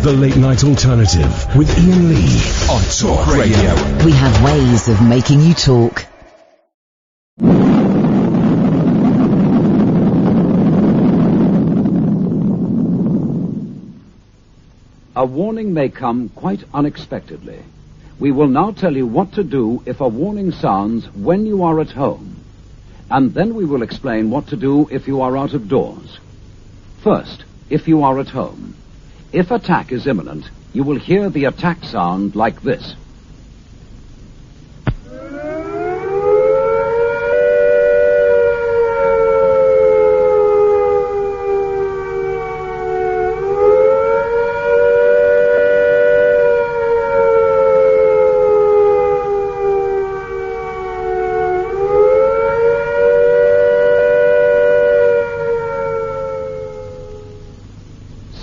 The Late Night Alternative with Iain Lee on Talk Radio. We have ways of making you talk. A warning may come quite unexpectedly. We will now tell you what to do if a warning sounds when you are at home. And then we will explain what to do if you are out of doors. First, if you are at home. If attack is imminent, you will hear the attack sound like this.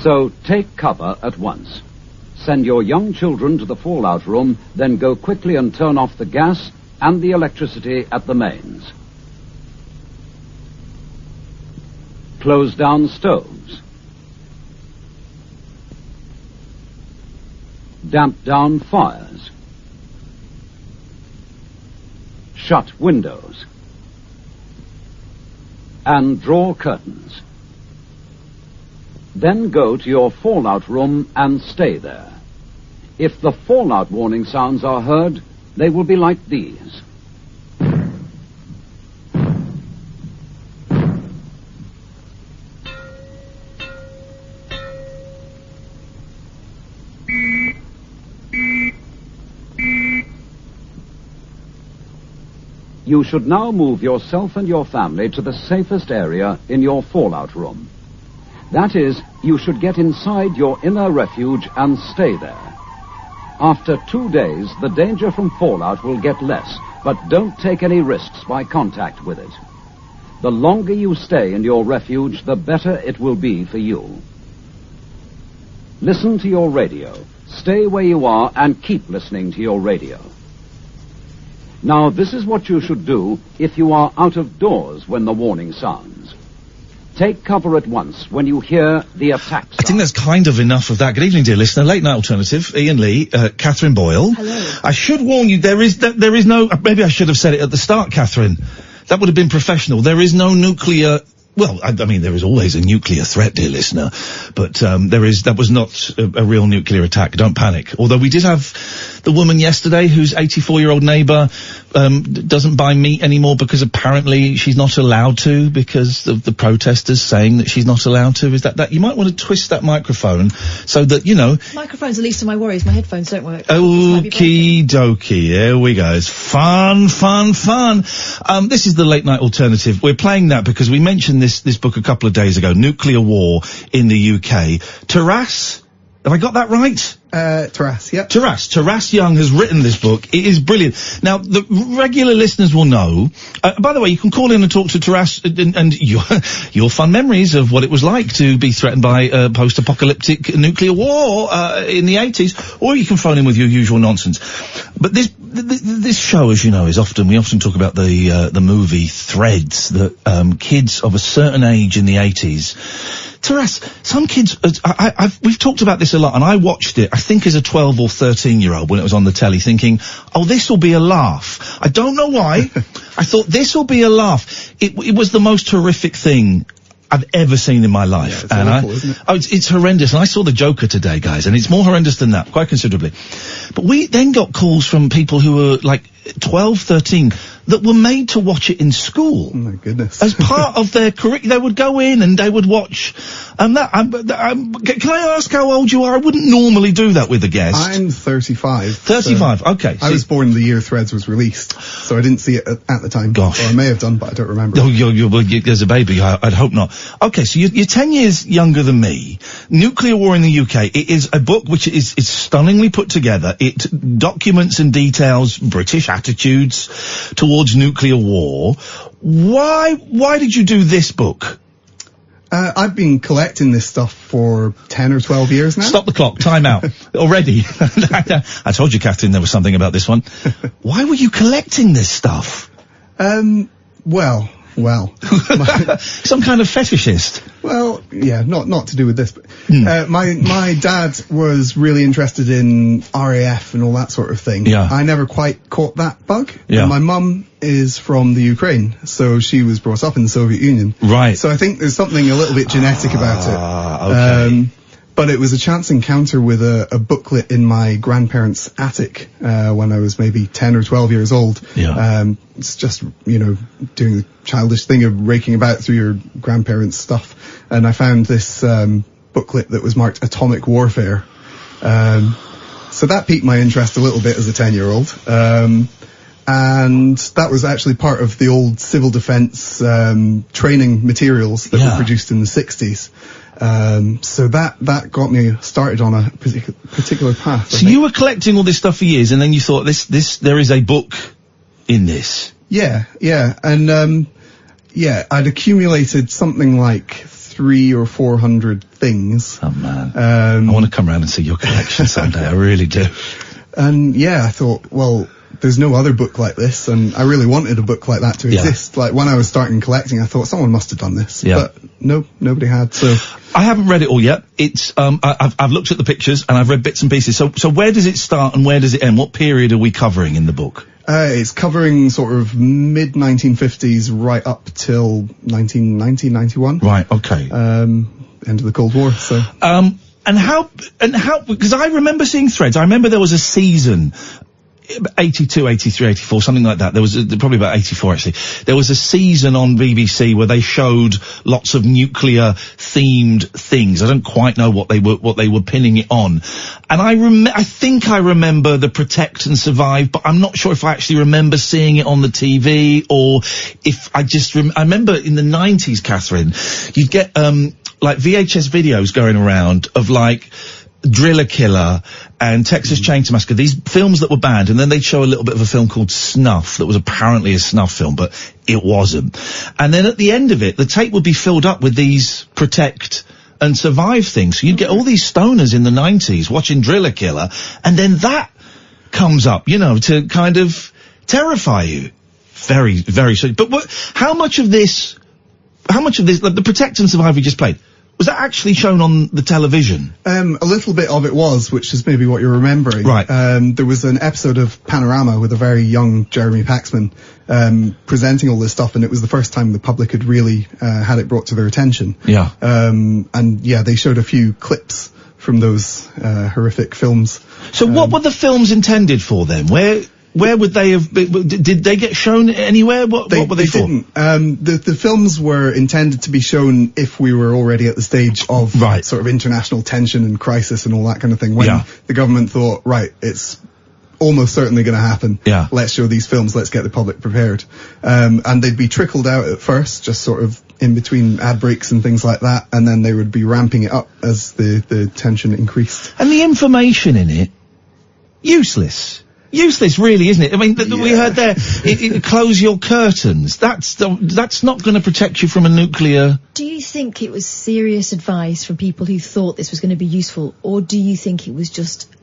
So take cover at once. Send your young children to the fallout room, then go quickly and turn off the gas and the electricity at the mains. Close down stoves. Damp down fires. Shut windows. And draw curtains. Then go to your fallout room and stay there. If the fallout warning sounds are heard, they will be like these. You should now move yourself and your family to the safest area in your fallout room. That is, you should get inside your inner refuge and stay there. After 2 days, the danger from fallout will get less, but don't take any risks by contact with it. The longer you stay in your refuge, the better it will be for you. Listen to your radio. Stay where you are and keep listening to your radio. Now, this is what you should do if you are out of doors when the warning sounds. Take cover at once when you hear the attack sound. I think that's kind of enough of that. Good evening, dear listener. Late Night Alternative, Iain Lee, Catherine Boyle. Hello. I should warn you, there is no, maybe I should have said it at the start, Catherine. That would have been professional. There is no nuclear, well, I mean, there is always a nuclear threat, dear listener, but that was not a real nuclear attack. Don't panic. Although we did have the woman yesterday whose 84-year-old neighbour doesn't buy meat anymore because apparently she's not allowed to because of the protesters saying that she's not allowed to. Is that you might want to twist that microphone so that, you know... Microphone's the least of my worries. My headphones don't work. Okie dokie. Here we go. It's fun. This is the Late Night Alternative. We're playing that because we mentioned this book a couple of days ago, Nuclear War in the UK. Taras, have I got that right? Taras, yeah. Taras Young has written this book. It is brilliant. Now, the regular listeners will know, by the way, you can call in and talk to Taras and your fun memories of what it was like to be threatened by a post-apocalyptic nuclear war, in the 80s, or you can phone in with your usual nonsense. But this show, as you know, we often talk about the movie Threads that, kids of a certain age in the 80s, Taras, some kids, we've talked about this a lot, and I watched it, I think as a 12 or 13-year-old when it was on the telly, thinking, oh, this'll be a laugh. I don't know why. I thought, this'll be a laugh. It was the most horrific thing I've ever seen in my life. Yeah, it's awful, isn't it? It's horrendous. And I saw the Joker today, guys, and it's more horrendous than that, quite considerably. But we then got calls from people who were like 12, 13, that were made to watch it in school. Oh my goodness. As part of their curriculum. They would go in and they would watch, can I ask how old you are? I wouldn't normally do that with a guest. I'm 35. 35, so okay. I was born the year Threads was released, so I didn't see it at the time. Gosh. Or I may have done, but I don't remember. Oh, there's a baby, I'd hope not. Okay, so you're 10 years younger than me. Nuclear War in the UK, it is a book which is stunningly put together. It documents and details British attitudes towards nuclear war. Why did you do this book? I've been collecting this stuff for 10 or 12 years now. Stop the clock. Time out. Already. I told you, Catherine, there was something about this one. Why were you collecting this stuff? Well, well. Some kind of fetishist. Well, yeah, not to do with this, but my dad was really interested in RAF and all that sort of thing. Yeah. I never quite caught that bug. Yeah. And my mum is from the Ukraine, so she was brought up in the Soviet Union. Right. So I think there's something a little bit genetic about it. Okay. But it was a chance encounter with a booklet in my grandparents' attic when I was maybe 10 or 12 years old. Yeah. It's just, doing the childish thing of raking about through your grandparents' stuff. And I found this booklet that was marked Atomic Warfare. So that piqued my interest a little bit as a 10-year-old. And that was actually part of the old civil defence training materials that were produced in the 60s. So that got me started on a particular path. So you were collecting all this stuff for years, and then you thought, there is a book in this. Yeah. And, I'd accumulated something like 300 or 400 things. Oh man. I want to come around and see your collection someday. I really do. And I thought, well, there's no other book like this, and I really wanted a book like that to exist. Like when I was starting collecting, I thought someone must have done this, but no, nobody had. So I haven't read it all yet. It's I've looked at the pictures and I've read bits and pieces. So where does it start and where does it end? What period are we covering in the book? It's covering sort of mid 1950s right up till 1990, 91. Right. Okay. End of the Cold War. So. And how because I remember seeing threads. I remember there was a season. 82, 83, 84, something like that. There was probably about 84 actually. There was a season on BBC where they showed lots of nuclear themed things. I don't quite know what they were pinning it on. And I think I remember the Protect and Survive, but I'm not sure if I actually remember seeing it on the TV or if I just I remember in the 90s, Katherine, you'd get like VHS videos going around of like Driller Killer and Texas Chainsaw Massacre, these films that were banned, and then they'd show a little bit of a film called Snuff that was apparently a snuff film, but it wasn't. And then at the end of it, the tape would be filled up with these Protect and Survive things. So you'd get all these stoners in the 90s watching Driller Killer, and then that comes up, to kind of terrify you. Very, very soon. But how much of this, the Protect and Survive we just played, was that actually shown on the television? A little bit of it was, which is maybe what you're remembering. Right. There was an episode of Panorama with a very young Jeremy Paxman presenting all this stuff, and it was the first time the public had really had it brought to their attention. Yeah. They showed a few clips from those horrific films. So what were the films intended for then? Where would they have been? Did they get shown anywhere? What were they for? Didn't. The films were intended to be shown if we were already at the stage of sort of international tension and crisis and all that kind of thing. When the government thought, right, it's almost certainly going to happen. Yeah. Let's show these films. Let's get the public prepared. And they'd be trickled out at first, just sort of in between ad breaks and things like that. And then they would be ramping it up as the tension increased. And the information in it, useless, really, isn't it? I mean, we heard there, close your curtains. That's not going to protect you from a nuclear. Do you think it was serious advice from people who thought this was going to be useful, or do you think it was just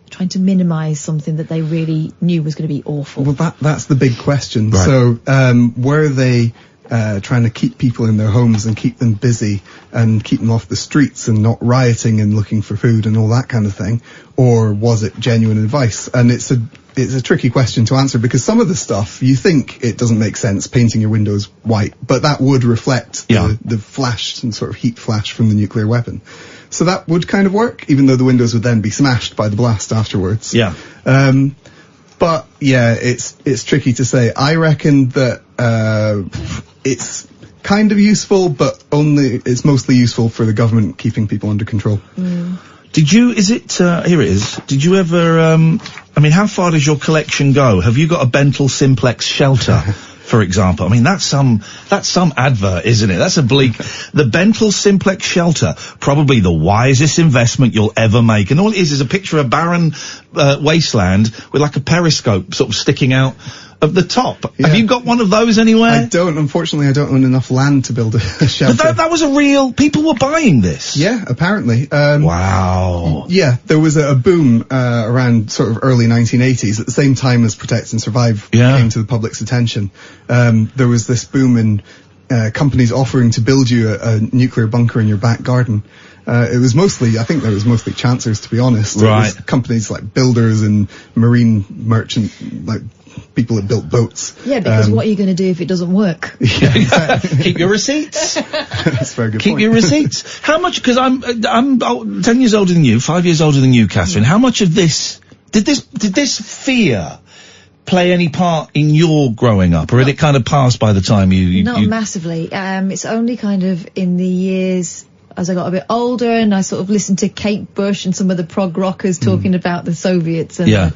trying to minimise something that they really knew was going to be awful? Well, that's the big question. Right. So, were they trying to keep people in their homes and keep them busy and keep them off the streets and not rioting and looking for food and all that kind of thing? Or was it genuine advice? And it's a tricky question to answer, because some of the stuff you think it doesn't make sense, painting your windows white, but that would reflect the flash and sort of heat flash from the nuclear weapon. So that would kind of work, even though the windows would then be smashed by the blast afterwards. Yeah. But yeah, it's tricky to say. I reckon that it's kind of useful, but it's mostly useful for the government keeping people under control. Here it is. Did you ever, how far does your collection go? Have you got a Bentel Simplex shelter, for example? I mean, that's some advert, isn't it? That's a bleak. The Bentel Simplex shelter, probably the wisest investment you'll ever make. And all it is a picture of barren, wasteland with like a periscope sort of sticking out of the top. Yeah. Have you got one of those anywhere? I don't. Unfortunately, I don't own enough land to build a shelter. But that was a real... People were buying this. Yeah, apparently. Wow. Yeah, there was a boom around sort of early 1980s, at the same time as Protect and Survive came to the public's attention. There was this boom in companies offering to build you a nuclear bunker in your back garden. I think there was mostly chancers, to be honest. Right. It was companies like builders and marine merchant, like people that built boats. Yeah, because what are you going to do if it doesn't work? Yeah, exactly. Keep your receipts. That's a very good Keep point. your receipts. How much, because I'm 10 years older than you, 5 years older than you, Catherine. How much of this, did this fear play any part in your growing up, or had it kind of passed by the time you Not massively. It's only kind of in the years as I got a bit older and I sort of listened to Kate Bush and some of the prog rockers talking about the Soviets and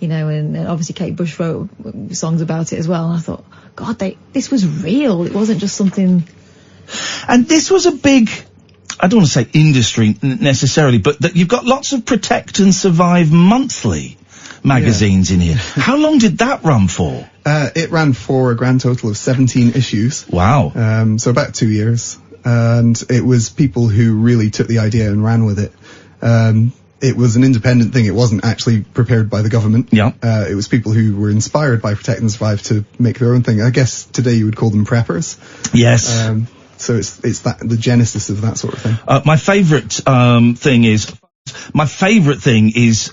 and obviously Kate Bush wrote songs about it as well, and I thought, God, this was real. It wasn't just something. And this was a big, I don't want to say industry necessarily, but that you've got lots of Protect and Survive monthly magazines in here. How long did that run for? It ran for a grand total of 17 issues. Wow. So about 2 years. And it was people who really took the idea and ran with it. It was an independent thing. It wasn't actually prepared by the government. Yeah. It was people who were inspired by Protect and Survive to make their own thing. I guess today you would call them preppers. Yes. So it's the genesis of that sort of thing. My favourite thing is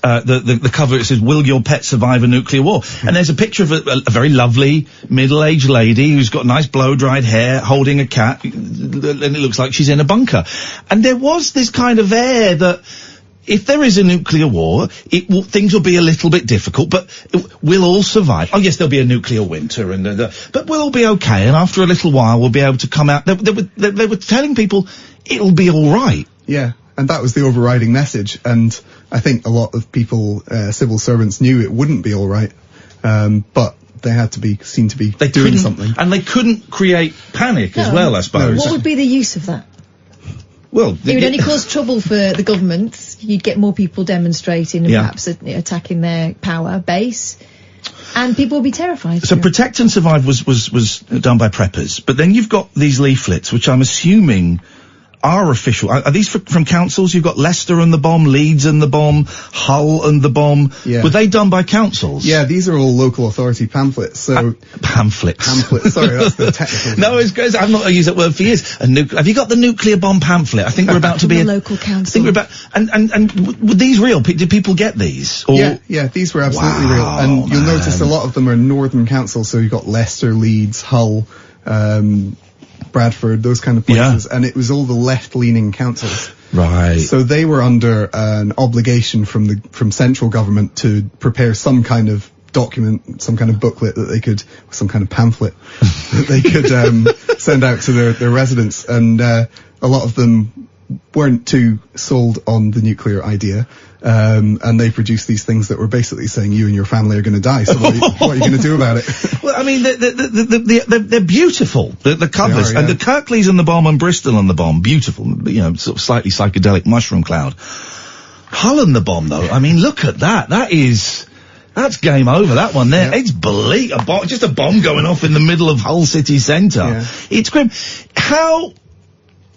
the cover. It says, "Will your pet survive a nuclear war?" And there's a picture of a very lovely middle-aged lady who's got nice blow-dried hair, holding a cat, and it looks like she's in a bunker. And there was this kind of air that if there is a nuclear war, things will be a little bit difficult, but we'll all survive. Oh yes, there'll be a nuclear winter, but we'll all be okay. And after a little while, we'll be able to come out. They were telling people it'll be all right. Yeah. And that was the overriding message. And I think a lot of people, civil servants, knew it wouldn't be all right. But they had to be seen to be doing something. And they couldn't create panic as well, I suppose. What would be the use of that? Well, it would only cause trouble for the government. You'd get more people demonstrating and perhaps attacking their power base. And people would be terrified. So Protect and Survive was done by preppers. But then you've got these leaflets, which I'm assuming are official. Are these from councils? You've got Leicester and the bomb, Leeds and the bomb, Hull and the bomb. Yeah. Were they done by councils? Yeah, these are all local authority pamphlets. So pamphlets. Sorry, that's the technical. No, it's good. I've not used that word for years. Have you got the nuclear bomb pamphlet? I think we're about to be a local council. I think we're about. And were these real? Did people get these? Or? Yeah, these were absolutely real. And you'll notice a lot of them are northern councils. So you've got Leicester, Leeds, Hull, Bradford, those kind of places, and it was all the left-leaning councils. Right. So they were under an obligation from central government to prepare some kind of document, some kind of booklet that they could, some kind of pamphlet that they could send out to their residents, and a lot of them weren't too sold on the nuclear idea. And they produced these things that were basically saying you and your family are going to die. So what are you going to do about it? Well, I mean, they're beautiful. The covers and the Kirklees and the bomb and Bristol and the bomb, beautiful. Sort of slightly psychedelic mushroom cloud. Hull and the bomb, though. I mean, look at that. That's game over. That one there. Yeah. It's bleak. Just a bomb going off in the middle of Hull city centre. Yeah. It's grim. How?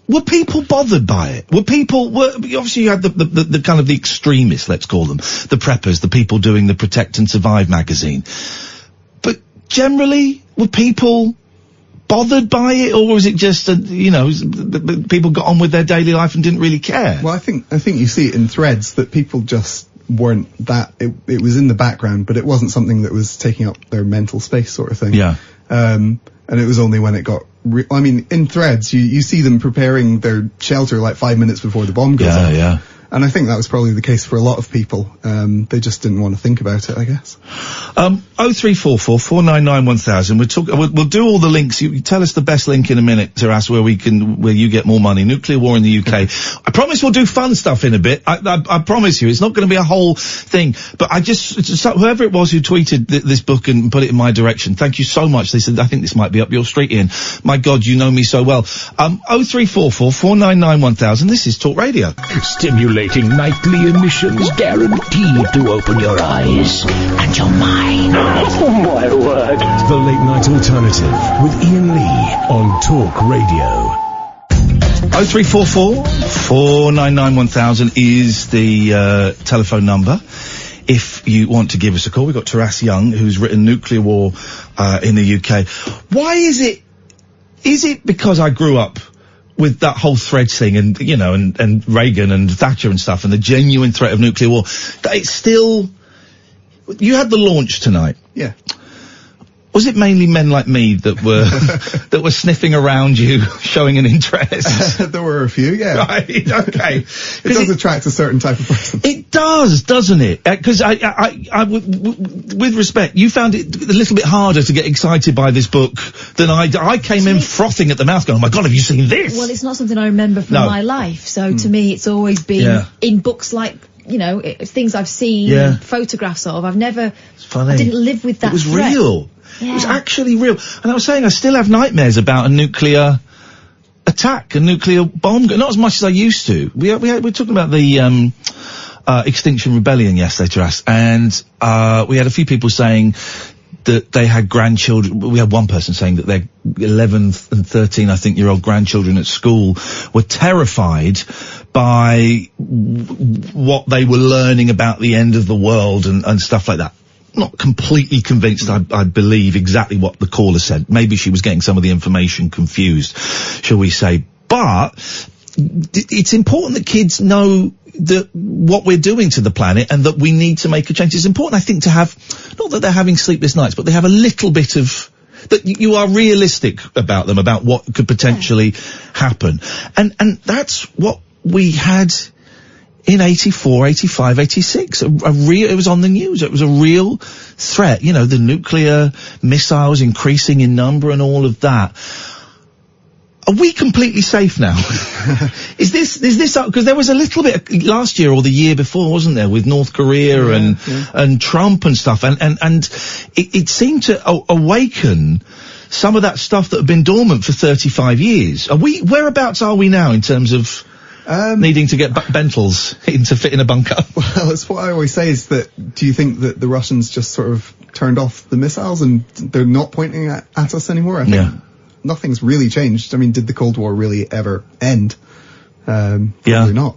Were people bothered by it? Obviously you had the kind of the extremists, let's call them, the preppers, the people doing the Protect and Survive magazine. But generally, were people bothered by it, or was it just people got on with their daily life and didn't really care? Well, I think you see it in threads that people just weren't that, it was in the background, but it wasn't something that was taking up their mental space sort of thing. Yeah. And it was only when it got, in threads, you see them preparing their shelter like 5 minutes before the bomb goes off. Yeah. And I think that was probably the case for a lot of people. They just didn't want to think about it, I guess. 0344 499 1000. We'll do all the links. You tell us the best link in a minute to us where you get more money. Nuclear war in the UK. I promise we'll do fun stuff in a bit. I promise you, it's not going to be a whole thing. But whoever it was who tweeted this book and put it in my direction, thank you so much. They said, I think this might be up your street, Ian. My God, you know me so well. 0344 499 1000. This is Talk Radio. Stimulate stimulating nightly emissions guaranteed to open your eyes and your mind. Oh, my word. The Late Night Alternative with Iain Lee on Talk Radio. 0344 499 1000 is the telephone number. If you want to give us a call, we've got Taras Young, who's written Nuclear War in the UK. Why is it because I grew up with that whole threads thing and, you know, and Reagan and Thatcher and stuff and the genuine threat of nuclear war, that it's still... You had the launch tonight. Yeah. Was it mainly men like me that were that were sniffing around you, showing an interest? There were a few, yeah. Right, okay. It does attract a certain type of person. It does, doesn't it? Because with respect, you found it a little bit harder to get excited by this book than I came in frothing at the mouth going, oh my God, have you seen this? Well, it's not something I remember from my life, so to me it's always been in books like, you know, things I've seen, photographs of. I've never... It's funny. I didn't live with that It was threat. real. Yeah. It was actually real. And I was saying I still have nightmares about a nuclear attack, a nuclear bomb. Not as much as I used to. We were talking about the Extinction Rebellion yesterday to us, and we had a few people saying that they had grandchildren. We had one person saying that their 11 and 13, I think, year-old grandchildren at school were terrified by what they were learning about the end of the world and stuff like that. Not completely convinced I believe exactly what the caller said. Maybe she was getting some of the information confused, shall we say. But it's important that kids know that what we're doing to the planet and that we need to make a change. It's important, I think, to have, not that they're having sleepless nights, but they have a little bit of, that you are realistic about them, about what could potentially happen. And that's what we had in 84, 85, 86, it was on the news. It was a real threat. You know, the nuclear missiles increasing in number and all of that. Are we completely safe now? Is this, because there was a little bit last year or the year before, wasn't there, with North Korea and Trump and stuff, and it seemed to awaken some of that stuff that had been dormant for 35 years. Whereabouts are we now in terms of needing to get bentles to fit in a bunker? Well, it's what I always say is that, do you think that the Russians just sort of turned off the missiles and they're not pointing at us anymore? I think nothing's really changed. I mean, did the Cold War really ever end? Probably not.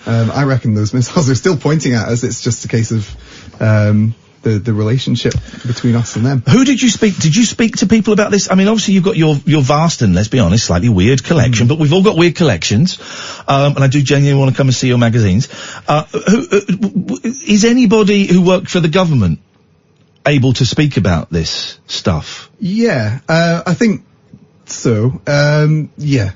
I reckon those missiles are still pointing at us. It's just a case of the relationship between us and them. Who did you speak? Did you speak to people about this? I mean, obviously you've got your vast and, let's be honest, slightly weird collection, but we've all got weird collections. And I do genuinely want to come and see your magazines. Is anybody who worked for the government able to speak about this stuff? Yeah, I think so. Yeah.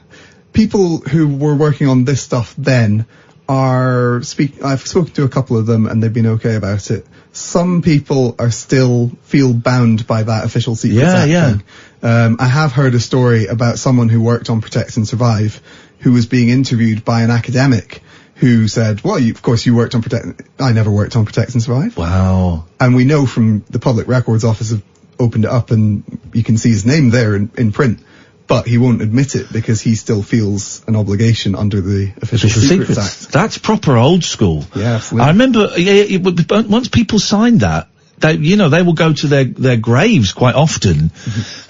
People who were working on this stuff then I've spoken to a couple of them and they've been okay about it. Some people are still feel bound by that official Secrets Act thing. I have heard a story about someone who worked on Protect and Survive who was being interviewed by an academic who said, well, of course you worked on Protect. I never worked on Protect and Survive. Wow. And we know from the Public Records Office have opened it up and you can see his name there in print. But he won't admit it because he still feels an obligation under the Official Secrets Act. That's proper old school. Yeah, absolutely. I remember, once people signed that, they will go to their graves quite often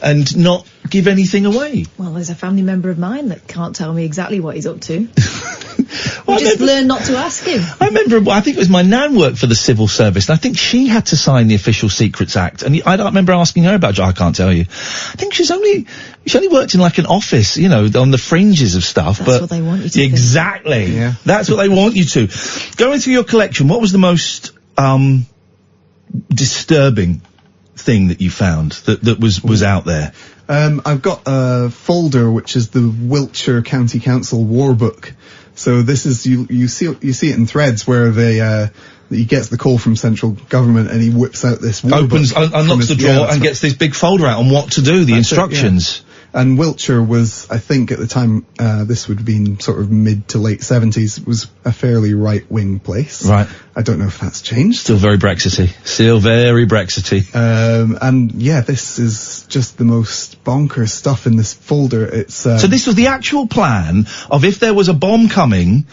and not give anything away. Well, there's a family member of mine that can't tell me exactly what he's up to. Just learn not to ask him. I remember, I think it was my nan worked for the civil service, and I think she had to sign the Official Secrets Act, and I don't remember asking her about it. I can't tell you. I think she only worked in like an office, you know, on the fringes of stuff. That's what they want you to do. Exactly. Yeah. That's what they want you to. Going through your collection, what was the most disturbing thing that you found that was out there? I've got a folder which is the Wiltshire County Council War Book. So this is you see it in threads where he gets the call from central government and he whips out this war book, unlocks the drawer and gets this big folder out on what to do, the instructions. And Wiltshire was, I think at the time, this would have been sort of mid to late 70s, was a fairly right-wing place. Right. I don't know if that's changed. Still very Brexity. And yeah, this is just the most bonkers stuff in this folder. It's, so this was the actual plan of if there was a bomb coming,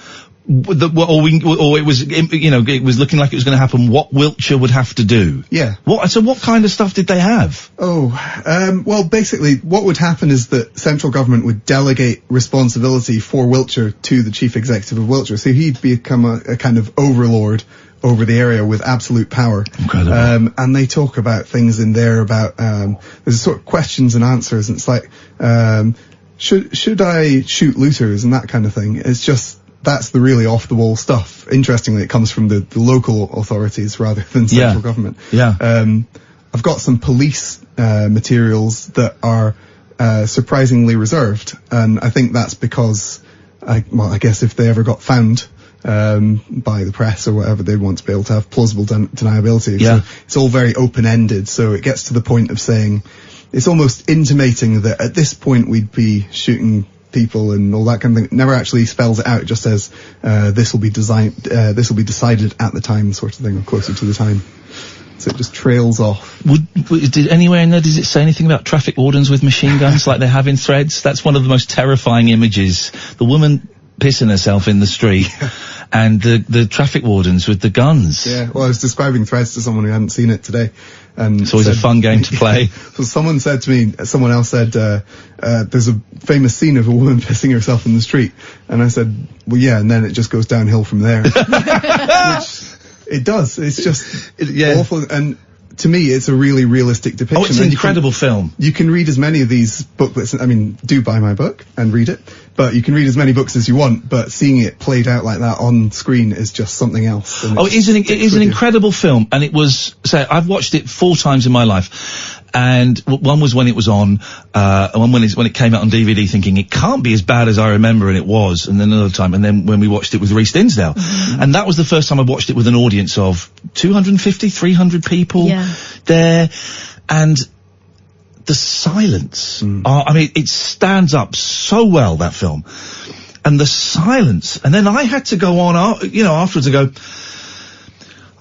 Or it was, you know, it was looking like it was going to happen, what Wiltshire would have to do. Yeah. So what kind of stuff did they have? Well, basically, what would happen is that central government would delegate responsibility for Wiltshire to the chief executive of Wiltshire. So he'd become a kind of overlord over the area with absolute power. Incredible. And they talk about things in there about, there's sort of questions and answers, and it's like, should I shoot looters and that kind of thing. It's just, that's the really off-the-wall stuff. Interestingly, it comes from the local authorities rather than central government. Yeah. I've got some police materials that are surprisingly reserved, and I think that's because, I guess if they ever got found by the press or whatever, they'd want to be able to have plausible deniability. Yeah. So it's all very open-ended, so it gets to the point of saying, it's almost intimating that at this point we'd be shooting people and all that kind of thing. It never actually spells it out. It just says this will be decided at the time, sort of thing, or closer to the time. So it just trails off. Did anywhere in there, does it say anything about traffic wardens with machine guns like they have in Threads? That's one of the most terrifying images. The woman pissing herself in the street, and the traffic wardens with the guns. Yeah, well, I was describing Threads to someone who hadn't seen it today. And it's always a fun game to play. So someone else said, there's a famous scene of a woman pissing herself in the street. And I said, well, yeah, and then it just goes downhill from there. Which it does. It's just awful. And to me, it's a really realistic depiction. Oh, it's an incredible film. You can read as many of these booklets. I mean, do buy my book and read it. But you can read as many books as you want. But seeing it played out like that on screen is just something else. It is an incredible film. And it was, I've watched it 4 times in my life. And one was when it was on, one when it came out on DVD, thinking it can't be as bad as I remember, and it was. And then another time, and then when we watched it with Rhys Dinsdale. Mm-hmm. And that was the first time I watched it with an audience of 250, 300 people there. And the silence, it stands up so well, that film. And the silence. And then I had to go on, afterwards and go,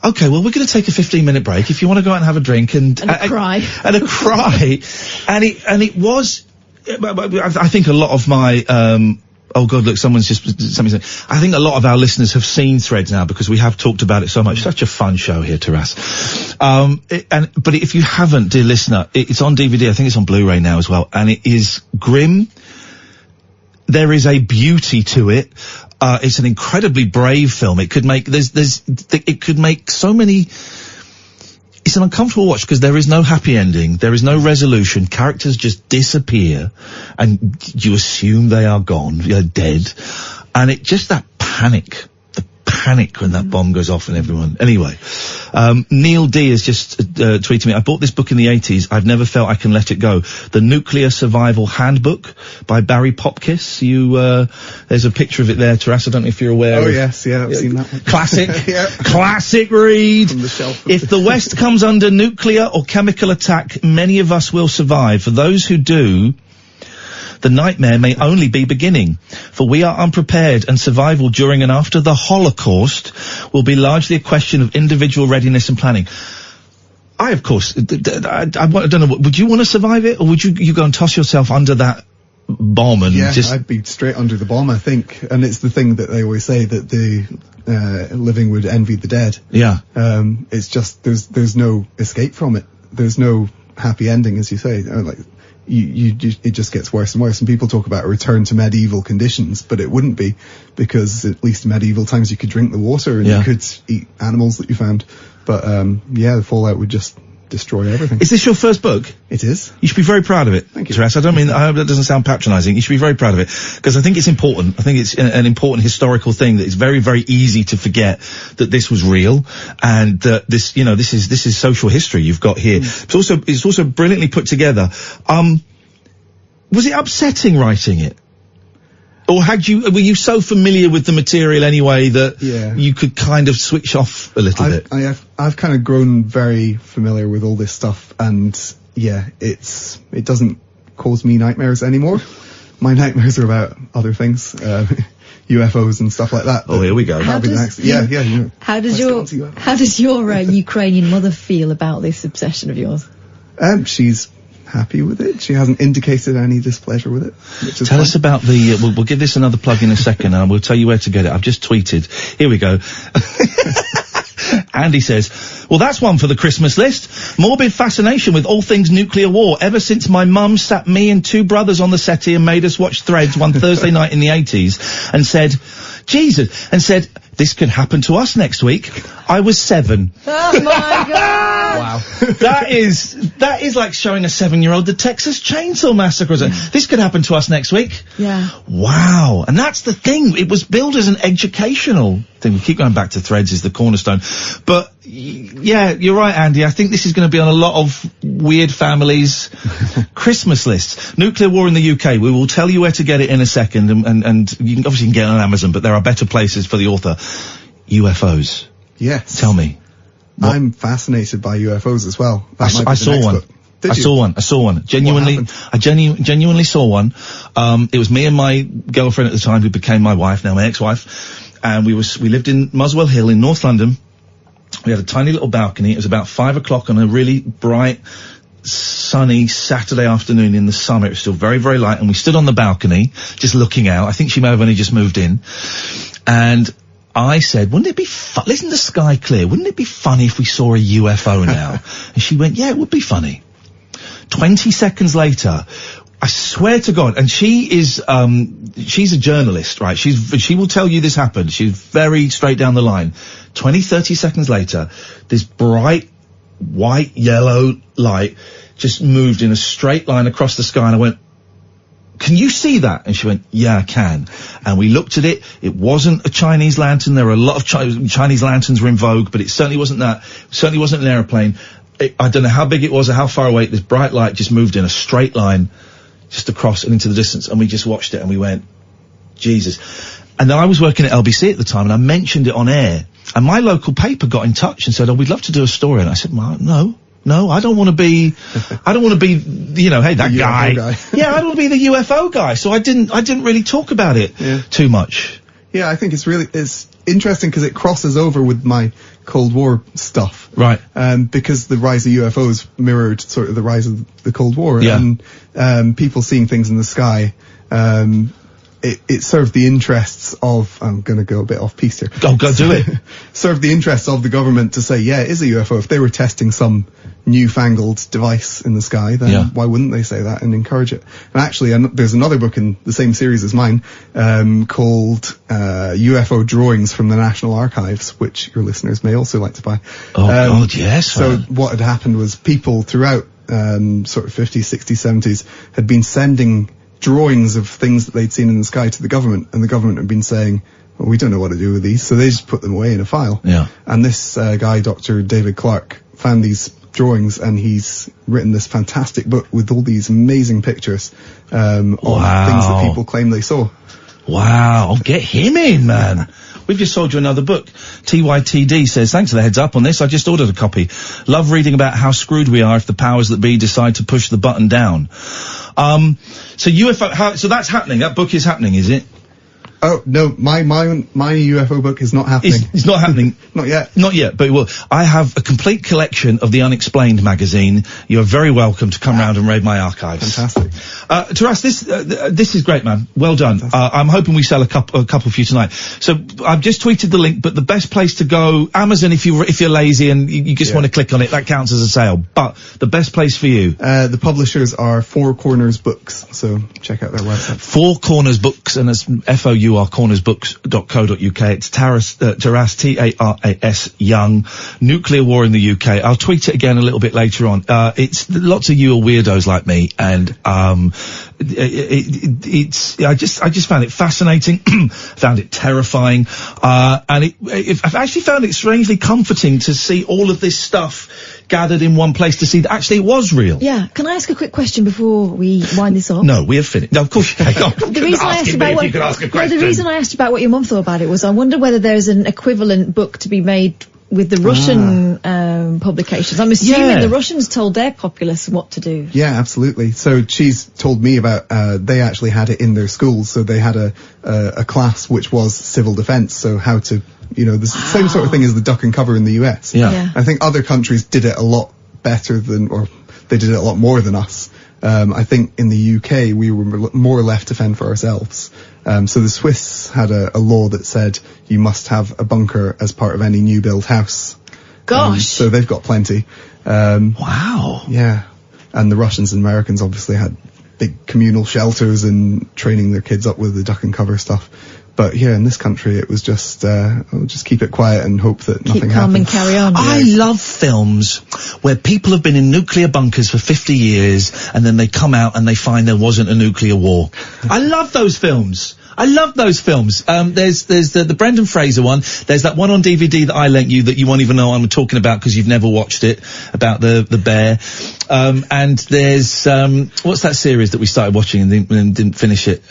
okay, well, we're going to take a 15-minute break. If you want to go out and have a drink and a cry. And a cry. And it was, I think a lot of my, oh God, look, someone's just, something. I think a lot of our listeners have seen Threads now because we have talked about it so much. Such a fun show here, Taras. But if you haven't, dear listener, it's on DVD. I think it's on Blu-ray now as well. And it is grim. There is a beauty to it. It's an incredibly brave film. It could make, it could make so many, it's an uncomfortable watch because there is no happy ending. There is no resolution. Characters just disappear and you assume they are gone. They're dead. And it just that panic when that bomb goes off and everyone. Anyway, Neil D has just tweeted me, I bought this book in the 80s. I've never felt I can let it go. The Nuclear Survival Handbook by Barry Popkiss. There's a picture of it there, Taras. I don't know if you're aware. Oh, yes, yeah, I've seen that one. Classic. Yeah. Classic read. From the shelf. If the West comes under nuclear or chemical attack, many of us will survive. For those who do, the nightmare may only be beginning, for we are unprepared, and survival during and after the Holocaust will be largely a question of individual readiness and planning. I, of course, I don't know, would you want to survive it, or would you go and toss yourself under that bomb and I'd be straight under the bomb, I think. And it's the thing that they always say, that the living would envy the dead. Yeah. It's just, there's no escape from it. There's no happy ending, as you say. It just gets worse and worse, and people talk about a return to medieval conditions, but it wouldn't be, because at least in medieval times you could drink the water and you could eat animals that you found. But the fallout would just destroy everything. Is this your first book? It is. You should be very proud of it. Thank you. Taras. I don't mean, I hope that doesn't sound patronising. You should be very proud of it, because I think it's important. I think it's an important historical thing that it's very, very easy to forget that this was real, and that this is social history you've got here. It's also brilliantly put together. Was it upsetting writing it? Or were you so familiar with the material anyway that you could kind of switch off a little bit? I've kind of grown very familiar with all this stuff, and it doesn't cause me nightmares anymore. My nightmares are about other things, UFOs and stuff like that. Oh, here we go. How does your Ukrainian mother feel about this obsession of yours? She's happy with it. She hasn't indicated any displeasure with it. Which is Tell us about the, we'll give this another plug in a second and we'll tell you where to get it. I've just tweeted. Here we go. Andy says, well, that's one for the Christmas list. Morbid fascination with all things nuclear war ever since my mum sat me and two brothers on the settee and made us watch Threads one Thursday night in the 80s and said, Jesus, and said, this could happen to us next week. I was 7. Oh my God! Wow. That is like showing a 7-year-old the Texas Chainsaw Massacre. This could happen to us next week. Yeah. Wow. And that's the thing. It was billed as an educational thing. We keep going back to Threads is the cornerstone. But, yeah, you're right, Andy. I think this is going to be on a lot of weird families' Christmas lists. Nuclear war in the UK. We will tell you where to get it in a second. And you can obviously get it on Amazon, but there are better places for the author. UFOs. Yes. Tell me. What? I'm fascinated by UFOs as well. I saw one. I saw one. Genuinely, I genuinely saw one. It was me and my girlfriend at the time who became my wife, now my ex-wife. And we lived in Muswell Hill in North London. We had a tiny little balcony. It was about 5 o'clock on a really bright, sunny Saturday afternoon in the summer. It was still very, very light. And we stood on the balcony, just looking out. I think she may have only just moved in. And I said, wouldn't it be isn't the sky clear? Wouldn't it be funny if we saw a UFO now? And she went, yeah, it would be funny. 20 seconds later, I swear to God, and she is, she's a journalist, right? She will tell you this happened. She's very straight down the line. 20, 30 seconds later, this bright, white, yellow light just moved in a straight line across the sky, and I went, can you see that? And she went, yeah, I can. And we looked at it. It wasn't a Chinese lantern. There were a lot of Chinese lanterns were in vogue, but it certainly wasn't that. It certainly wasn't an aeroplane. I don't know how big it was or how far away. This bright light just moved in a straight line just across and into the distance. And we just watched it and we went, Jesus. And then I was working at LBC at the time and I mentioned it on air. And my local paper got in touch and said, oh, we'd love to do a story. And I said, well, no, I don't want to be, you know, hey, that guy. Yeah, I don't want to be the UFO guy. So I didn't really talk about it too much. Yeah, I think it's interesting because it crosses over with my Cold War stuff. Right. Because the rise of UFOs mirrored sort of the rise of the Cold War. Yeah. And, people seeing things in the sky, it served the interests of, I'm going to go a bit off piece here. Oh, go do it. Served the interests of the government to say, yeah, it is a UFO. If they were testing some newfangled device in the sky, then why wouldn't they say that and encourage it? And actually, there's another book in the same series as mine, called UFO Drawings from the National Archives, which your listeners may also like to buy. Oh, God, yes. So what had happened was people throughout, sort of 50s, 60s, 70s had been sending drawings of things that they'd seen in the sky to the government, and the government had been saying, well, we don't know what to do with these, so they just put them away in a file. Yeah. And this guy, Dr. David Clark, found these drawings, and he's written this fantastic book with all these amazing pictures of things that people claim they saw. Wow, I'll get him in, man. We've just sold you another book. TYTD says, thanks for the heads up on this. I just ordered a copy. Love reading about how screwed we are if the powers that be decide to push the button down. So UFO, so that's happening. That book is happening, is it? Oh, no, my UFO book is not happening. It's not happening. Not yet. Not yet, but it will. I have a complete collection of the Unexplained magazine. You're very welcome to come round and raid my archives. Fantastic. Taras, this is great, man. Well done. I'm hoping we sell a couple for you tonight. So I've just tweeted the link, but the best place to go, Amazon, if you're lazy and you just want to click on it, that counts as a sale. But the best place for you? The publishers are Four Corners Books, so check out their website. Four Corners Books, and it's FOUR cornersbooks.co.uk. It's Taras, Taras, Young, Nuclear War in the UK. I'll tweet it again a little bit later on. It's lots of you are weirdos like me, and I just found it fascinating, found it terrifying, and I've actually found it strangely comforting to see all of this stuff gathered in one place, to see that actually it was real. Yeah. Can I ask a quick question before we wind this off? No, we have finished. No, of course you can. The reason I asked about what your mum thought about it was I wonder whether there's an equivalent book to be made with the Russian publications. I'm assuming the Russians told their populace what to do. Yeah, absolutely. So she's told me about, they actually had it in their schools. So they had a class which was civil defense. So how to, the same sort of thing as the duck and cover in the US. Yeah. I think other countries did it a lot better than, or they did it a lot more than us. I think in the UK we were more left to fend for ourselves. So the Swiss had a law that said you must have a bunker as part of any new build house. Gosh. So they've got plenty. Wow. Yeah. And the Russians and Americans obviously had big communal shelters and training their kids up with the duck and cover stuff. But here in this country, it was just keep it quiet and hope that nothing happens. Keep calm and carry on. I love films where people have been in nuclear bunkers for 50 years and then they come out and they find there wasn't a nuclear war. I love those films. There's the Brendan Fraser one. There's that one on DVD that I lent you that you won't even know I'm talking about because you've never watched it, about the bear. And there's, what's that series that we started watching and didn't finish it?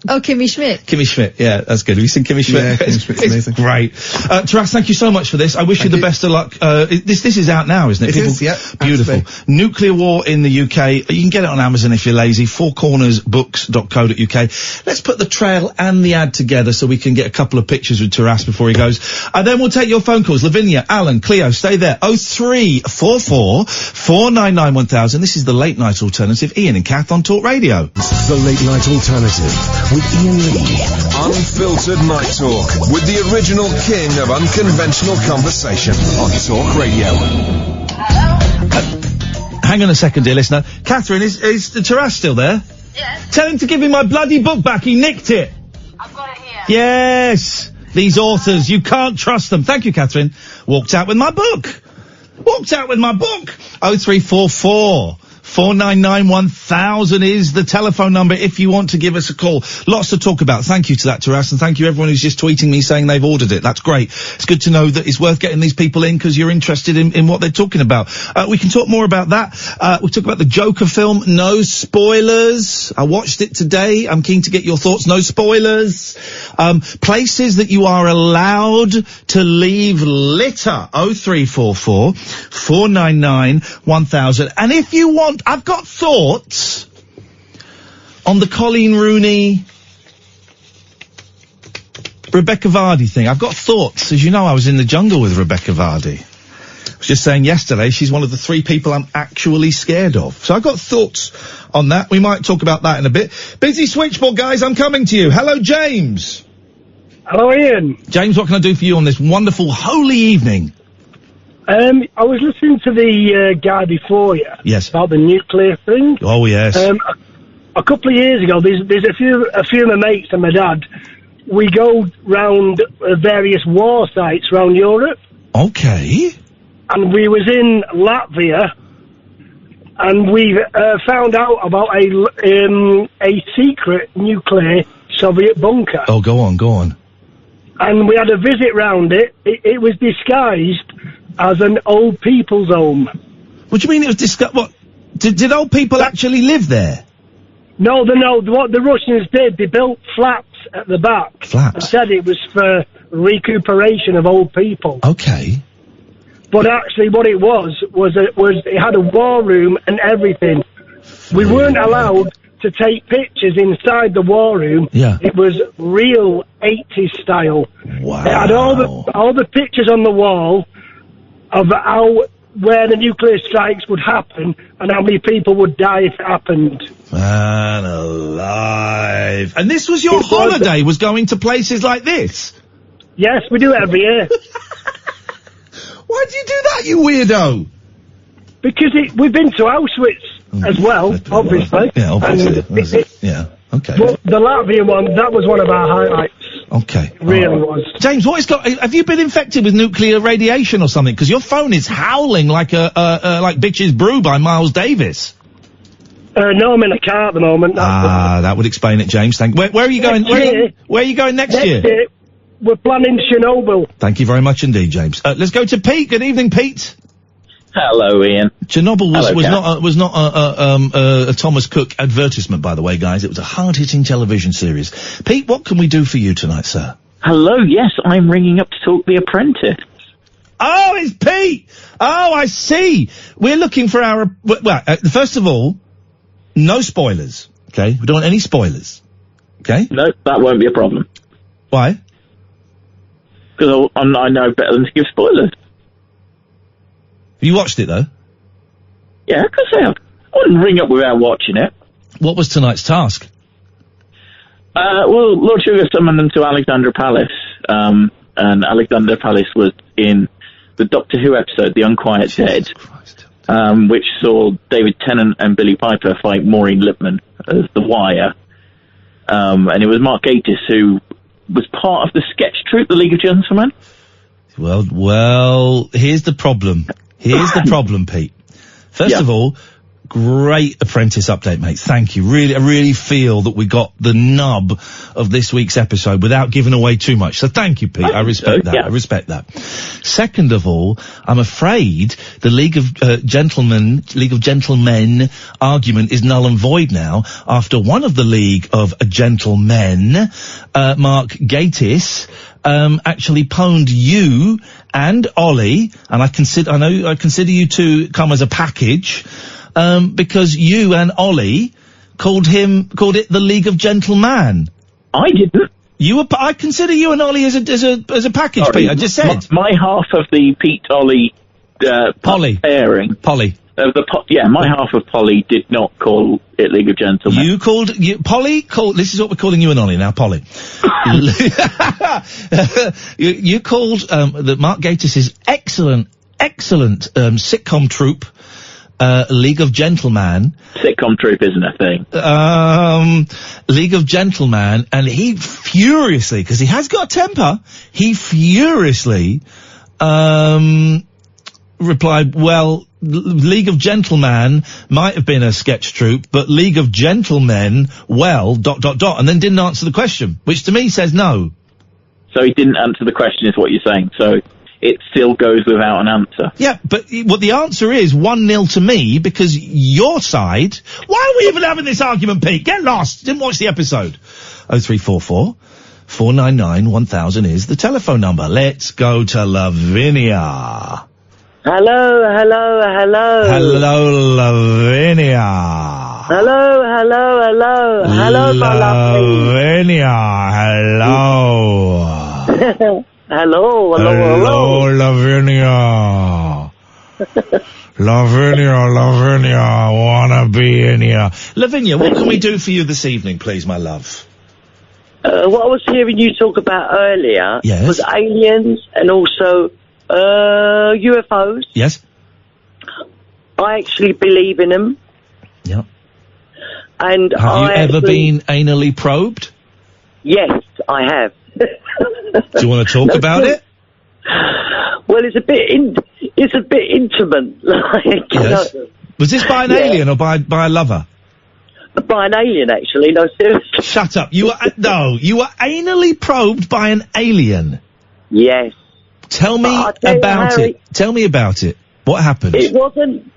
Oh, Kimmy Schmidt. Kimmy Schmidt, yeah, that's good. Have you seen Kimmy Schmidt? Yeah, Kimmy Schmidt's amazing. Great. Taras, thank you so much for this. I wish you the best of luck. This is out now, isn't it? It is, yeah. Beautiful. Absolutely. Nuclear War in the UK. You can get it on Amazon if you're lazy. fourcornersbooks.co.uk. Let's put the trail and the ad together so we can get a couple of pictures with Taras before he goes. Then we'll take your phone calls. Lavinya, Alan, Cleo, stay there. 0344 499 1000. This is the late night alternative. Iain and Kath on Talk Radio. The late night alternative with Iain Lee. Unfiltered night talk with the original king of unconventional conversation on Talk Radio. Hang on a second, dear listener. Katherine, is Taras still there? Yes. Tell him to give me my bloody book back. He nicked it. I've got it here. Yes. These authors, you can't trust them. Thank you, Katherine. Walked out with my book. 0344 499 1000 is the telephone number if you want to give us a call. Lots to talk about. Thank you to that, Taras, and thank you everyone who's just tweeting me saying they've ordered it. That's great. It's good to know that it's worth getting these people in because you're interested in what they're talking about. We can talk more about that. We'll talk about the Joker film. No spoilers. I watched it today. I'm keen to get your thoughts. No spoilers. Places that you are allowed to leave litter. 0344 499 1000. And if you want, I've got thoughts on the Coleen Rooney, Rebekah Vardy thing. I've got thoughts. As you know, I was in the jungle with Rebekah Vardy. I was just saying yesterday, she's one of the 3 people I'm actually scared of. So I've got thoughts on that. We might talk about that in a bit. Busy switchboard, guys. I'm coming to you. Hello, James. Hello, Ian. James, what can I do for you on this wonderful, holy evening? I was listening to the guy before you. Yes. About the nuclear thing. Oh, yes. A couple of years ago, there's a few of my mates and my dad. We go round various war sites around Europe. Okay. And we was in Latvia, and we found out about a secret nuclear Soviet bunker. Oh, go on. And we had a visit round it. It was disguised as an old people's home. What do you mean it was disguised? What? Did old people actually live there? No. What the Russians did, they built flats at the back. Flats? And said it was for recuperation of old people. Okay. But actually what it was it had a war room and everything. We weren't allowed to take pictures inside the war room. Yeah. It was real 80s style. Wow. It had all the pictures on the wall of where the nuclear strikes would happen and how many people would die if it happened. Man alive. And this was your holiday, was going to places like this? Yes, we do it every year. Why do you do that, you weirdo? Because we've been to Auschwitz as well, obviously. Yeah, obviously. Yeah, okay. But the Latvian one, that was one of our highlights. Okay. It really was. James, have you been infected with nuclear radiation or something? Because your phone is howling like like Bitches Brew by Miles Davis. No, I'm in a car at the moment. That would explain it, James. Thank you. Where are you going? Where are you going next year? We're planning Chernobyl. Thank you very much indeed, James. Let's go to Pete. Good evening, Pete. Hello, Ian. Chernobyl was not a Thomas Cook advertisement, by the way, guys. It was a hard-hitting television series. Pete, what can we do for you tonight, sir? Hello, yes, I'm ringing up to talk The Apprentice. Oh, it's Pete! Oh, I see. We're looking for our... Well, first of all, no spoilers, okay? We don't want any spoilers, okay? No, that won't be a problem. Why? Because I know better than to give spoilers. You watched it, though? Yeah, of course I have. I wouldn't ring up without watching it. What was tonight's task? Well, Lord Sugar summoned them to Alexandra Palace, and Alexandra Palace was in the Doctor Who episode, The Unquiet Dead, which saw David Tennant and Billy Piper fight Maureen Lipman as The Wire. And it was Mark Gatiss who was part of the sketch troupe, The League of Gentlemen. Well, here's the problem. Pete. First of all, great Apprentice update, mate. Thank you. I really feel that we got the nub of this week's episode without giving away too much. So thank you, Pete. I respect that. Yeah. I respect that. Second of all, I'm afraid the League of Gentlemen argument is null and void now after one of the League of Gentlemen, Mark Gatiss, actually pwned you and Ollie, and I consider you two come as a package, because you and Ollie called it the League of Gentlemen. I didn't. I consider you and Ollie as a package, sorry, Pete. I just said. My half of the Pete Ollie Polly pairing. Polly. My half of Polly did not call it League of Gentlemen. Polly called, this is what we're calling you and Ollie now, Polly. you called, the Mark Gatiss's excellent, sitcom troupe, League of Gentlemen. Sitcom troupe isn't a thing. League of Gentlemen, and he furiously, because he has got a temper, he furiously, replied, well, League of Gentlemen might have been a sketch troupe, but League of Gentlemen, well, ... and then didn't answer the question, which to me says no. So he didn't answer the question is what you're saying, so it still goes without an answer. Yeah, but what the answer is 1-0 to me, because your side... Why are we even having this argument, Pete? Get lost! Didn't watch the episode. 0344 499 1000 is the telephone number. Let's go to Lavinya. Hello. Hello, Lavinya. Hello, my lovely. Lavinya, hello. Hello, Lavinya. Lavinya, wanna be in here. Lavinya, what can we do for you this evening, please, my love? What I was hearing you talk about earlier was aliens and also UFOs. Yes. I actually believe in them. Yeah. And have you ever been anally probed? Yes, I have. Do you want to talk about it? Well, it's a bit intimate. Like, yes. Was this by an alien or by a lover? By an alien, actually. No, seriously. Shut up. You were anally probed by an alien. Yes. Tell me about it. Tell me about it. What happened? It wasn't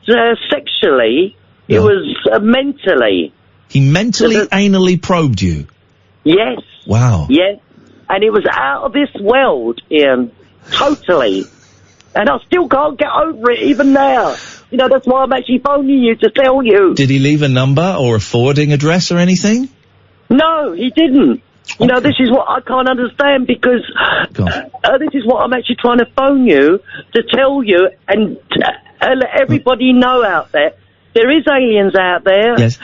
sexually. No. It was mentally. He mentally anally probed you? Yes. Wow. Yes. And it was out of this world, Ian. Totally. And I still can't get over it even now. You know, that's why I'm actually phoning you to tell you. Did he leave a number or a forwarding address or anything? No, he didn't. You know, this is what I can't understand because this is what I'm actually trying to phone you to tell you and let everybody know out there. There is aliens out there. Yes.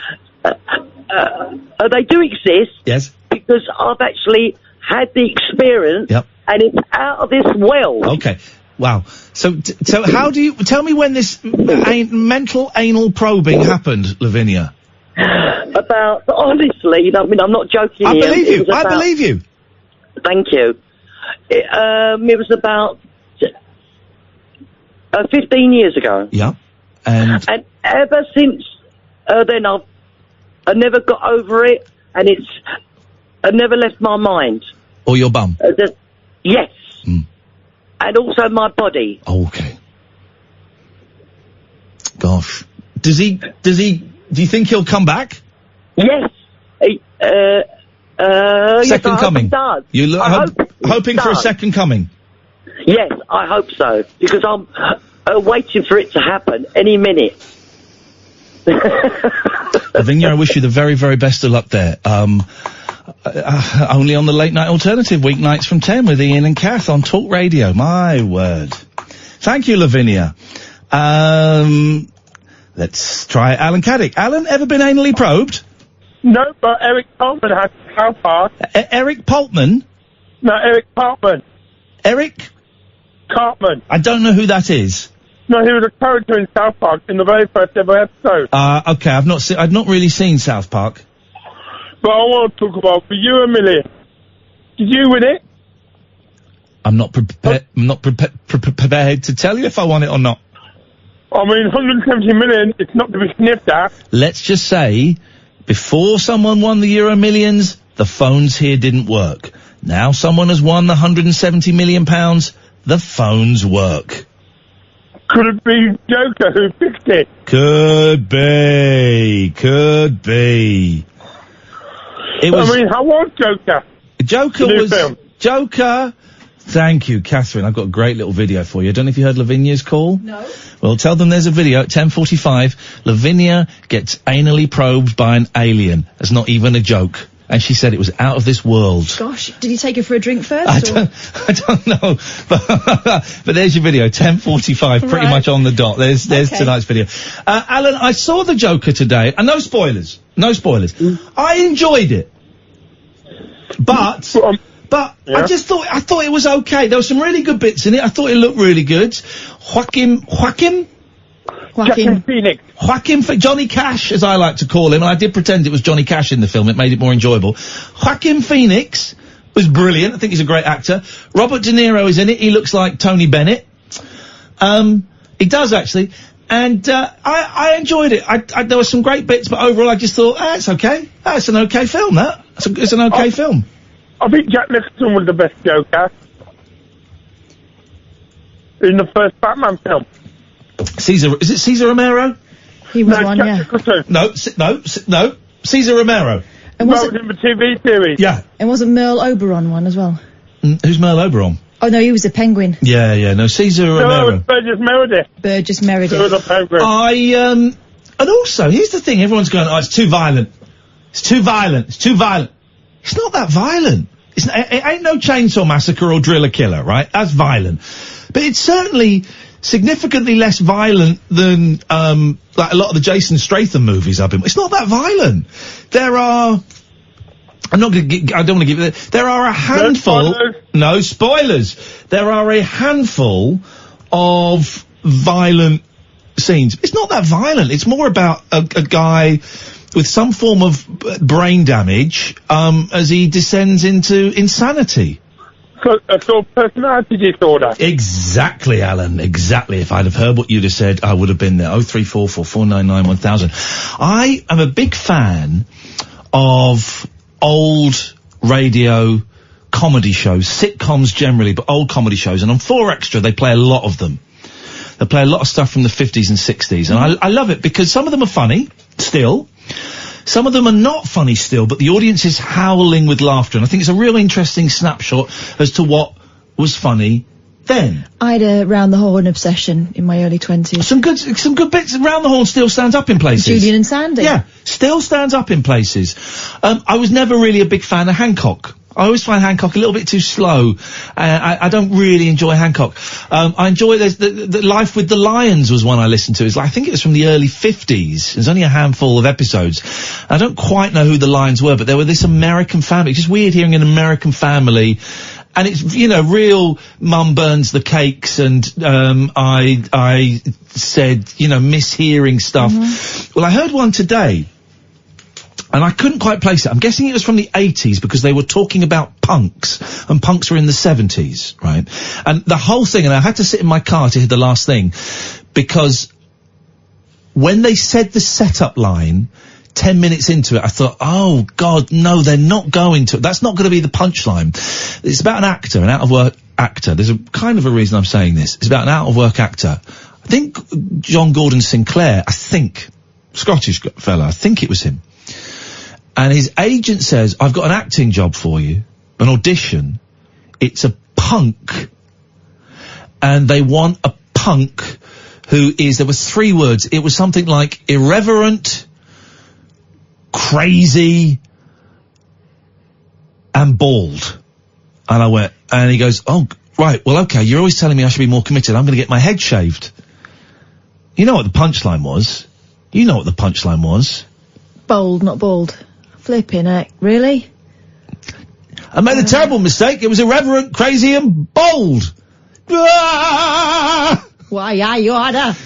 They do exist. Yes. Because I've actually had the experience. Yep. And it's out of this world. Okay. Wow. So how do you... Tell me when this mental anal probing happened, Lavinya. About... Honestly, I mean, I'm not joking. I believe you. I believe you. Thank you. It was about 15 years ago. Yeah. And ever since then, I never got over it, and it never left my mind. Or your bum? Yes. Mm. And also my body. Okay. Gosh. Do you think he'll come back? Yes. Second coming. Does. You hoping for a second coming? Yes, I hope so. Because I'm waiting for it to happen any minute. Lavinya, I wish you the very, very best of luck there. Only on the Late Night Alternative, weeknights from 10 with Iain and Kath on Talk Radio. My word. Thank you, Lavinya. Let's try Alan Caddick. Alan, ever been anally probed? No, but Eric Poltman has South Park. Eric Poltman? No, Eric Cartman. Eric? Cartman. I don't know who that is. No, he was a character in South Park in the very first ever episode. Okay, I've not really seen South Park. But I want to talk about For You a Million. Did you win it? I'm not prepared to tell you if I won it or not. I mean, 170 million, it's not to be sniffed at. Let's just say, before someone won the Euro Millions, the phones here didn't work. Now someone has won the 170 million pounds, the phones work. Could it be Joker who fixed it? Could be. How was Joker? Joker. Thank you, Catherine. I've got a great little video for you. I don't know if you heard Lavinya's call. No. Well, tell them there's a video at 10:45. Lavinya gets anally probed by an alien. That's not even a joke. And she said it was out of this world. Gosh, did he take her for a drink first? I don't know. But there's your video, 10:45, pretty much on the dot. There's tonight's video. Alan, I saw the Joker today, and no spoilers. I enjoyed it. But yeah. I thought it was okay. There were some really good bits in it. I thought it looked really good. Joaquin Phoenix. Johnny Cash, as I like to call him, and I did pretend it was Johnny Cash in the film. It made it more enjoyable. Joaquin Phoenix was brilliant. I think he's a great actor. Robert De Niro is in it. He looks like Tony Bennett. He does actually. And, I enjoyed it. There were some great bits, but overall I just thought, it's okay. It's an okay film, that. It's an okay film. I think Jack Nicholson was the best Joker in the first Batman film. Is it Cesar Romero? He was one, yeah. Nicholson. No, Cesar Romero. And was it in the TV series? Yeah. And was it Merle Oberon one as well? Who's Merle Oberon? Oh no, he was a penguin. Yeah, no, Cesar Romero. No, it was Burgess Meredith. It was a penguin. And also, here's the thing, everyone's going, it's too violent. It's too violent. It's not that violent. It ain't no Chainsaw Massacre or Driller Killer, right? That's violent. But it's certainly significantly less violent than, like a lot of the Jason Statham movies I've been. It's not that violent. There are a handful. No spoilers. There are a handful of violent scenes. It's not that violent. It's more about a guy with some form of brain damage, as he descends into insanity. A sort of personality disorder. Exactly, Alan. Exactly. If I'd have heard what you'd have said, I would have been there. 03444991000. I am a big fan of old radio comedy shows, sitcoms generally, but old comedy shows. And on 4 Extra, they play a lot of them. They play a lot of stuff from the 50s and 60s. And I love it because some of them are funny, still. Some of them are not funny still, but the audience is howling with laughter. And I think it's a real interesting snapshot as to what was funny then. I had a Round the Horn obsession in my early 20s. Some good bits. Round the Horn still stands up in places. Julian and Sandy. Yeah, still stands up in places. I was never really a big fan of Hancock. I always find Hancock a little bit too slow. I don't really enjoy Hancock. I enjoy the Life with the Lions was one I listened to. I think it was from the early 50s. There's only a handful of episodes. I don't quite know who the Lions were, but they were this American family. It's just weird hearing an American family. And it's, real mum burns the cakes and, I said, mishearing stuff. Mm-hmm. Well, I heard one today. And I couldn't quite place it. I'm guessing it was from the 80s because they were talking about punks. And punks were in the 70s, right? And the whole thing, and I had to sit in my car to hear the last thing, because when they said the setup line, 10 minutes into it, I thought, oh, God, no, they're not going to. That's not going to be the punchline. It's about an actor, an out-of-work actor. There's a kind of a reason I'm saying this. It's about an out-of-work actor. I think John Gordon Sinclair, Scottish fella, I think it was him. And his agent says, I've got an acting job for you, an audition. It's a punk. And they want a punk who is, there were 3 words. It was something like irreverent, crazy, and bald. And I went, and he goes, oh, right, well, okay, you're always telling me I should be more committed. I'm going to get my head shaved. You know what the punchline was? You know what the punchline was. Bold, not bald. Flipping heck. Really? I made a terrible mistake. It was irreverent, crazy and bold. Ah! Why, yeah, you harder.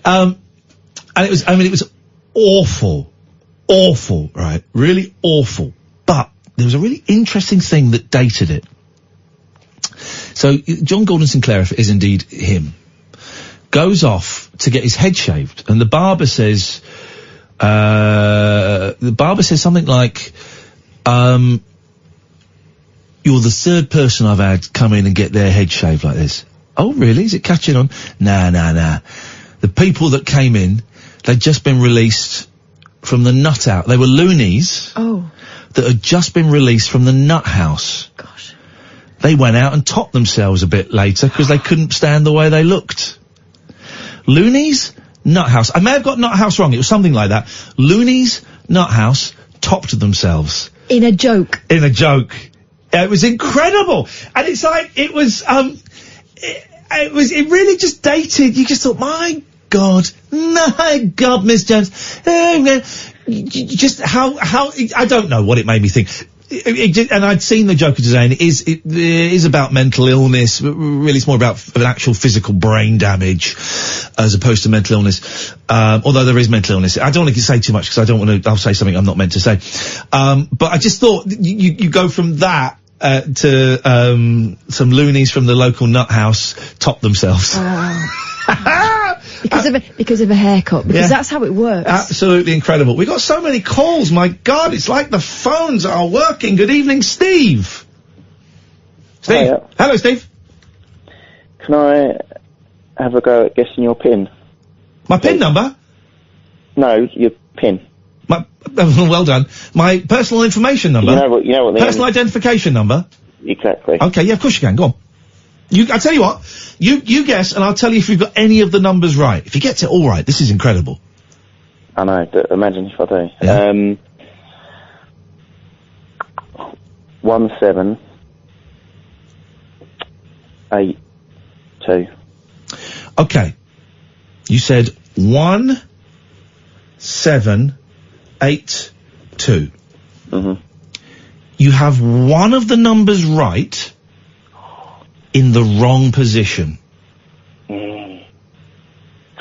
And it was awful, right? Really awful. But there was a really interesting thing that dated it. So, John Gordon Sinclair, if it is indeed him, goes off to get his head shaved, and the barber says something like, you're the third person I've had come in and get their head shaved like this. Oh, really? Is it catching on? Nah. The people that came in, they'd just been released from the nut out. They were loonies. Oh. That had just been released from the nut house. Gosh. They went out and topped themselves a bit later because they couldn't stand the way they looked. Loonies, nut house. I may have got nut house wrong. It was something like that. Loonies, nut house, topped themselves. In a joke. It was incredible. And it's like, it really just dated. You just thought, my God, Miss Jones. Just how, I don't know what it made me think. And I'd seen the Joker today, and it is about mental illness. Really, it's more about an actual physical brain damage as opposed to mental illness. Although there is mental illness. I don't want to say too much because I'll say something I'm not meant to say. But I just thought you go from that to some loonies from the local nut house top themselves. Because of a haircut, because that's how it works. Absolutely incredible. We got so many calls, my God, it's like the phones are working. Good evening, Steve. Steve. Hiya. Hello, Steve. Can I have a go at guessing your PIN? My PIN number? No, your PIN. Well done. My personal information number? You know what the personal identification number? Exactly. Okay, yeah, of course you can. Go on. I tell you what, you guess, and I'll tell you if you've got any of the numbers right. If you get it all right, this is incredible. I know, but imagine if I do. Yeah. 1782. Okay. You said 1782. Mm-hmm. You have one of the numbers right in the wrong position.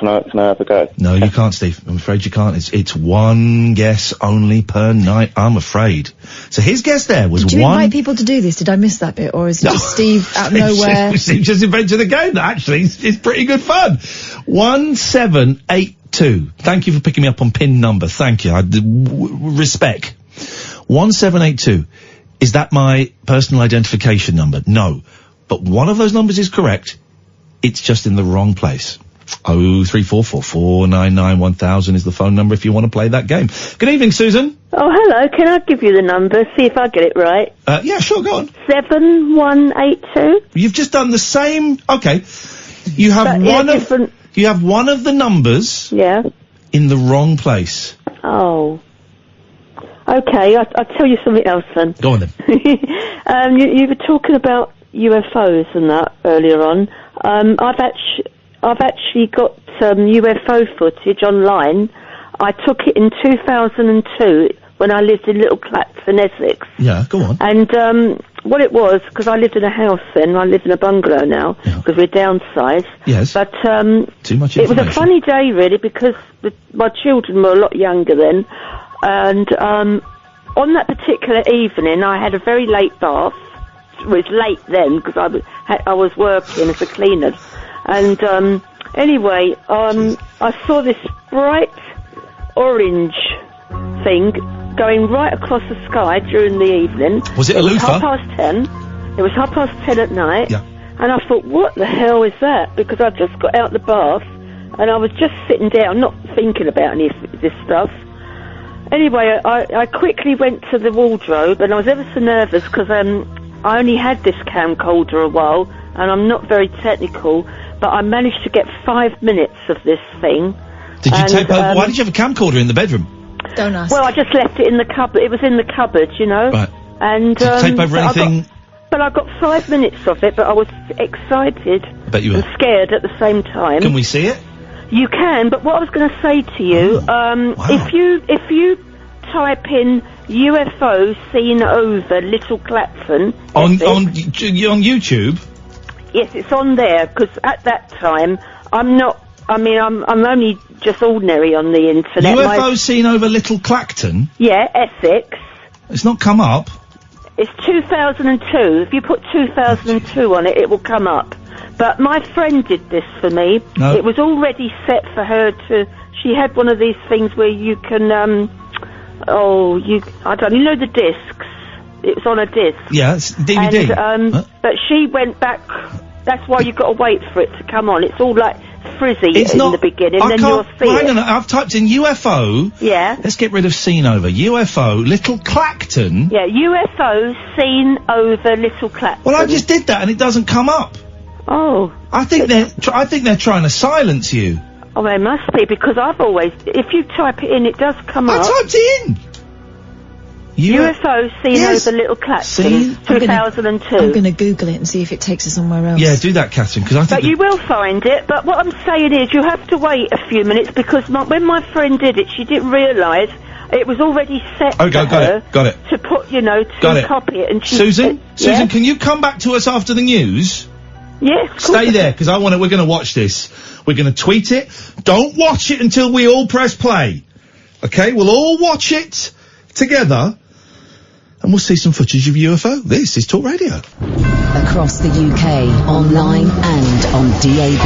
Can I have a go? No, you can't, Steve. I'm afraid you can't. It's one guess only per night, I'm afraid. So his guess there was Did you invite people to do this? Did I miss that bit? Or is it just Steve out of nowhere? Steve just invented the game, actually. It's pretty good fun. 1782. Thank you for picking me up on PIN number. Thank you. Respect. 1782. Is that my personal identification number? No. But one of those numbers is correct. It's just in the wrong place. 03444991000 is the phone number if you want to play that game. Good evening, Susan. Oh, hello. Can I give you the number? See if I get it right. Yeah, sure, go on. 7182. You've just done the same. Okay. You have you have one of the numbers. Yeah. In the wrong place. Oh. Okay, I'll tell you something else then. Go on then. You were talking about UFOs and that earlier on. I've actually got UFO footage online. I took it in 2002 when I lived in Little Clacton, Essex. Yeah, go on. And what it was, because I lived in a house then, I live in a bungalow now, because we're downsized. Yes. But too much it was a funny day, really, because my children were a lot younger then. And on that particular evening, I had a very late bath. It was late then, because I was working as a cleaner. And anyway, I saw this bright orange thing going right across the sky during the evening. Was it a loofah? It was 10:30. It was 10:30 at night. Yeah. And I thought, what the hell is that? Because I just got out the bath and I was just sitting down, not thinking about any of this stuff. Anyway, I quickly went to the wardrobe and I was ever so nervous because I only had this camcorder a while and I'm not very technical, but I managed to get 5 minutes of this thing. Did you tape over? Why did you have a camcorder in the bedroom? Don't ask. Well, I just left it in the cupboard. It was in the cupboard, you know. Right. And did you tape over anything? I got 5 minutes of it, but I was excited I bet you were. and scared at the same time. Can we see it? You can, but what I was going to say to you, if you type in UFO seen over Little Clapton on YouTube. Yes, it's on there because at that time I'm only just ordinary on the internet. UFO seen over Little Clacton? Yeah, Essex. It's not come up. It's 2002. If you put 2002 on it, it will come up. But my friend did this for me. No. It was already set for her to... She had one of these things where you can... I don't know, you know the discs? It was on a disc. Yeah, it's DVD. And, but she went back... That's why you've got to wait for it to come on. It's all like frizzy the beginning, then you'll see hang on, I've typed in UFO. Yeah. Let's get rid of seen over. UFO, Little Clacton. Yeah, UFO seen over Little Clacton. Well, I just did that and it doesn't come up. Oh. I think they're trying to silence you. Oh, they must be, because I've always... If you type it in, it does come up. I typed it in! UFO seen over Little Clacton, 2002. I'm going to Google it and see if it takes us somewhere else. Yeah, do that, Catherine, because I think... But you will find it, but what I'm saying is you have to wait a few minutes, because when my friend did it, she didn't realise it was already set for her got it. to put, to copy it. And she Susan, can you come back to us after the news? Yes, of course. Stay there, because we're going to watch this. We're going to tweet it. Don't watch it until we all press play. Okay, we'll all watch it together, and we'll see some footage of UFO. This is Talk Radio. Across the UK, online and on DAB.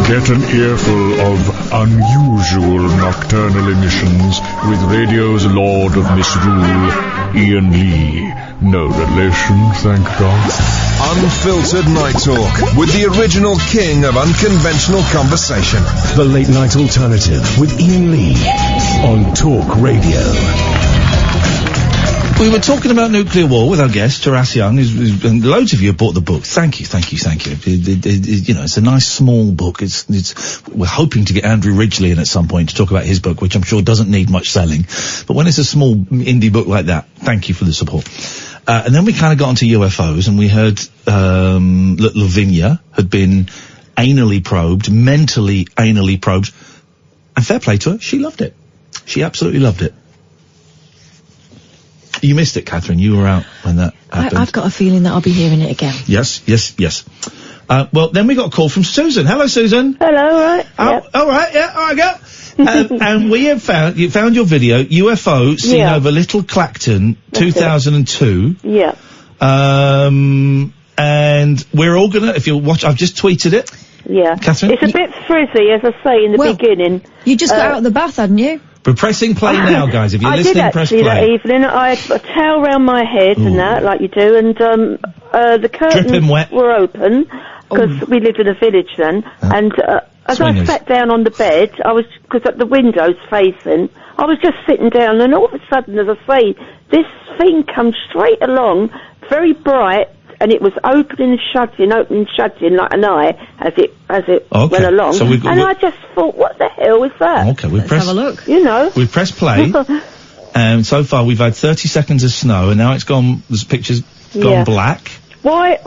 Get an earful of unusual nocturnal emissions with radio's Lord of Misrule, Iain Lee. No relation, thank God. Unfiltered Night Talk with the original king of unconventional conversation. The Late Night Alternative with Iain Lee on Talk Radio. We were talking about nuclear war with our guest, Taras Young, and loads of you have bought the book. Thank you. It's a nice small book. We're hoping to get Andrew Ridgeley in at some point to talk about his book, which I'm sure doesn't need much selling. But when it's a small indie book like that, thank you for the support. And then we kind of got onto UFOs, and we heard that Lavinya had been mentally anally probed. And fair play to her, she loved it. She absolutely loved it. You missed it, Catherine. You were out when that happened. I've got a feeling that I'll be hearing it again. Yes. Well, then we got a call from Susan. Hello, Susan. Hello, all right. All right, go. And we have found your video, UFO seen over Little Clacton, 2002. Yeah. And we're all gonna, if you'll watch, I've just tweeted it. Yeah. Catherine? It's a bit frizzy, as I say, in the beginning. You just got out of the bath, hadn't you? We're pressing play now, guys. If you're listening, press play. I did actually that evening. I had a towel round my head and that, like you do, and the curtains were open, because we lived in a village then, and as I sat down on the bed, because the window's facing, I was just sitting down, and all of a sudden, as I say, this thing comes straight along, very bright, and it was opening and shutting like an eye as it went along. So I just thought, what the hell is that? Okay, Let's have a look. We've pressed play, and so far we've had 30 seconds of snow, and now it's gone. This picture's gone black. Why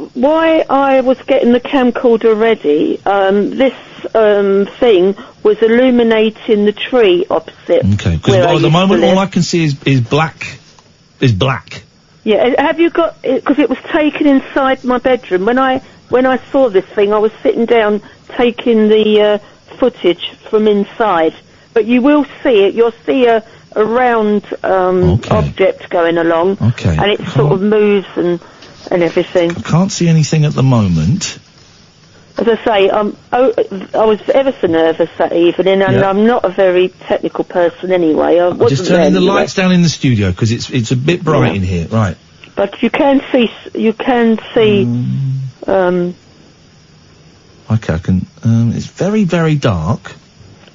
I was getting the camcorder ready? This thing was illuminating the tree opposite. Okay, because at the moment all I can see is black. Yeah, have you got it? Because it was taken inside my bedroom. When I saw this thing, I was sitting down taking the footage from inside. But you will see it. You'll see a round object going along. Okay. And it sort of moves and everything. I can't see anything at the moment. As I say, I was ever so nervous that evening, and I'm not a very technical person anyway. Just turning the lights down in the studio, because it's a bit bright in here, right? But you can see. Okay, I can. It's very, very dark.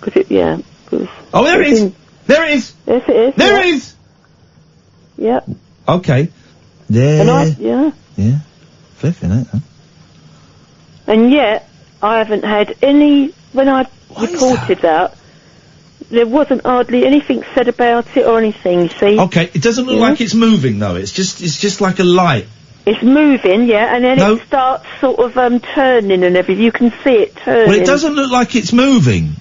Oh, there it is. There it is. Yes, it is. There it is. Yeah. Okay. There. Yeah. Flipping it. Huh? And yet, I haven't had any, when I reported that, there wasn't hardly anything said about it or anything, you see. Okay, it doesn't look like it's moving though, it's just like a light. It's moving, and then it starts sort of turning and everything, you can see it turning. Well, it doesn't look like it's moving.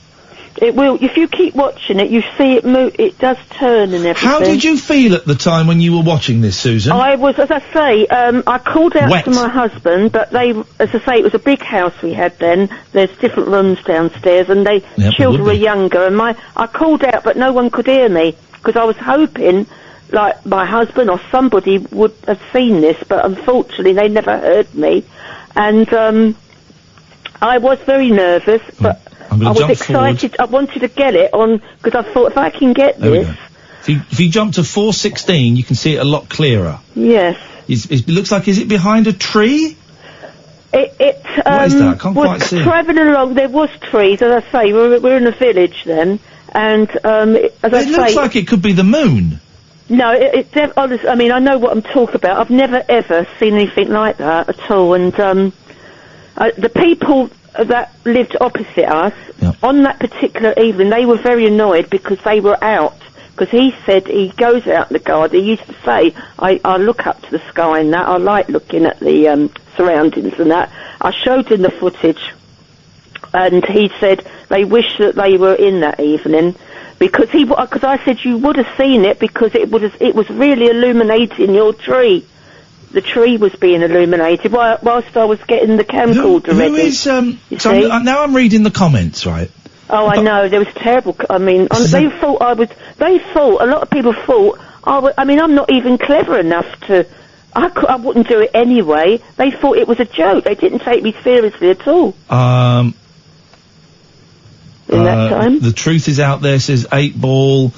It will. If you keep watching it, you see it move. It does turn and everything. How did you feel at the time when you were watching this, Susan? I was, as I say, I called out Wet. to my husband, but they, as I say, it was a big house we had then. There's different rooms downstairs, and children were younger. And I called out, but no one could hear me because I was hoping, like my husband or somebody would have seen this, but unfortunately they never heard me. And I was very nervous, but I was excited. I wanted to get it on because I thought if I can get this. If you jump to 416, you can see it a lot clearer. Yes. It looks like, is it behind a tree? What is that? I can't quite see. Travelling along, there was trees, as I say. We're in a village then, and it looks like it could be the moon. No, honestly, I mean, I know what I'm talking about. I've never ever seen anything like that at all, and the people that lived opposite us on that particular evening, they were very annoyed because they were out. Because he said he goes out in the garden. He used to say, I look up to the sky and that. I like looking at the surroundings and that. I showed him the footage, and he said they wish that they were in that evening because I said you would have seen it because it was really illuminating your tree. The tree was being illuminated whilst I was getting the camcorder ready. Now I'm reading the comments, right? Oh, I know. There was terrible. I mean, they thought a lot of people thought, I mean, I'm not even clever enough to, I wouldn't do it anyway. They thought it was a joke. They didn't take me seriously at all. In that time? The truth is out there, says 8-Ball.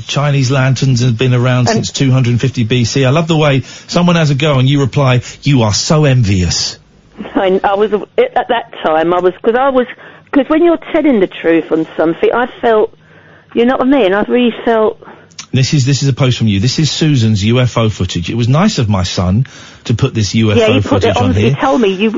Chinese lanterns have been around since 250 BC. I love the way someone has a go and you reply, you are so envious. I was at that time. Because when you're telling the truth on something, I felt, you know what I mean? I really felt. This is a post from you. This is Susan's UFO footage. It was nice of my son to put this UFO footage on here. You told me you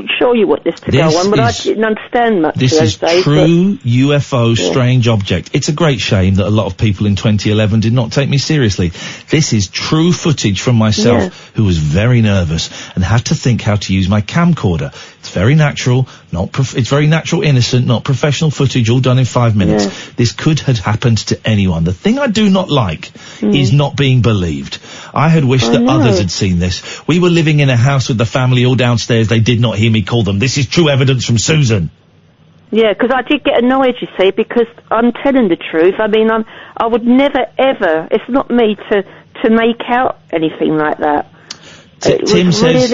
want this to go on, but I didn't understand much. This is true UFO strange object. It's a great shame that a lot of people in 2011 did not take me seriously. This is true footage from myself, who was very nervous and had to think how to use my camcorder. It's very natural, it's very natural, innocent, not professional footage, all done in 5 minutes. This could have happened to anyone. The thing I do not like is not being believed. I had wished that others had seen this. We were living in a house with the family all downstairs. They did not hear me call them. This is true evidence from Susan. Yeah, because I did get annoyed, you see, because I'm telling the truth. I mean, I would never, ever, it's not me to make out anything like that. Tim says,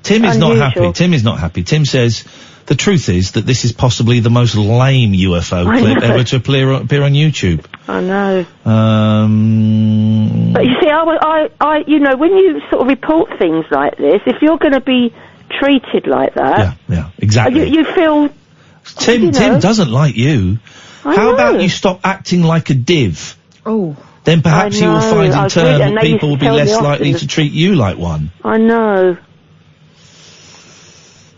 Tim is not happy. Tim is not happy. Tim says, the truth is that this is possibly the most lame UFO clip ever to appear on YouTube. I know. But you see, I, you know, when you sort of report things like this, if you're going to be treated like that. Yeah, exactly. You feel. Tim doesn't like you. How about you stop acting like a div? Oh. Then perhaps you will find in turn that people will be less likely to treat you like one. I know.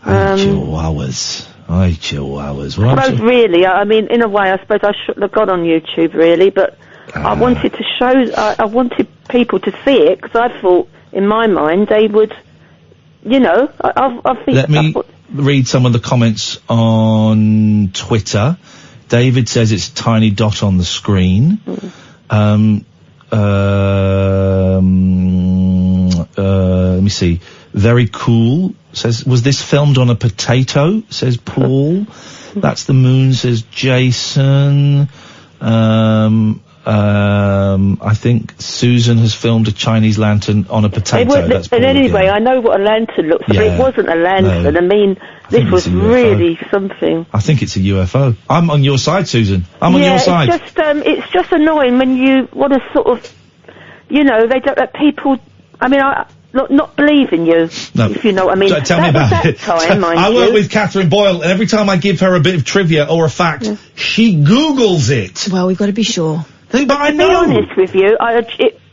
Chihuahuas. Well, I suppose really, I mean, in a way, I suppose I shouldn't have gone on YouTube really, but I wanted to show, I wanted people to see it, because I thought, in my mind, they would, you know, I think... Let me read some of the comments on Twitter. David says it's a tiny dot on the screen. Let me see. Very cool. Says, was this filmed on a potato? Says Paul. That's the moon, says Jason. I think Susan has filmed a Chinese lantern on a potato. And anyway, I know what a lantern looks like, but it wasn't a lantern. No. I mean, this was really something. I think it's a UFO. I'm on your side, Susan. I'm on your side. It's just annoying when you want to sort of, you know, they don't let people, I mean, not believe in you, if you know what I mean. Tell me about it. I work with Catherine Boyle, and every time I give her a bit of trivia or a fact, she Googles it. Well, we've got to be sure. But I know. To be honest with you,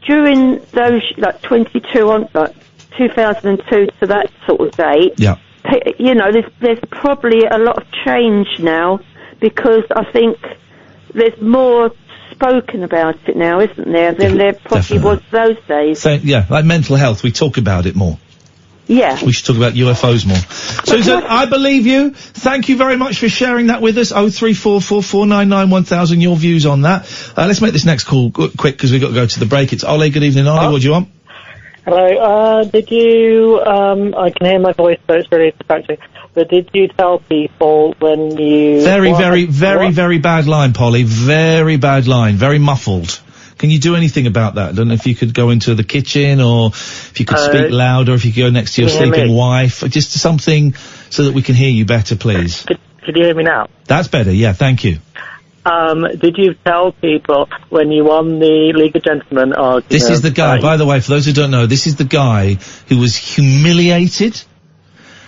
during those, 22 on, 2002 to that sort of date, you know, there's probably a lot of change now, because I think there's more spoken about it now, isn't there, than there probably was those days. So, like mental health, we talk about it more. Yeah. We should talk about UFOs more. Susan, I believe you. Thank you very much for sharing that with us. 03444991000, your views on that. Let's make this next call quick because we've got to go to the break. It's Ollie. Good evening, Ollie. What do you want? Hello, did you, I can hear my voice, so it's really distracting, but did you tell people when you... Very bad line, Polly. Very bad line. Very muffled. Can you do anything about that? I don't know if you could go into the kitchen or if you could speak louder, if you could go next to your sleeping wife, or just something so that we can hear you better, please. Could you hear me now? That's better, yeah, thank you. Did you tell people when you won the League of Gentlemen argument... This is the guy, by the way, for those who don't know, this is the guy who was humiliated,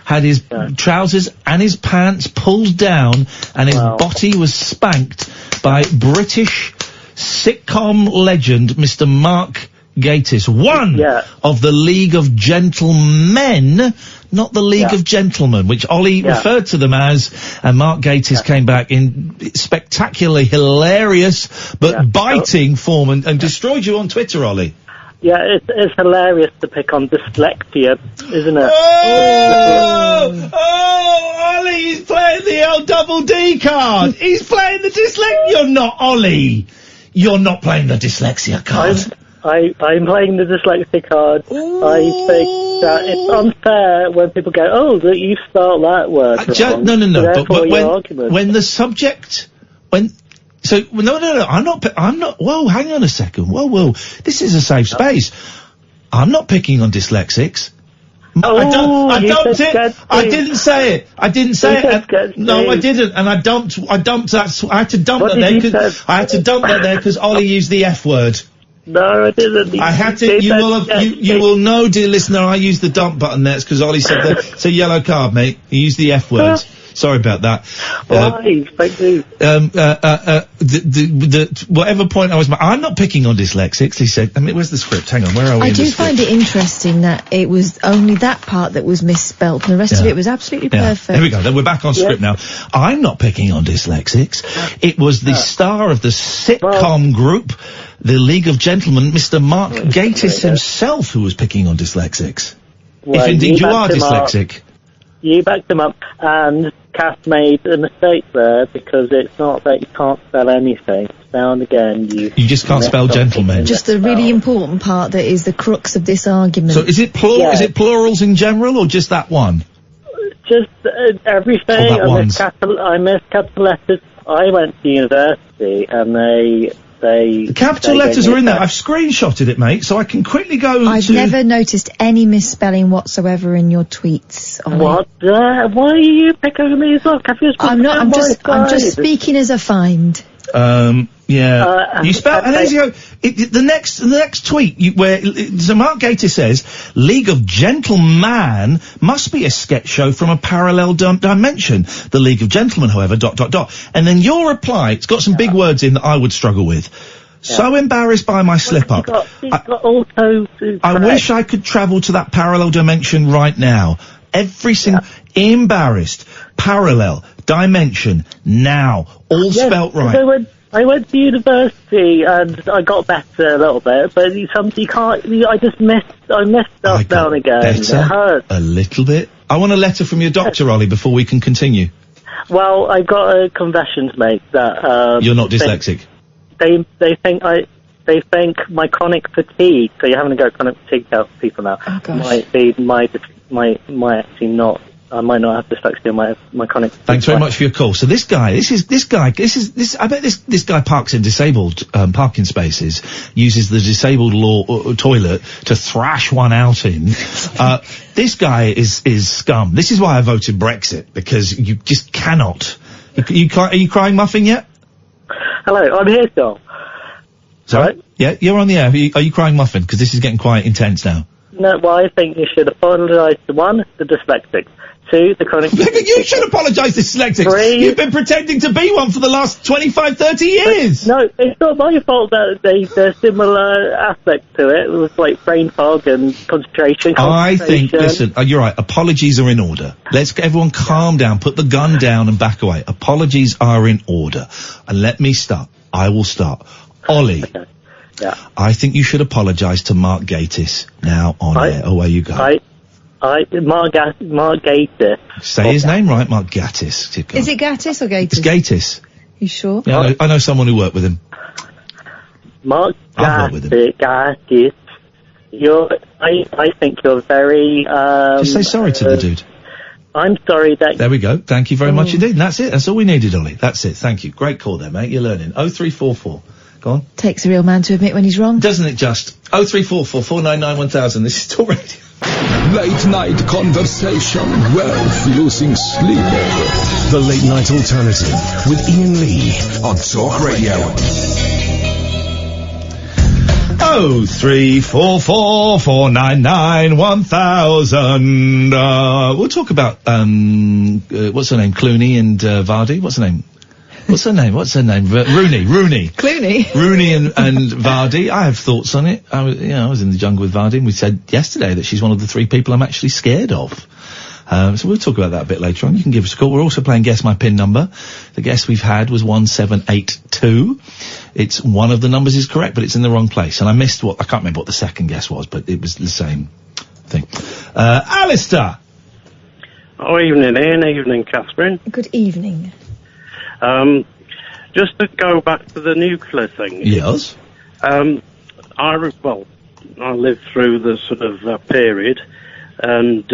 had his trousers and his pants pulled down, and his body was spanked by British sitcom legend Mr. Mark Gatiss, one of the League of Gentlemen, not the League of Gentlemen, which Ollie referred to them as, and Mark Gatiss came back in spectacularly hilarious but biting form and destroyed you on Twitter, Ollie. Yeah, it's hilarious to pick on dyslexia, isn't it? Oh, Ollie, he's playing the old double D card. He's playing the dyslexia. You're not, Ollie. You're not playing the dyslexia card. I'm playing the dyslexia card. I think that it's unfair when people go, oh, that you spelled that word wrong. No. But when the subject, no, I'm not, whoa, hang on a second. Whoa, this is a safe space. I'm not picking on dyslexics. I didn't say it. No, I didn't. And I dumped that. I had to dump that there because Ollie used the F word. No, I didn't. I had to. You will know, dear listener, I used the dump button there. It's because Ollie said that. It's a yellow card, mate. He used the F word. Sorry about that. Why? Thank you. Whatever point I was, I'm not picking on dyslexics. He said. I mean, where's the script? Hang on, where are we? I do find it interesting that it was only that part that was misspelt, and the rest of it was absolutely perfect. There we go. Then we're back on script now. I'm not picking on dyslexics. It was the star of the sitcom group, the League of Gentlemen, Mr. Mark Gatiss himself, who was picking on dyslexics. Well, if indeed you are dyslexic. You backed him up, and Kath made a mistake there because it's not that you can't spell anything. Now and again, you just can't spell gentlemen. Just the really important part that is the crux of this argument. So is it plural? Yeah. Is it plurals in general, or just that one? Just everything. I missed capital letters. I went to university, and the capital letters are in there. I've screenshotted it, mate, so I can quickly go. I've never noticed any misspelling whatsoever in your tweets. Ollie. What? Why are you picking on me as well? I'm not. I'm just speaking as a find. You spell, and as you go, the next tweet where Mark Gatiss says, League of Gentlemen must be a sketch show from a parallel dimension. The League of Gentlemen, however, ... And then your reply, it's got some big words in that I would struggle with. So embarrassed by my slip-up. I wish I could travel to that parallel dimension right now. Every single... Embarrassed. Parallel. Dimension. Now. All spelt right. I went to university and I got better a little bit, but you can't. I messed stuff down again. It hurts a little bit. I want a letter from your doctor, Ollie, before we can continue. Well, I got a confession to make that you're not dyslexic. They think my chronic fatigue. So you're having to go chronic fatigue to people now. Oh, gosh. Might actually not. I might not have dyslexia. My chronic. Thanks very much for your call. So this guy. I bet this guy parks in disabled parking spaces, uses the disabled toilet to thrash one out in. This guy is scum. This is why I voted Brexit, because you just cannot. Are you crying muffin yet? Hello, I'm here still. Sorry? Right? Yeah, you're on the air. Are you crying muffin? Because this is getting quite intense now. No, well, I think you should apologise to one, the dyslexics. Two, the chronic... You should apologise to dyslexics. Three, you've been pretending to be one for the last 25, 30 years. No, it's not my fault that there's similar aspects to it. It was like brain fog and concentration. I think, listen, you're right, apologies are in order. Let's everyone calm down, put the gun down and back away. Apologies are in order. And let me start. I will start. Ollie. Okay. Yeah. I think you should apologise to Mark Gatiss now on air. Away you go. Mark Gatiss. Say his name right, Mark Gatiss. Is it Gatiss or Gatiss? It's Gatiss. You sure? Yeah, I know someone who worked with him. Mark I've worked with him. Gatiss. I think you're very, Just say sorry to the dude. I'm sorry that... There we go. Thank you very much indeed. And that's it. That's all we needed, Ollie. That's it. Thank you. Great call there, mate. You're learning. 0344. Go on. Takes a real man to admit when he's wrong. Doesn't it just? 0344 499 1000. This is Talk Radio. Late night conversation, wealth losing sleep over. The Late Night Alternative with Iain Lee on Talk Radio. 0344 499 1000. We'll talk about, what's her name? Clooney and, Vardy? What's her name? What's her name? Rooney. Clooney? Rooney and Vardy. I have thoughts on it. I was in the jungle with Vardy, and we said yesterday that she's one of the 3 people I'm actually scared of. So we'll talk about that a bit later on. You can give us a call. We're also playing Guess My PIN number. The guess we've had was 1782. It's one of the numbers is correct, but it's in the wrong place. And I missed I can't remember what the second guess was, but it was the same thing. Alistair! Oh, evening, Ian. Evening, Catherine. Good evening. Just to go back to the nuclear thing. Yes. I lived through the sort of period, and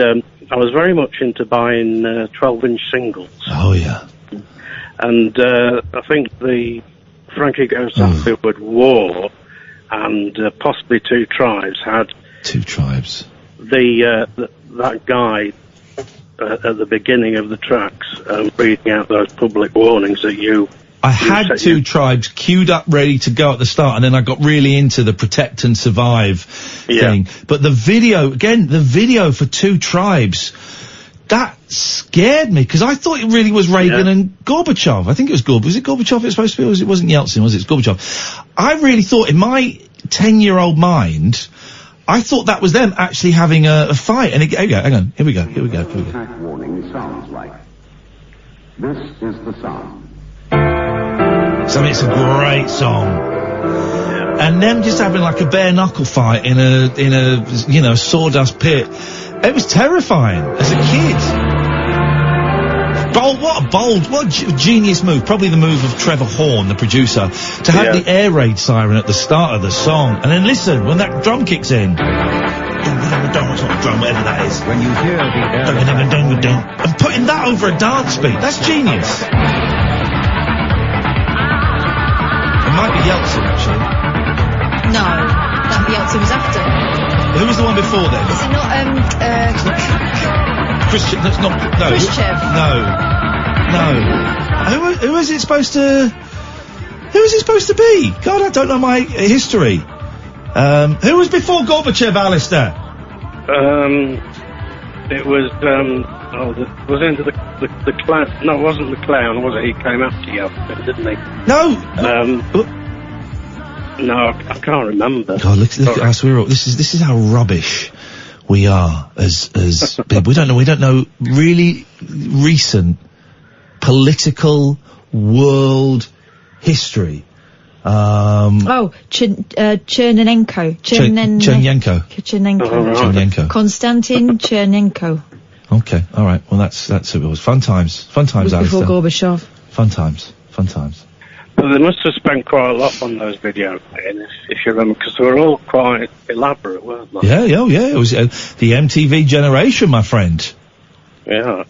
I was very much into buying 12-inch singles. Oh, yeah. And I think the Frankie Goes Hollywood War and possibly Two Tribes had... Two Tribes. That guy... at the beginning of the tracks, reading out those public warnings that I had Two Tribes queued up ready to go at the start, and then I got really into the Protect and Survive thing. But the video for Two Tribes, that scared me, because I thought it really was Reagan and Gorbachev. I think it was Gorbachev. Was it Gorbachev it was supposed to be, or it wasn't Yeltsin, was it? It's Gorbachev. I really thought, in my 10-year-old mind, I thought that was them actually having a fight. And hang on. Here we go. Attack warning sounds like. This is the sound. So it's a great song. And them just having like a bare knuckle fight in a sawdust pit. It was terrifying as a kid. What a genius move. Probably the move of Trevor Horn, the producer, to have the air raid siren at the start of the song. And then listen, when that drum kicks in. What's not a drum, whatever that is. When you hear the air and putting that over a dance beat. That's genius. It might be Yeltsin, actually. No, that Yeltsin was after. Who was the one before then? Is it not, Christian, that's not, no. Khrushchev. No. Who is it supposed to be? God, I don't know my history. Who was before Gorbachev, Alistair? It was, was into the clown. No, it wasn't the clown, was it? He came after you, didn't he? No! No, I can't remember. God, look at us, this is how rubbish we are as people. We don't know really recent political world history. Chernenko. Konstantin Chernenko. Okay, all right. Well, that's who it was. Fun times, Alistair. Before Gorbachev. Fun times. Well, they must have spent quite a lot on those videos, if you remember, because they were all quite elaborate, weren't they? Yeah. It was the MTV generation, my friend. Yeah.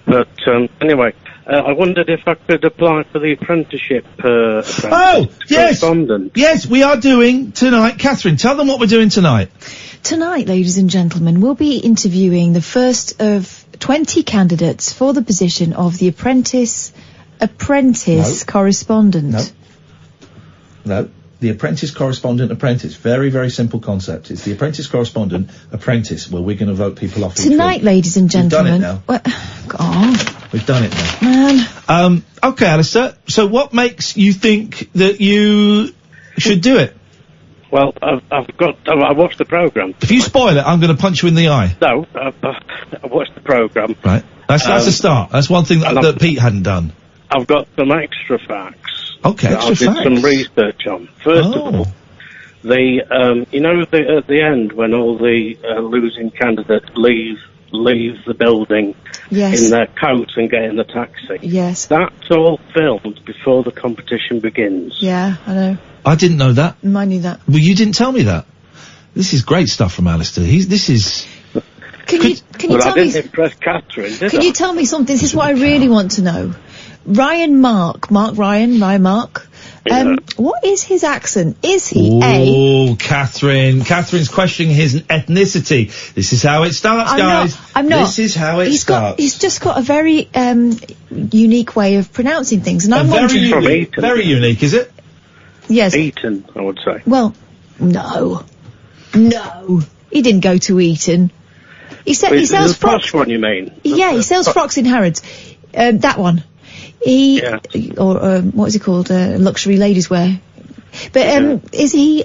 But anyway, I wondered if I could apply for the apprenticeship. Correspondent. Yes, we are doing tonight. Catherine, tell them what we're doing tonight. Tonight, ladies and gentlemen, we'll be interviewing the first of 20 candidates for the position of the apprentice correspondent. No. The apprentice correspondent apprentice. Very, very simple concept. It's the apprentice correspondent apprentice where we're going to vote people off. Tonight, ladies and gentlemen. We've done it now. Go on. We've done it now. Man. Okay, Alistair. So what makes you think that you should do it? Well, I watched the programme. If you spoil it, I'm going to punch you in the eye. No, I watched the programme. Right. That's a start. That's one thing that Pete hadn't done. I've got some extra facts. Okay, extra facts. I did some research on. First of all, At the end when all the losing candidates leave the building in their coats and get in the taxi. Yes. That's all filmed before the competition begins. Yeah, I know. I didn't know that. I knew that. Well, you didn't tell me that. This is great stuff from Alistair. This is... Can you tell me... I didn't impress Catherine, did I? Can you tell me something? This is what I really want to know. Ryan Mark. What is his accent? Is he Oh, Catherine. Catherine's questioning his ethnicity. This is how it starts, guys. I'm not. This is how it starts. He's just got a very unique way of pronouncing things, and I'm wondering... Very unique, is it? Yes. Eton, I would say. Well, no. He didn't go to Eton. He sells frocks. The posh one, you mean? Yeah, he sells frocks in Harrods. That one. What is it called? Luxury ladies wear. But is he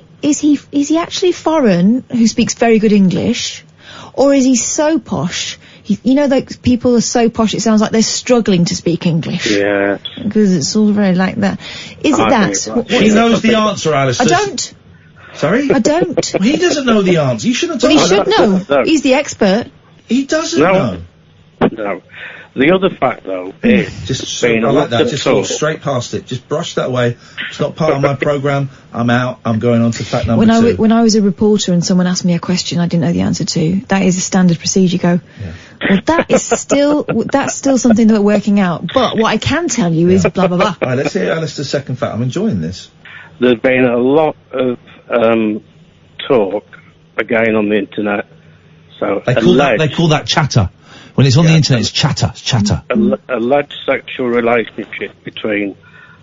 actually foreign who speaks very good English, or is he so posh? Like people are so posh it sounds like they're struggling to speak English. Yeah. Because it's all very like that. Is it that? She knows the answer, Alistair. I don't. Sorry? I don't. He doesn't know the answer. You shouldn't have Well, told he should know. No. He's the expert. He doesn't know. No. The other fact, though, is... I like that. Just go straight past it. Just brush that away. It's not part of my programme. I'm out. I'm going on to fact number 2. When I was a reporter and someone asked me a question I didn't know the answer to, that is a standard procedure. Go, well, that's still something that we're working out. But what I can tell you is blah, blah, blah. All right, let's hear Alistair's second fact. I'm enjoying this. There's been a lot of talk, again, on the internet. So they call that chatter. When it's on the internet, it's chatter. It's chatter. Alleged sexual relationship between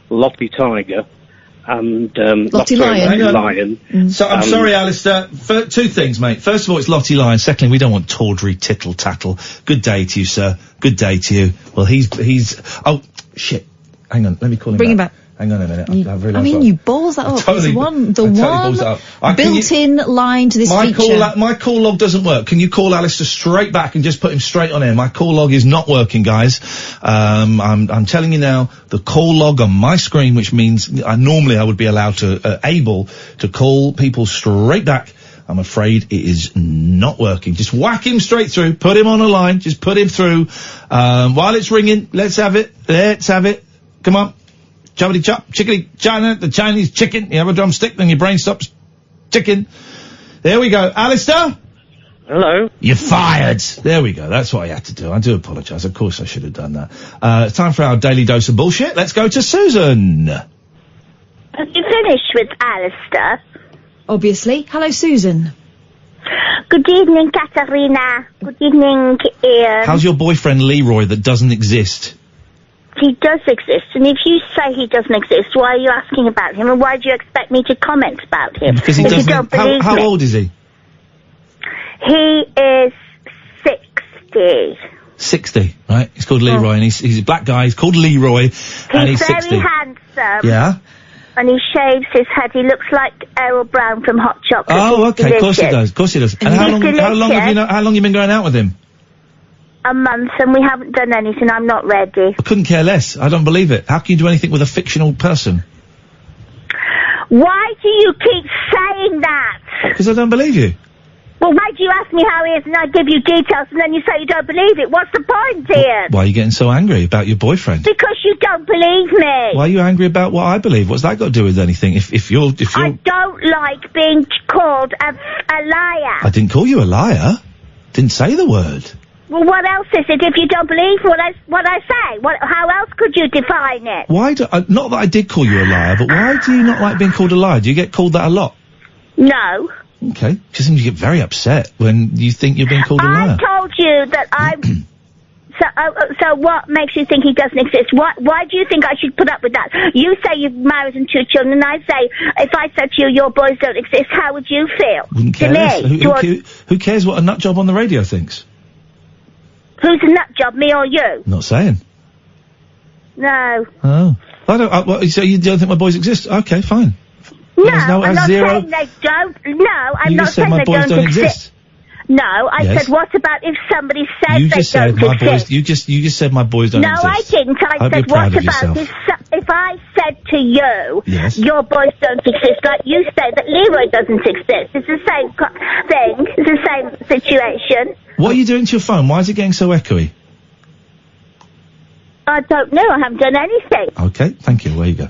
Lottie Tiger and Lottie Lion. So I'm sorry, Alistair. Two things, mate. First of all, it's Lottie Lion. Secondly, we don't want tawdry tittle tattle. Good day to you, sir. Good day to you. Well, he's. Oh shit! Hang on. Let me call him. Bring him back. Hang on a minute. You balls that up. Totally, the one built-in line to this feature. My call log doesn't work. Can you call Alistair straight back and just put him straight on air? My call log is not working, guys. I'm telling you now, the call log on my screen, which means normally I would be allowed to, able to call people straight back. I'm afraid it is not working. Just whack him straight through. Put him on a line. Just put him through. While it's ringing, let's have it. Come on. Choppity chop, chickity China, the Chinese chicken. You have a drumstick, then your brain stops ticking. There we go. Alistair? Hello. You're fired. There we go. That's what I had to do. I do apologise. Of course I should have done that. It's time for our daily dose of bullshit. Let's go to Susan. Have you finished with Alistair? Obviously. Hello, Susan. Good evening, Katharina. Good evening, Ian. How's your boyfriend Leroy that doesn't exist? He does exist, and if you say he doesn't exist, why are you asking about him, and why do you expect me to comment about him? Because he doesn't. How old is he? He is 60. 60, right? He's called Leroy, and he's a black guy. He's called Leroy, and he's 60. He's very handsome. Yeah. And he shaves his head. He looks like Errol Brown from Hot Chocolate. Oh, okay. Of course he does. Of course he does. And how long have you been going out with him? A month, and we haven't done anything. I'm not ready. I couldn't care less. I don't believe it. How can you do anything with a fictional person? Why do you keep saying that? Because I don't believe you. Well, why do you ask me how he is and I give you details and then you say you don't believe it? What's the point, Ian? Why are you getting so angry about your boyfriend? Because you don't believe me. Why are you angry about what I believe? What's that got to do with anything? If you're... I don't like being called a liar. I didn't call you a liar. Didn't say the word. Well, what else is it if you don't believe what I say? How else could you define it? Why not that I did call you a liar, but why do you not like being called a liar? Do you get called that a lot? No. Okay. Because you get very upset when you think you're being called a liar. I told you that I'm... So what makes you think he doesn't exist? Why do you think I should put up with that? You say you've married and 2 children, and I say, if I said to you, your boys don't exist, how would you feel? Wouldn't care less. Who cares what a nut job on the radio thinks? Who's a nut job, me or you? Not saying. No. Oh. So you don't think my boys exist? Okay, fine. No, I'm not saying they don't. No, I'm not saying they don't exist. No, I said, what about if somebody says they don't exist? You just said my boys don't exist. No, I didn't. I said, what about if I said to you, Yes. your boys don't exist, like you say that Leroy doesn't exist, it's the same thing, it's the same situation. What are you doing to your phone? Why is it getting so echoey? I don't know, I haven't done anything. Okay, thank you. Where you go?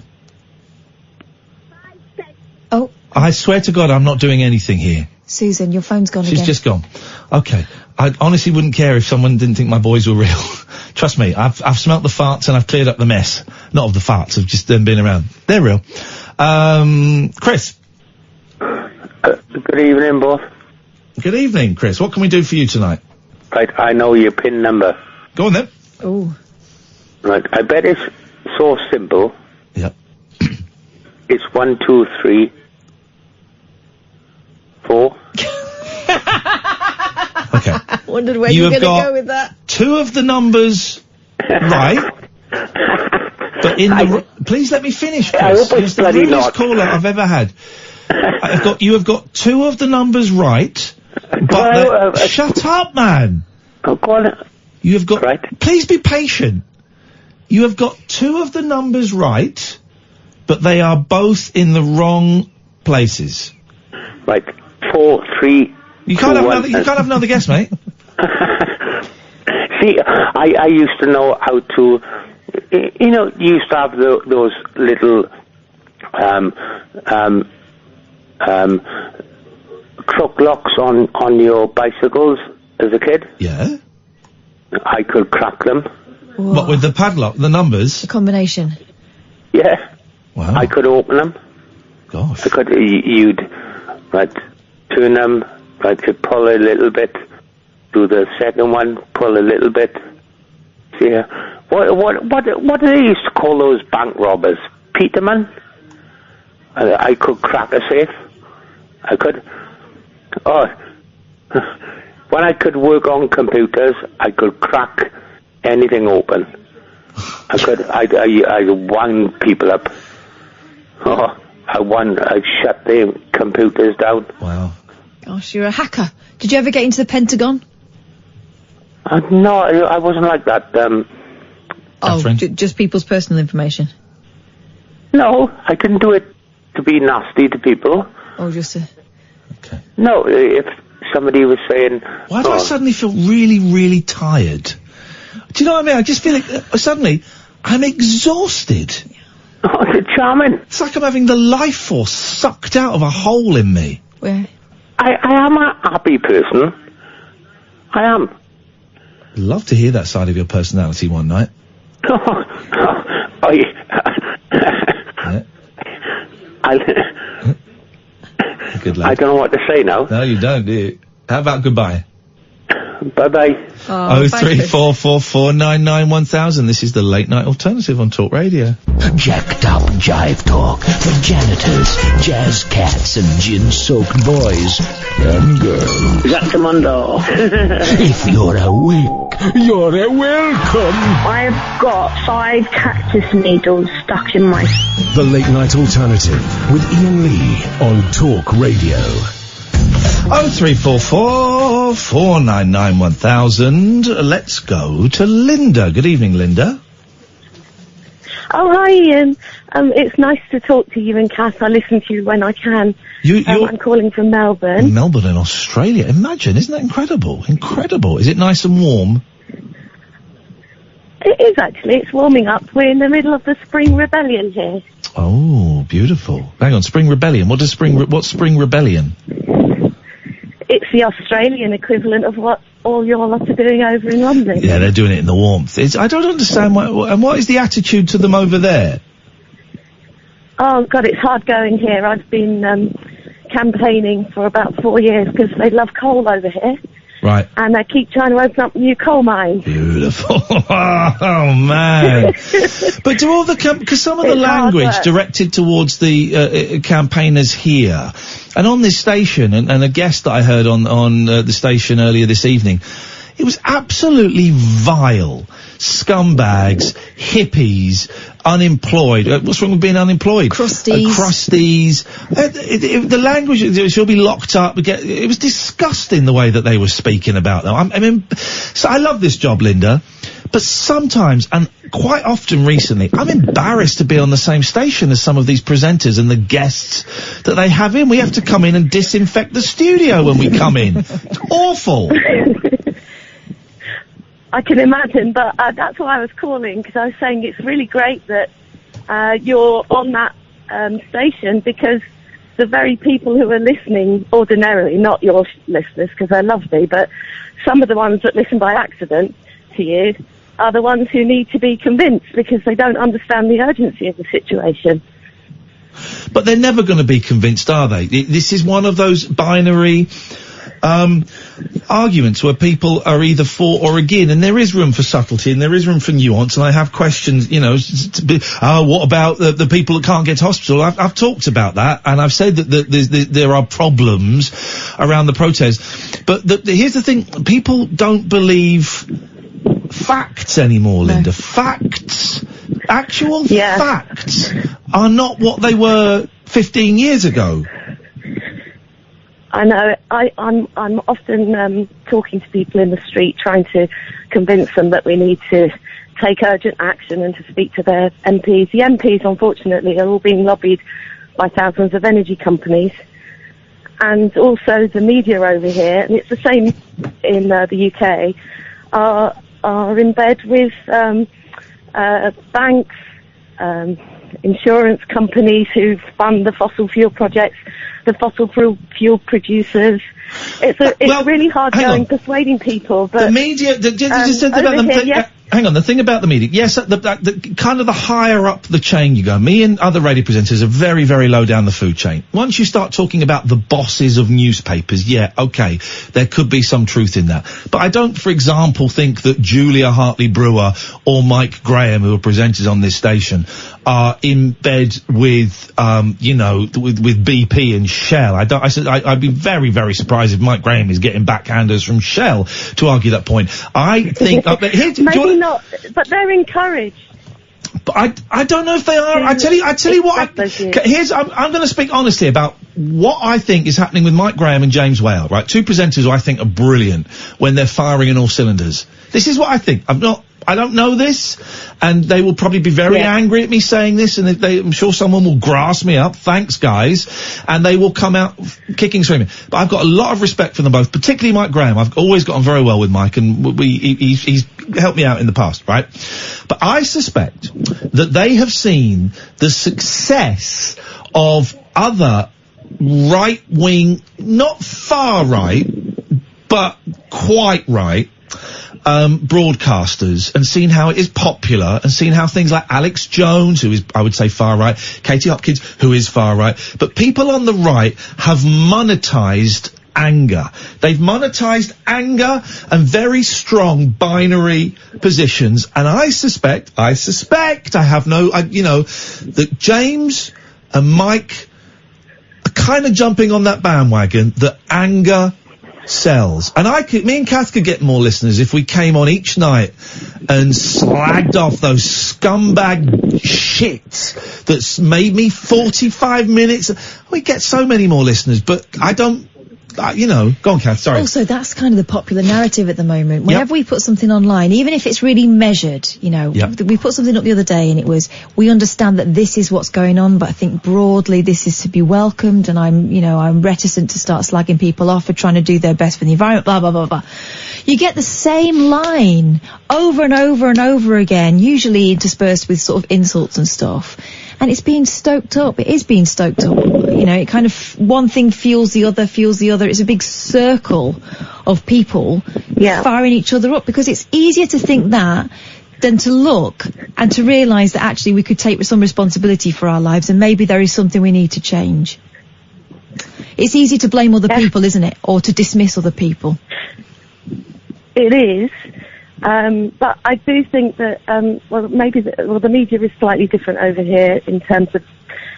Oh. I swear to God, I'm not doing anything here. Susan, your phone's gone She's again. just gone. Okay. I honestly wouldn't care if someone didn't think my boys were real. Trust me, I've smelt the farts and I've cleared up the mess. Not of the farts, of just them being around. They're real. Chris. Good evening, boss. Good evening, Chris. What can we do for you tonight? Right, I know your PIN number. Go on then. Oh. Right, I bet it's so simple. Yep. It's 1, 2, 3, 4. Okay. Wondered where you were going to go with that. 2 of the numbers right. But in the... Please let me finish, Chris. I hope it's the bloody rudest not. caller I've ever had. You have got 2 of the numbers right, but shut up, man. Oh, go on. You have got... Right. Please be patient. You have got 2 of the numbers right, but they are both in the wrong places. Right. 4, 3, You can't 2, have 1, another, you can't have another guess, mate. See, I used to know how to... You know, you used to have those little... crook locks on your bicycles as a kid. Yeah. I could crack them. What, with the padlock, the numbers? A combination. Yeah. Wow. I could open them. Gosh. I could, you'd, right, turn them, right, you pull a little bit, do the second one, pull a little bit. See, what do they used to call those bank robbers? Peterman? I could crack a safe. I could. Oh, when I could work on computers, I could crack anything open. I could. I wound people up. Oh, I shut their computers down. Wow. Gosh, you're a hacker. Did you ever get into the Pentagon? No, I wasn't like that. Just people's personal information. No, I didn't do it to be nasty to people. Or just a... No, if somebody was saying... Why do I suddenly feel really, really tired? Do you know what I mean? I just feel like, suddenly, I'm exhausted. Oh, it's charming. It's like I'm having the life force sucked out of a hole in me. Where? I am a happy person. I am. Love to hear that side of your personality one night. Good luck. I don't know what to say now. No, you don't, do you? How about goodbye? Bye-bye. Oh, 03444991000. This is the Late Night Alternative on Talk Radio. Jacked up jive talk for janitors, jazz cats, and gin-soaked boys and girls. Jackamondo. If you're awake, you're welcome. I've got 5 cactus needles stuck in my... The Late Night Alternative with Iain Lee on Talk Radio. 03444991000. Let's go to Linda. Good evening, Linda. Oh, hi, Ian. It's nice to talk to you and Kath. I listen to you when I can. I'm calling from Melbourne. Melbourne in Australia. Imagine, isn't that incredible? Incredible. Is it nice and warm? It is, actually. It's warming up. We're in the middle of the Spring Rebellion here. Oh, beautiful. Hang on, Spring Rebellion. What's Spring Rebellion? It's the Australian equivalent of what all your lot are doing over in London. Yeah, they're doing it in the warmth. I don't understand and what is the attitude to them over there? Oh, God, it's hard going here. I've been campaigning for about 4 years because they love coal over here. Right. And they keep trying to open up new coal mines. Beautiful. Oh, man. But do all the... Because some of the language directed towards the campaigners here, and on this station, and a guest that I heard on the station earlier this evening, It was absolutely vile. Scumbags, hippies, unemployed. What's wrong with being unemployed? Crusties. The language, she'll be locked up. It was disgusting the way that they were speaking about them. So I love this job, Linda. But sometimes, and quite often recently, I'm embarrassed to be on the same station as some of these presenters and the guests that they have in. We have to come in and disinfect the studio when we come in. It's awful. I can imagine, but that's why I was calling, because I was saying it's really great that you're on that station, because the very people who are listening ordinarily, not your listeners, because they're lovely, but some of the ones that listen by accident to you are the ones who need to be convinced, because they don't understand the urgency of the situation. But they're never going to be convinced, are they? This is one of those binary arguments where people are either for or against, and there is room for subtlety and there is room for nuance, and I have questions, what about the people that can't get to hospital? I've talked about that, and I've said that there are problems around the protest, but here's the thing, people don't believe facts anymore, Linda. Facts, actual facts, are not what they were 15 years ago. I know. I'm often talking to people in the street, trying to convince them that we need to take urgent action and to speak to their MPs. The MPs, unfortunately, are all being lobbied by thousands of energy companies, and also the media over here, and it's the same in the UK, are in bed with banks, insurance companies who fund the fossil fuel projects, the fossil fuel producers. It's really hard going persuading people. But the media, hang on, the thing about the media, yes, the kind of the higher up the chain you go, me and other radio presenters are very, very low down the food chain. Once you start talking about the bosses of newspapers, okay, there could be some truth in that. But I don't, for example, think that Julia Hartley-Brewer or Mike Graham, who are presenters on this station, are in bed with, with BP and Shell. I'd be very, very surprised if Mike Graham is getting backhanders from Shell to argue that point. I think, maybe not, but they're encouraged. But I don't know if they are. I tell you what. I'm going to speak honestly about what I think is happening with Mike Graham and James Whale. Right, two presenters who I think are brilliant when they're firing in all cylinders. This is what I think. I don't know this, and they will probably be very angry at me saying this, and I'm sure someone will grass me up. Thanks, guys, and they will come out kicking, screaming. But I've got a lot of respect for them both, particularly Mike Graham. I've always gotten very well with Mike, and he's helped me out in the past, right? But I suspect that they have seen the success of other right-wing, not far right, but quite right, broadcasters, and seen how it is popular, and seen how things like Alex Jones, who is, I would say, far right, Katie Hopkins, who is far right, but people on the right have monetised anger. They've monetised anger and very strong binary positions, and I suspect, I have that James and Mike are kind of jumping on that bandwagon that anger sells. And me and Kath could get more listeners if we came on each night and slagged off those scumbag shits that's made me 45 minutes. We get so many more listeners, but I don't, go on, Kath, sorry. Also, that's kind of the popular narrative at the moment. Whenever we put something online, even if it's really measured, we put something up the other day and it was, we understand that this is what's going on, but I think broadly this is to be welcomed, and I'm reticent to start slagging people off for trying to do their best for the environment, blah, blah, blah, blah. You get the same line over and over and over again, usually interspersed with sort of insults and stuff. And it's being stoked up. It is being stoked up. It kind of, one thing fuels the other. It's a big circle of people firing each other up, because it's easier to think that than to look and to realise that actually we could take some responsibility for our lives, and maybe there is something we need to change. It's easy to blame other people, isn't it? Or to dismiss other people. It is. But I do think that, the media is slightly different over here in terms of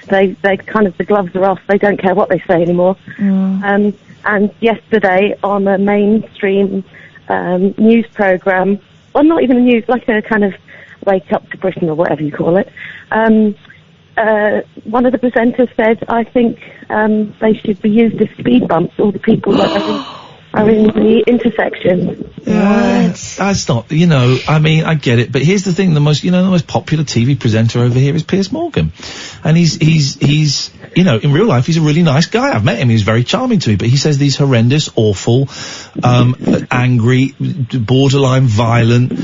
they kind of, the gloves are off. They don't care what they say anymore. And yesterday on a mainstream news programme, well, not even a news, like a kind of Wake Up to Britain or whatever you call it. One of the presenters said, I think they should be used as speed bumps, all the people that are in the intersection. That's not, I mean, I get it, but here's the thing, the most popular TV presenter over here is Piers Morgan. And he's in real life, he's a really nice guy. I've met him, he's very charming to me, but he says these horrendous, awful, angry, borderline violent,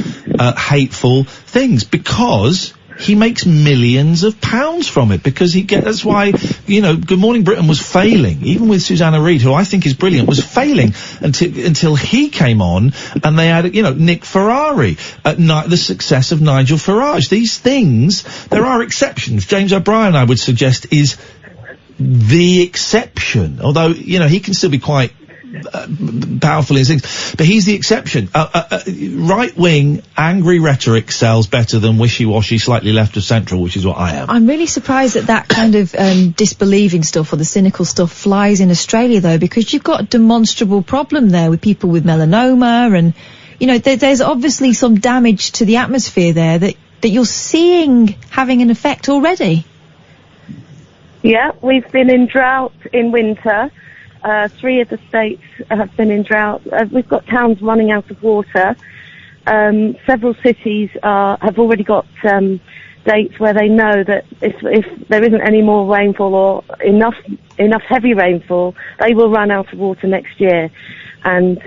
hateful things because he makes millions of pounds from it because that's why, Good Morning Britain was failing, even with Susanna Reid, who I think is brilliant, was failing until he came on and they had, Nick Ferrari, the success of Nigel Farage. These things, there are exceptions. James O'Brien, I would suggest, is the exception, although, he can still be quite powerful in things, but he's the exception. Right-wing, angry rhetoric sells better than wishy-washy, slightly left of central, which is what I am. I'm really surprised that kind of disbelieving stuff or the cynical stuff flies in Australia, though, because you've got a demonstrable problem there with people with melanoma and, there's obviously some damage to the atmosphere there that you're seeing having an effect already. Yeah, we've been in drought in winter. 3 of the states have been in drought. We've got towns running out of water. Several cities have already got dates where they know that if there isn't any more rainfall or enough heavy rainfall, they will run out of water next year. And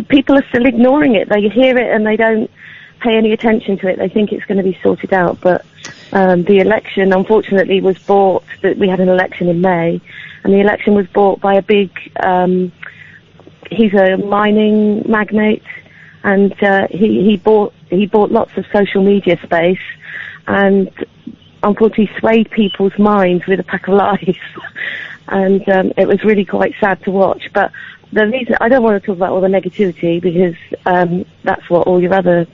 people are still ignoring it. They hear it and they don't pay any attention to it. They think it's going to be sorted out. But the election, unfortunately, was bought. We had an election in May. And the election was bought by a big, he's a mining magnate, and he bought lots of social media space, and unfortunately swayed people's minds with a pack of lies. And it was really quite sad to watch. But the reason, I don't want to talk about all the negativity because that's what all your other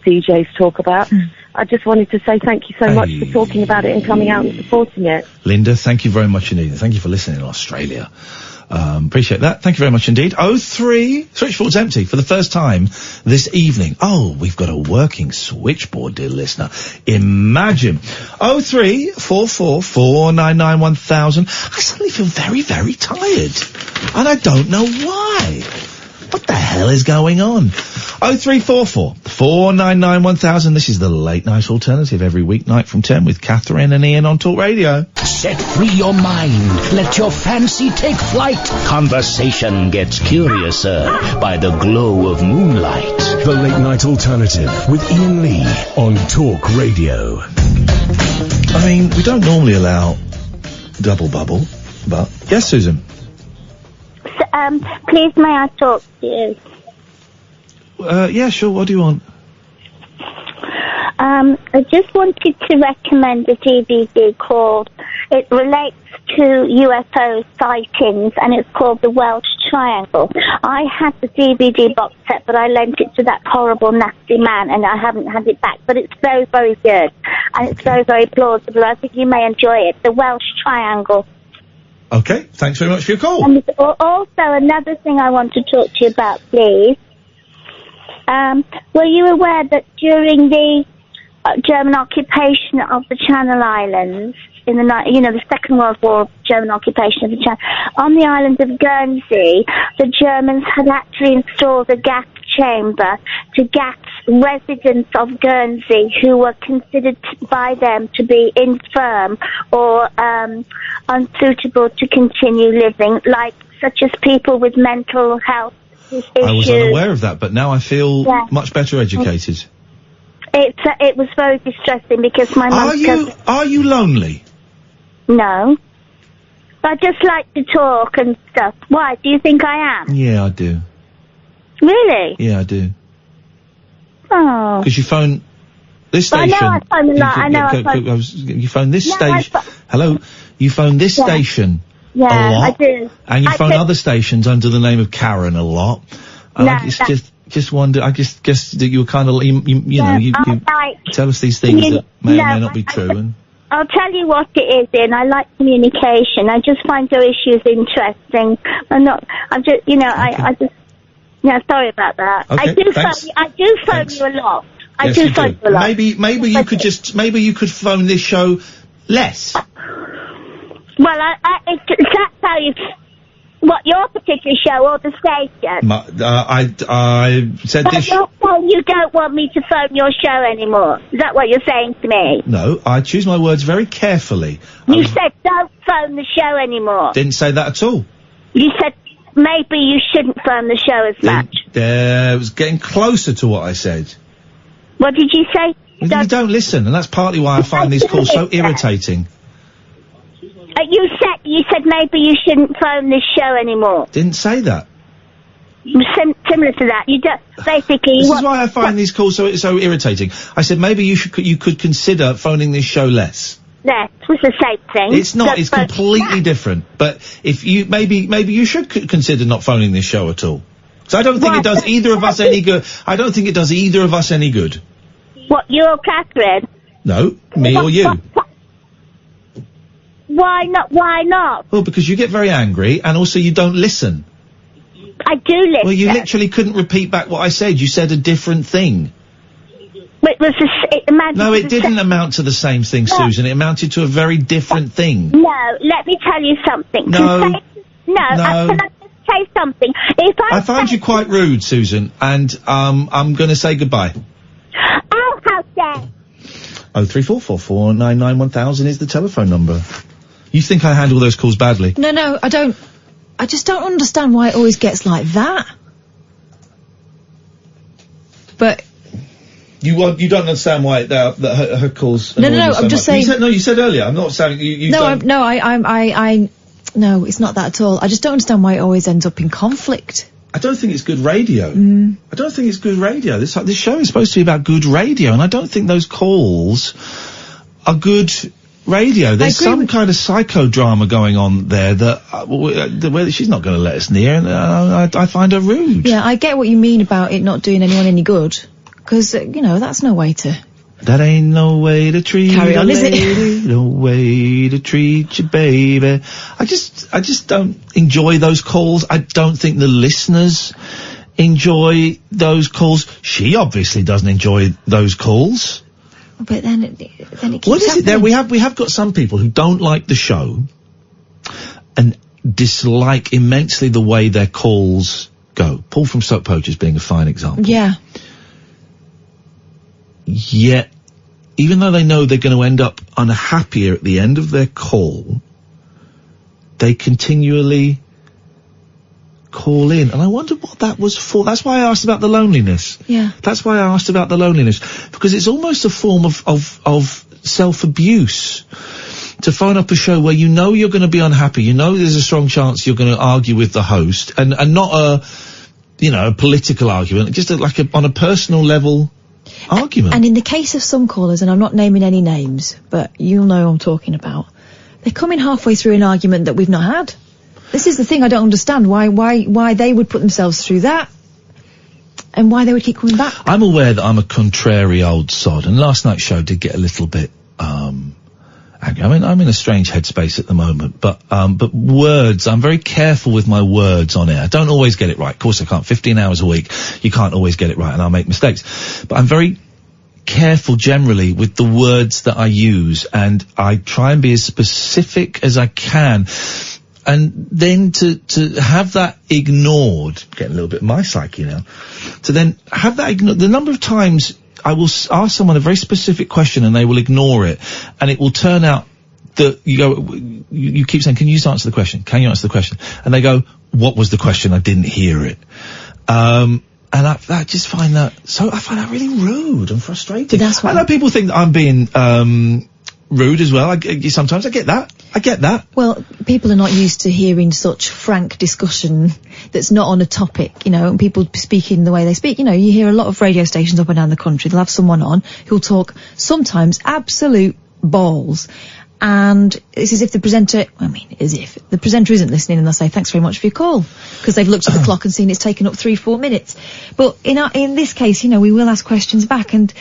DJs talk about. I just wanted to say thank you so much for talking about it and coming out and supporting it. Linda, thank you very much indeed. Thank you for listening in Australia. Appreciate that. Thank you very much indeed. 03, switchboard's empty for the first time this evening. Oh, we've got a working switchboard, dear listener. Imagine. 03444991000. I suddenly feel very, very tired. And I don't know why. What the hell is going on? 03444991000. This is the late night alternative every weeknight from 10 with Katherine and Iain on Talk Radio. Set free your mind. Let your fancy take flight. Conversation gets curiouser by the glow of moonlight. The late night alternative with Iain Lee on Talk Radio. I mean, we don't normally allow double bubble, but yes, Susan. Please may I talk to you? Yeah, sure. What do you want? I just wanted to recommend a DVD called, it relates to UFO sightings, and it's called The Welsh Triangle. I had the DVD box set, but I lent it to that horrible, nasty man, and I haven't had it back. But it's very, very good, and it's very, very plausible. I think you may enjoy it. The Welsh Triangle. Okay, thanks very much for your call. And also, another thing I want to talk to you about, please. Were you aware that during the German occupation of the Channel Islands, in the Second World War, German occupation of the Channel, on the island of Guernsey, the Germans had actually installed a gas chamber to gas residents of Guernsey who were considered by them to be infirm or unsuitable to continue living, such as people with mental health issues. I was unaware of that, but now I feel much better educated. It was very distressing because my mum... Are you lonely? No. I just like to talk and stuff. Why? Do you think I am? Yeah, I do. Really? Yeah, I do. Oh. Because you phone this station. I phone a lot. You phone this station. Hello? You phone this station a lot. I do. And you phone other stations under the name of Karen a lot. And I just wonder, I just guess that you were kind of, you tell us these things that may or may not be true. And I'll tell you what it is, Ian. I like communication. I just find your issues interesting. I Yeah, sorry about that. Okay, I do phone you a lot. I do phone you a lot. Maybe you could phone this show less. Well, that's how you... What, your particular show or the station? I said this... You're saying you don't want me to phone your show anymore. Is that what you're saying to me? No, I choose my words very carefully. You said don't phone the show anymore. Didn't say that at all. You said maybe you shouldn't phone the show as much. It was getting closer to what I said. What did you say? You don't listen, and that's partly why I find these calls so irritating. You said maybe you shouldn't phone this show anymore. Didn't say that. Similar to that. You don't, basically... This is why I find these calls so irritating. I said maybe you could consider phoning this show less. Yes, it's the same thing. It's not, it's completely different. But if you, maybe you should consider not phoning this show at all. So I don't think it does either of us any good. I don't think it does either of us any good. What, you or Catherine? No, me or you. Why not? Well, because you get very angry, and also you don't listen. I do listen. Well, you literally couldn't repeat back what I said. You said a different thing. It didn't amount to the same thing, Susan. It amounted to a very different thing. No, let me tell you something. No. Can I just say something? I find you quite rude, Susan, and I'm going to say goodbye. Oh, how dare! 03444991000 is the telephone number. You think I handle those calls badly? No, I don't. I just don't understand why it always gets like that. But... You don't understand why that her calls... No, I'm just saying... You said earlier, I'm not saying... No, it's not that at all. I just don't understand why it always ends up in conflict. I don't think it's good radio. I don't think it's good radio. This show is supposed to be about good radio, and I don't think those calls are good radio. There's some kind of psychodrama going on there that she's not going to let us near, and I find her rude. Yeah, I get what you mean about it not doing anyone any good, because, that's no way to... That ain't no way to treat Carry on, a is lady, it? no way to treat you, baby. I just don't enjoy those calls. I don't think the listeners enjoy those calls. She obviously doesn't enjoy those calls. But then it keeps What is it there? happening. We have got some people who don't like the show and dislike immensely the way their calls go. Paul from Stoke Poachers being a fine example. Yeah. Yet, even though they know they're going to end up unhappier at the end of their call, they continually call in. And I wondered what that was for. That's why I asked about the loneliness. Yeah. That's why I asked about the loneliness. Because it's almost a form of self-abuse to phone up a show where you know you're going to be unhappy. You know there's a strong chance you're going to argue with the host. And not a political argument, just on a personal level argument. And in the case of some callers, and I'm not naming any names, but you'll know who I'm talking about, they're coming halfway through an argument that we've not had. This is the thing I don't understand, why they would put themselves through that, and why they would keep coming back. I'm aware that I'm a contrary old sod, and last night's show did get a little bit, angry. I mean, I'm in a strange headspace at the moment, but words, I'm very careful with my words on air. I don't always get it right. Of course I can't. 15 hours a week, you can't always get it right, and I'll make mistakes. But I'm very careful generally with the words that I use, and I try and be as specific as I can. And then to have that ignored, getting a little bit of my psyche now, to then have that ignored, the number of times I will ask someone a very specific question and they will ignore it, and it will turn out that you keep saying, can you just answer the question? Can you answer the question? And they go, what was the question? I didn't hear it. And I just find that I find that really rude and frustrating. I know people think that I'm being, rude as well. Sometimes I get that. Well, people are not used to hearing such frank discussion that's not on a topic, and people speaking the way they speak. You hear a lot of radio stations up and down the country. They'll have someone on who'll talk sometimes absolute balls. And it's as if the presenter isn't listening, and they'll say, thanks very much for your call, because they've looked at the clock and seen it's taken up 3-4 minutes. But in this case, we will ask questions back, and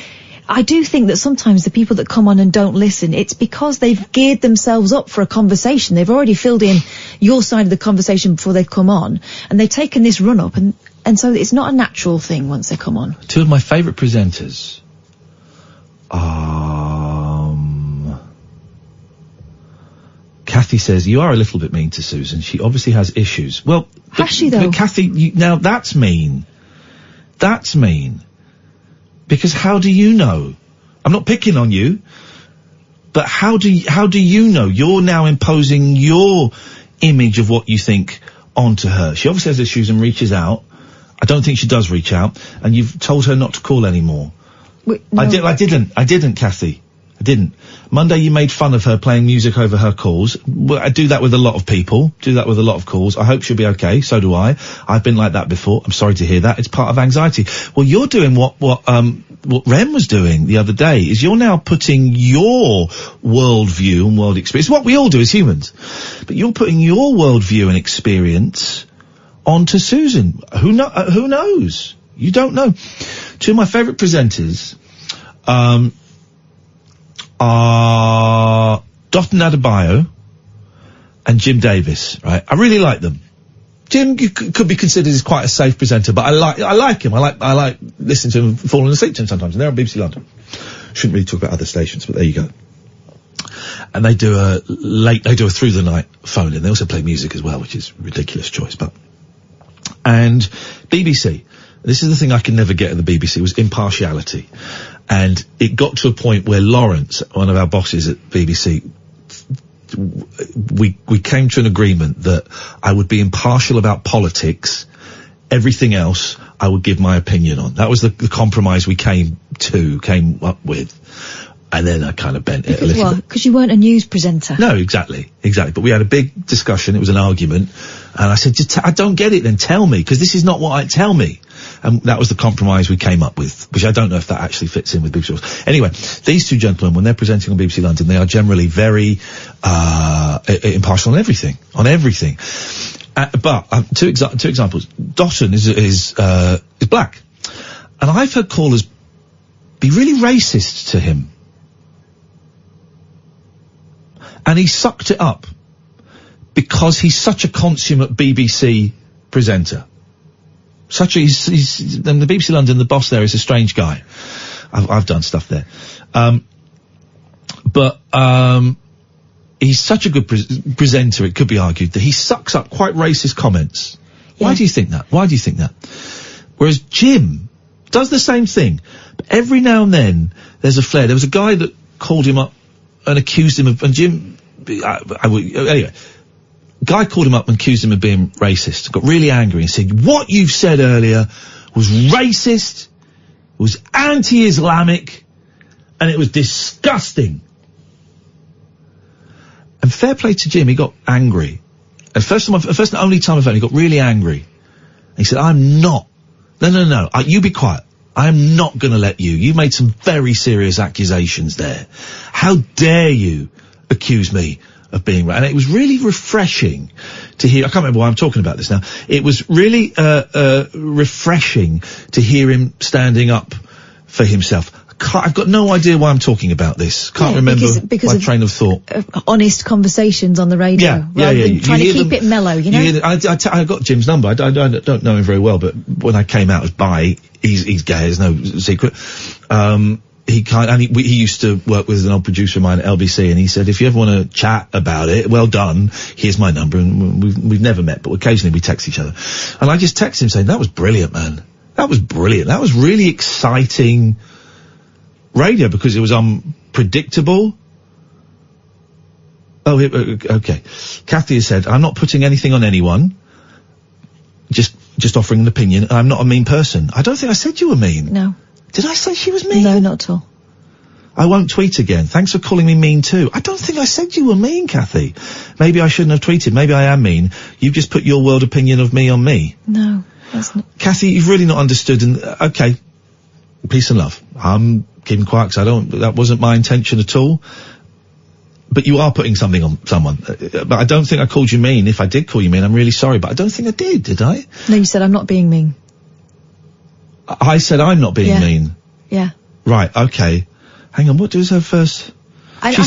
I do think that sometimes the people that come on and don't listen, it's because they've geared themselves up for a conversation. They've already filled in your side of the conversation before they've come on, and they've taken this run-up, and And so it's not a natural thing once they come on. Two of my favourite presenters. Kathy says, you are a little bit mean to Susan. She obviously has issues. Well, has she though? But Kathy, now that's mean. That's mean. Because how do you know? I'm not picking on you, but how do you know? You're now imposing your image of what you think onto her. She obviously has issues and reaches out. I don't think she does reach out, and you've told her not to call anymore. No. I didn't, Kathy. I didn't. Monday you made fun of her playing music over her calls. Well, I do that with a lot of people. Do that with a lot of calls. I hope she'll be okay. So do I. I've been like that before. I'm sorry to hear that. It's part of anxiety. Well, you're doing what Rem was doing the other day, is you're now putting your worldview and world experience, what we all do as humans, but you're putting your worldview and experience onto Susan. Who knows? You don't know. Two of my favourite presenters, are Dotun Adebayo and Jim Davis, right? I really like them. Jim could be considered as quite a safe presenter, but I like him. I like listening to him, falling asleep to him sometimes. And they're on BBC London. Shouldn't really talk about other stations, but there you go. And they do a through the night phone in. They also play music as well, which is a ridiculous choice, and BBC. This is the thing I can never get at the BBC, was impartiality. And it got to a point where Lawrence, one of our bosses at BBC, we came to an agreement that I would be impartial about politics. Everything else I would give my opinion on. That was the compromise we came up with. And then I kind of bent it a little bit. Because you weren't a news presenter. No, exactly. But we had a big discussion. It was an argument. And I said, I don't get it, then tell me, because this is not what tell me. And that was the compromise we came up with, which I don't know if that actually fits in with BBC. Anyway, these two gentlemen, when they're presenting on BBC London, they are generally very, impartial on everything. But, two examples. Dotun is black. And I've heard callers be really racist to him. And he sucked it up because he's such a consummate BBC presenter. He's and the BBC London, the boss there is a strange guy. I've done stuff there. But he's such a good presenter, it could be argued, that he sucks up quite racist comments. Yeah. Why do you think that? Whereas Jim does the same thing. But every now and then, there's a flare. There was a guy that called him up and accused him of, and Jim, anyway, guy called him up and accused him of being racist, got really angry and said, what you've said earlier was racist, it was anti-Islamic, and it was disgusting. And fair play to Jim, he got angry. And first and only time I've heard, he got really angry. And he said, no, you be quiet. I am not going to let you. You made some very serious accusations there. How dare you accuse me of being right? And it was really refreshing to hear. I can't remember why I'm talking about this now. It was really refreshing to hear him standing up for himself. I've got no idea why I'm talking about this. Can't remember my train of thought. Honest conversations on the radio. Yeah. Trying to keep it mellow, you know? I got Jim's number. I don't know him very well, but when I came out as bi, he's gay, there's no secret. He used to work with an old producer of mine at LBC, and he said, if you ever want to chat about it, well done, here's my number. And we've never met, but occasionally we text each other. And I just text him saying, that was brilliant, man. That was brilliant. That was really exciting radio, because it was unpredictable. Oh, okay. Kathy has said, I'm not putting anything on anyone, just offering an opinion. I'm not a mean person. I don't think I said you were mean. No. Did I say she was mean? No, not at all. I won't tweet again. Thanks for calling me mean too. I don't think I said you were mean, Kathy. Maybe I shouldn't have tweeted. Maybe I am mean. You've just put your world opinion of me on me. No, that's not. Kathy, you've really not understood, and okay. Peace and love. I'm keeping quiet because that wasn't my intention at all. But you are putting something on someone. But I don't think I called you mean. If I did call you mean, I'm really sorry, but I don't think I did I? No, you said I'm not being mean. I said I'm not being mean. Yeah. Right, okay. Hang on, what was her first? She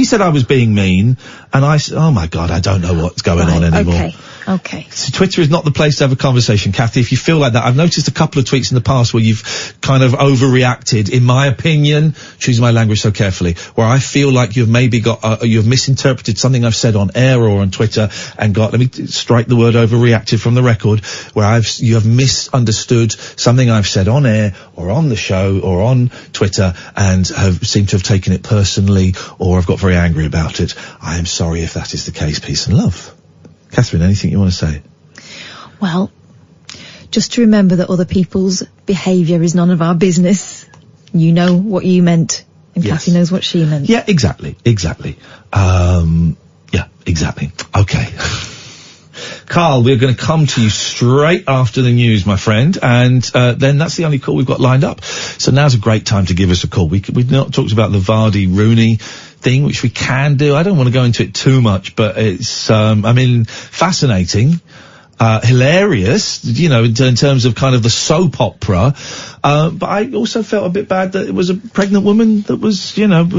said I was being mean, and I said, oh my God, I don't know what's going on anymore. Okay. Okay. So Twitter is not the place to have a conversation, Kathy, if you feel like that. I've noticed a couple of tweets in the past where you've kind of overreacted, in my opinion, choosing my language so carefully, where I feel like you've maybe you've misinterpreted something I've said on air or on Twitter and let me strike the word overreacted from the record, where you have misunderstood something I've said on air or on the show or on Twitter and seemed to have taken it personally, or I've got very angry about it. I am sorry if that is the case. Peace and love. Catherine, anything you want to say? Well, just to remember that other people's behaviour is none of our business. You know what you meant, and Yes. Kathy knows what she meant. Yeah, exactly. Yeah, exactly. Okay. Carl, we're going to come to you straight after the news, my friend, and then that's the only call we've got lined up. So now's a great time to give us a call. We've not talked about the Vardy Rooney thing, which we can do. I don't want to go into it too much, but it's, fascinating. Hilarious, in terms of kind of the soap opera. But I also felt a bit bad that it was a pregnant woman that was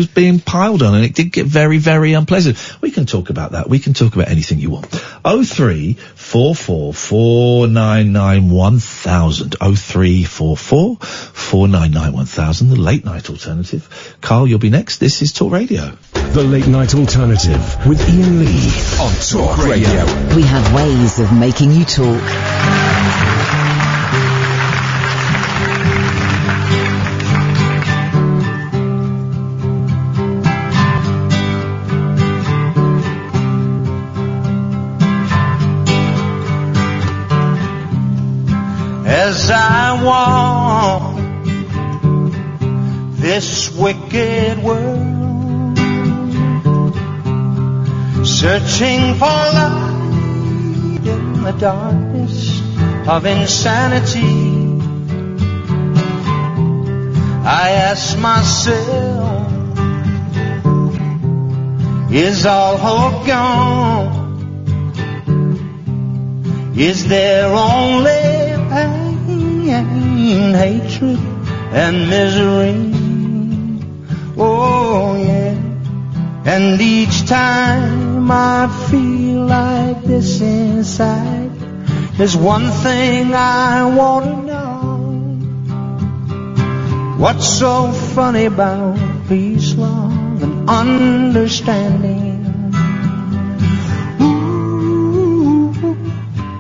being piled on, and it did get very, very unpleasant. We can talk about that. We can talk about anything you want. 0344 499 1000. 0344 499 1000. The late night alternative. Carl, you'll be next. This is Talk Radio. The Late Night Alternative with Iain Lee on Talk Radio. We have ways of making you talk. As I walk this wicked world, searching for light in the darkness of insanity, I ask myself, is all hope gone? Is there only pain, hatred, and misery? Oh, yeah. And each time I feel like this inside, there's one thing I want to know. What's so funny about peace, love, and understanding? Ooh,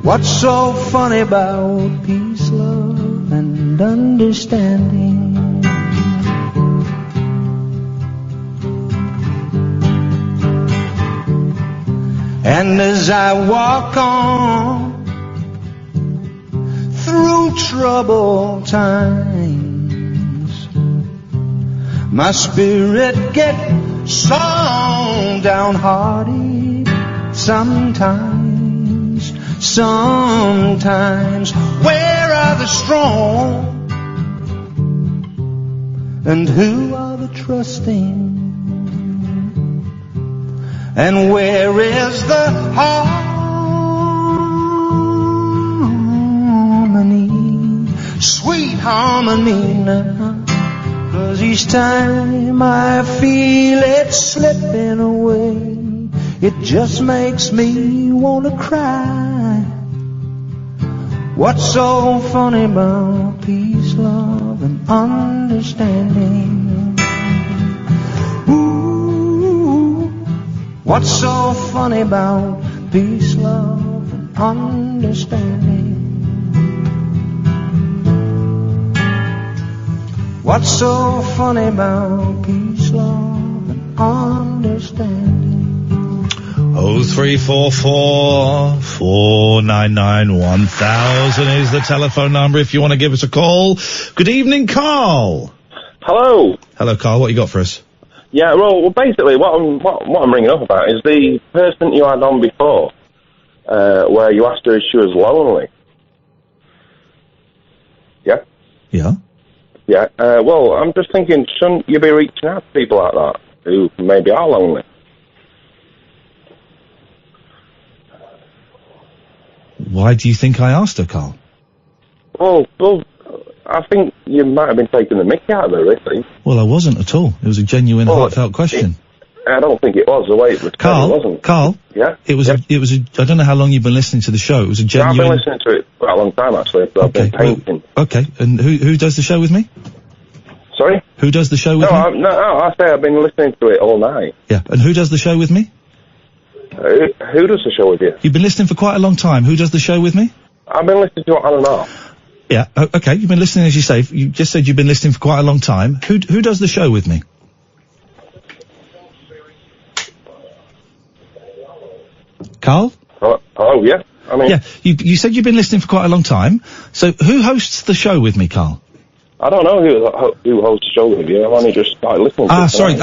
what's so funny about peace, love, and understanding? And as I walk on through troubled times, my spirit gets so downhearted sometimes. Where are the strong? And who are the trusting? And where is the harmony, sweet harmony now? 'Cause each time I feel it slipping away, it just makes me want to cry. What's so funny about peace, love, and understanding? What's so funny about peace, love, and understanding? What's so funny about peace, love, and understanding? 0344 499 1000 is the telephone number if you want to give us a call. Good evening, Carl. Hello. Hello, Carl. What you got for us? Yeah, well, basically, what I'm ringing up about is the person you had on before, where you asked her if she was lonely. Yeah? Yeah? Yeah, well, I'm just thinking, shouldn't you be reaching out to people like that, who maybe are lonely? Why do you think I asked her, Carl? Well, I think you might have been taking the mickey out of her, really. Well, I wasn't at all. It was a genuine, heartfelt question. I don't think it was the way it was. Carl, it wasn't. Carl. Yeah. It was. I don't know how long you've been listening to the show. It was a genuine. I've been listening to it for a long time actually. I've been painting. Okay. And who does the show with me? Sorry. Who does the show with me? I say I've been listening to it all night. Yeah. And who does the show with me? Who does the show with you? You've been listening for quite a long time. Who does the show with me? I've been listening to it on and off. Yeah. Okay. You've been listening, as you say. You just said you've been listening for quite a long time. Who does the show with me? Carl? Oh, yeah. I mean... Yeah, you said you've been listening for quite a long time. So who hosts the show with me, Carl? I don't know who hosts the show with you. I've only just started listening to it. Sorry,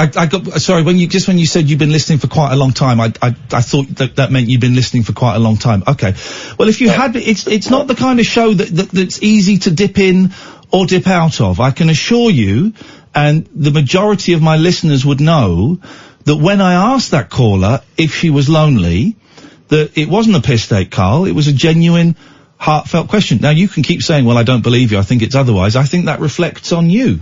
sorry, when you said you've been listening for quite a long time, I thought that meant you've been listening for quite a long time. Okay. Well, if you had, it's not the kind of show that's easy to dip in or dip out of. I can assure you, and the majority of my listeners would know, that when I asked that caller if she was lonely, that it wasn't a piss take, Carl. It was a genuine, heartfelt question. Now, you can keep saying, well, I don't believe you, I think it's otherwise. I think that reflects on you.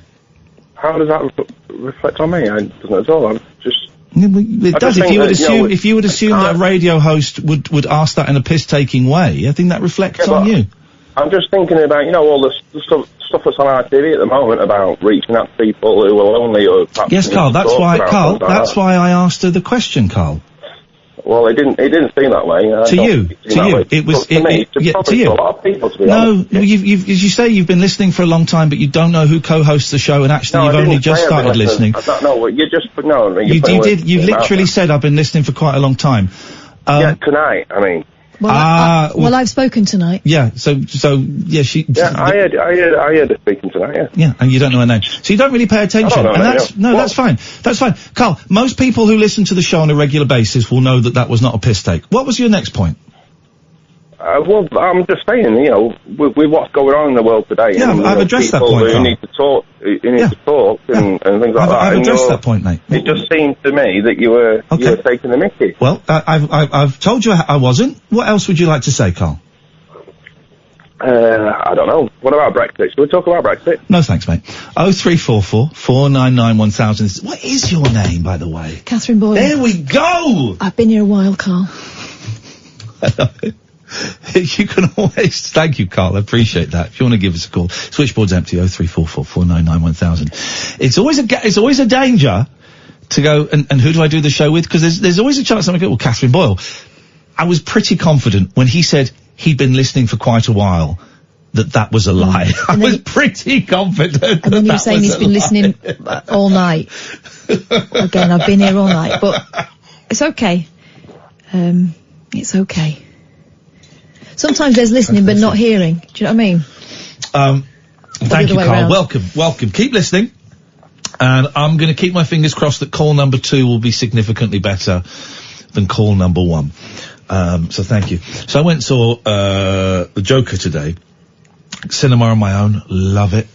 How does that reflect on me? It doesn't at all. I'm just... It does. If you would assume that a radio host would ask that in a piss-taking way, I think that reflects on you. I'm just thinking about, all the stuff that's on our TV at the moment about reaching out to people who are lonely or... Yes, Carl, that's why I asked her the question, Carl. Well, it didn't seem that way. To you, it was to me. To you. A lot of people, to be honest. No, as you say, you've been listening for a long time, but you don't know who co-hosts the show, and actually, you've only just started listening. You literally said I've been listening for quite a long time. Yeah, tonight. I mean. Well, I've spoken tonight. Yeah. So yeah, she. Yeah, I heard her speaking tonight. Yeah. Yeah, and you don't know her name, so you don't really pay attention, and that's fine. That's fine, Carl. Most people who listen to the show on a regular basis will know that was not a piss take. What was your next point? Well, I'm just saying, with what's going on in the world today. Yeah, and, I've addressed that point, Carl. Who need to talk, and things like that. I've addressed that point, mate. It just seemed to me that you were taking the mickey. Well, I've told you I wasn't. What else would you like to say, Carl? I don't know. What about Brexit? Should we talk about Brexit? No, thanks, mate. 0344 499 1000. What is your name, by the way? Catherine Boyle. There we go! I've been here a while, Carl. You can always... Thank you, Carl. I appreciate that. If you want to give us a call, switchboard's empty, 0344 499 1000. It's always a danger to go, and who do I do the show with? Because there's always a chance I'm going to go, well, Catherine Boyle. I was pretty confident when he said he'd been listening for quite a while that was a lie. I was pretty confident. And then you were saying he's been listening all night. Again, I've been here all night, but it's okay. It's okay. Sometimes there's listening but not hearing. Do you know what I mean? Thank you, Carl. Welcome. Keep listening. And I'm going to keep my fingers crossed that call number 2 will be significantly better than call number 1. So thank you. So I went and saw the Joker today. Cinema on my own. Love it.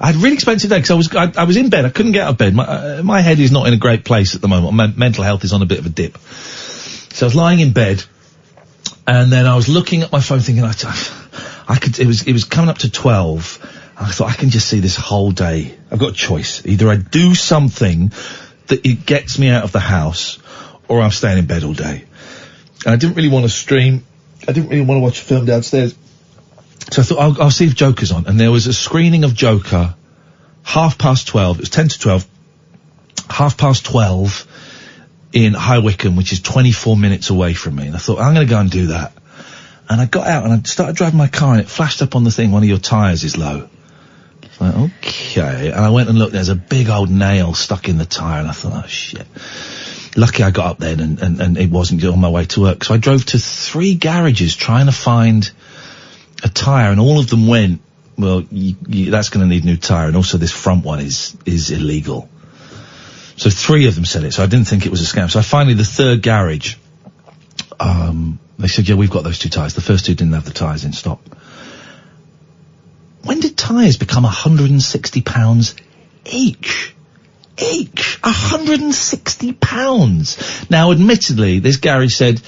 I had a really expensive day because I was in bed. I couldn't get out of bed. My head is not in a great place at the moment. My mental health is on a bit of a dip. So I was lying in bed. And then I was looking at my phone thinking, it was coming up to 12. I thought, I can just see this whole day. I've got a choice. Either I do something that it gets me out of the house, or I'm staying in bed all day. And I didn't really want to stream. I didn't really want to watch a film downstairs. So I thought, I'll see if Joker's on. And there was a screening of Joker, 12:30. It was 10 to 12. 12:30. In High Wycombe, which is 24 minutes away from me. And I thought, I'm going to go and do that. And I got out and I started driving my car and it flashed up on the thing, one of your tyres is low. It's like, okay. And I went and looked, there's a big old nail stuck in the tyre and I thought, oh shit. Lucky I got up then and it wasn't on my way to work. So I drove to 3 garages trying to find a tyre and all of them went, well, that's going to need a new tyre and also this front one is illegal. So 3 of them said it, so I didn't think it was a scam. So finally, the 3rd garage, they said, yeah, we've got those 2 tyres. The first 2 didn't have the tyres in stock. When did tyres become £160 each? £160. Now, admittedly, this garage said,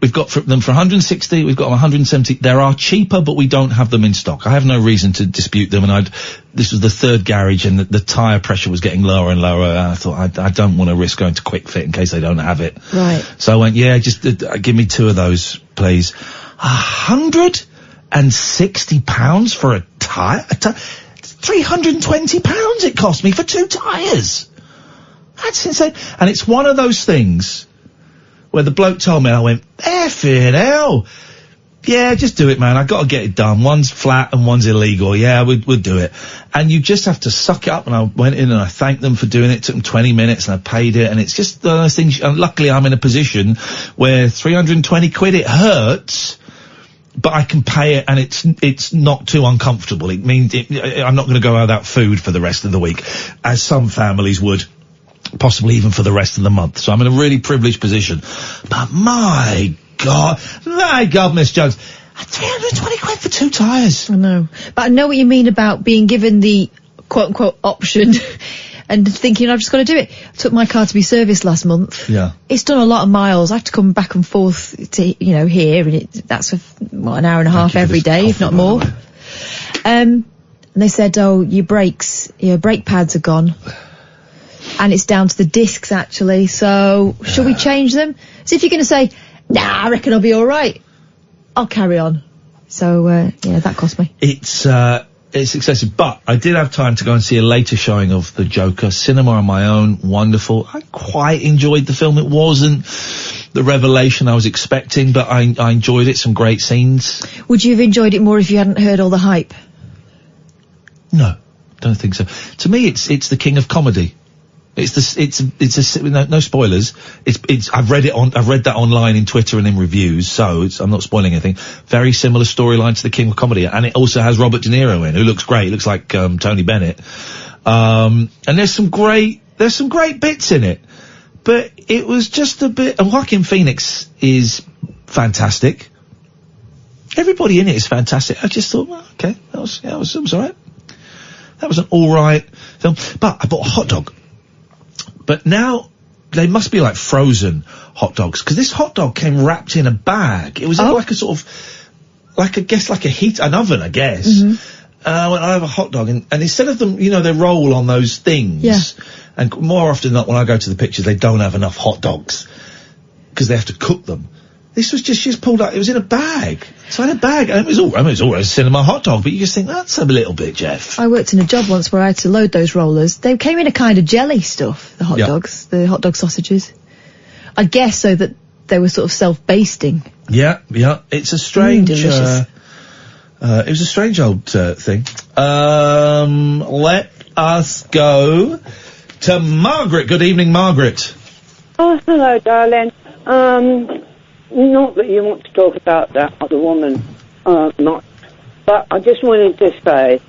We've got them for 160, we've got them 170. There are cheaper, but we don't have them in stock. I have no reason to dispute them, and this was the third garage, and the tyre pressure was getting lower and lower, and I thought, I don't want to risk going to Quick Fit in case they don't have it. Right. So I went, yeah, just give me 2 of those, please. £160 for a tyre? £320 it cost me for 2 tyres. That's insane. And it's one of those things where the bloke told me, and I went, effing hell. Yeah, just do it, man. I've got to get it done. One's flat and one's illegal. Yeah, we'll do it. And you just have to suck it up. And I went in and I thanked them for doing it. It took them 20 minutes and I paid it. And it's just one of those things. And luckily I'm in a position where 320 quid, it hurts, but I can pay it, and it's not too uncomfortable. It means I'm not going to go without food for the rest of the week, as some families would, possibly even for the rest of the month. So I'm in a really privileged position. But my God, Miss Jones, 320 quid for 2 tyres. I know. But I know what you mean about being given the quote-unquote option and thinking, I've just got to do it. I took my car to be serviced last month. Yeah. It's done a lot of miles. I have to come back and forth to, here, and that's an hour and a half every day, if not more. And they said, your brake pads are gone. And it's down to the discs, actually. So, shall we change them? So if you're going to say, nah, I reckon I'll be all right, I'll carry on. So, that cost me. It's excessive, but I did have time to go and see a later showing of The Joker. Cinema on my own, wonderful. I quite enjoyed the film. It wasn't the revelation I was expecting, but I enjoyed it. Some great scenes. Would you have enjoyed it more if you hadn't heard all the hype? No, don't think so. To me, it's the king of comedy. No spoilers. I've read that online in Twitter and in reviews, so I'm not spoiling anything. Very similar storyline to the King of Comedy, and it also has Robert De Niro in, who looks great. He looks like, Tony Bennett. And there's some great bits in it, but it was just a bit, and Joaquin Phoenix is fantastic. Everybody in it is fantastic. I just thought, well, okay, that was alright. That was an alright film, but I bought a hot dog. But now, they must be like frozen hot dogs, because this hot dog came wrapped in a bag. It was in like a sort of, an oven, I guess. Mm-hmm. When I have a hot dog, and instead of them, they roll on those things. Yeah. And more often than not, when I go to the pictures, they don't have enough hot dogs, because they have to cook them. This was just, she just pulled out, it was in a bag. So I had a bag, and it was always a cinema hot dog, but you just think, that's a little bit, Jeff. I worked in a job once where I had to load those rollers. They came in a kind of jelly stuff, the hot dogs, the hot dog sausages. I guess so that they were sort of self-basting. Yeah. It's a strange, delicious. It was a strange old thing. Let us go to Margaret. Good evening, Margaret. Oh, hello, darling. Not that you want to talk about that other woman much, but I just wanted to say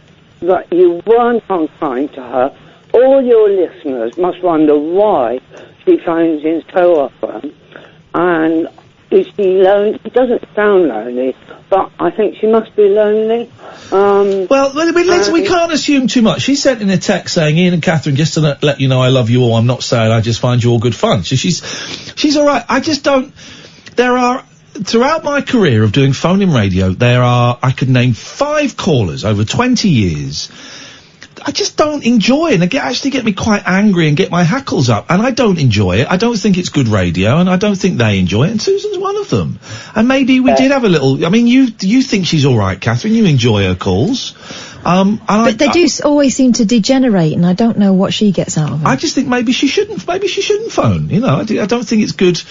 that you weren't unkind to her. All your listeners must wonder why she phones in so often, and is she lonely? She doesn't sound lonely, but I think she must be lonely. We can't assume too much. She sent in a text saying, Iain and Katherine, just to let you know I love you all. I'm not saying I just find you all good fun. So she's all right. I just don't. There are, throughout my career of doing phone-in radio, I could name 5 callers over 20 years. I just don't enjoy it, and they actually get me quite angry and get my hackles up, and I don't enjoy it. I don't think it's good radio, and I don't think they enjoy it, and Susan's one of them. And maybe we did have a little, I mean, you think she's alright, Katherine, you enjoy her calls. But they do always seem to degenerate, and I don't know what she gets out of it. I just think maybe she shouldn't phone, I don't think it's good.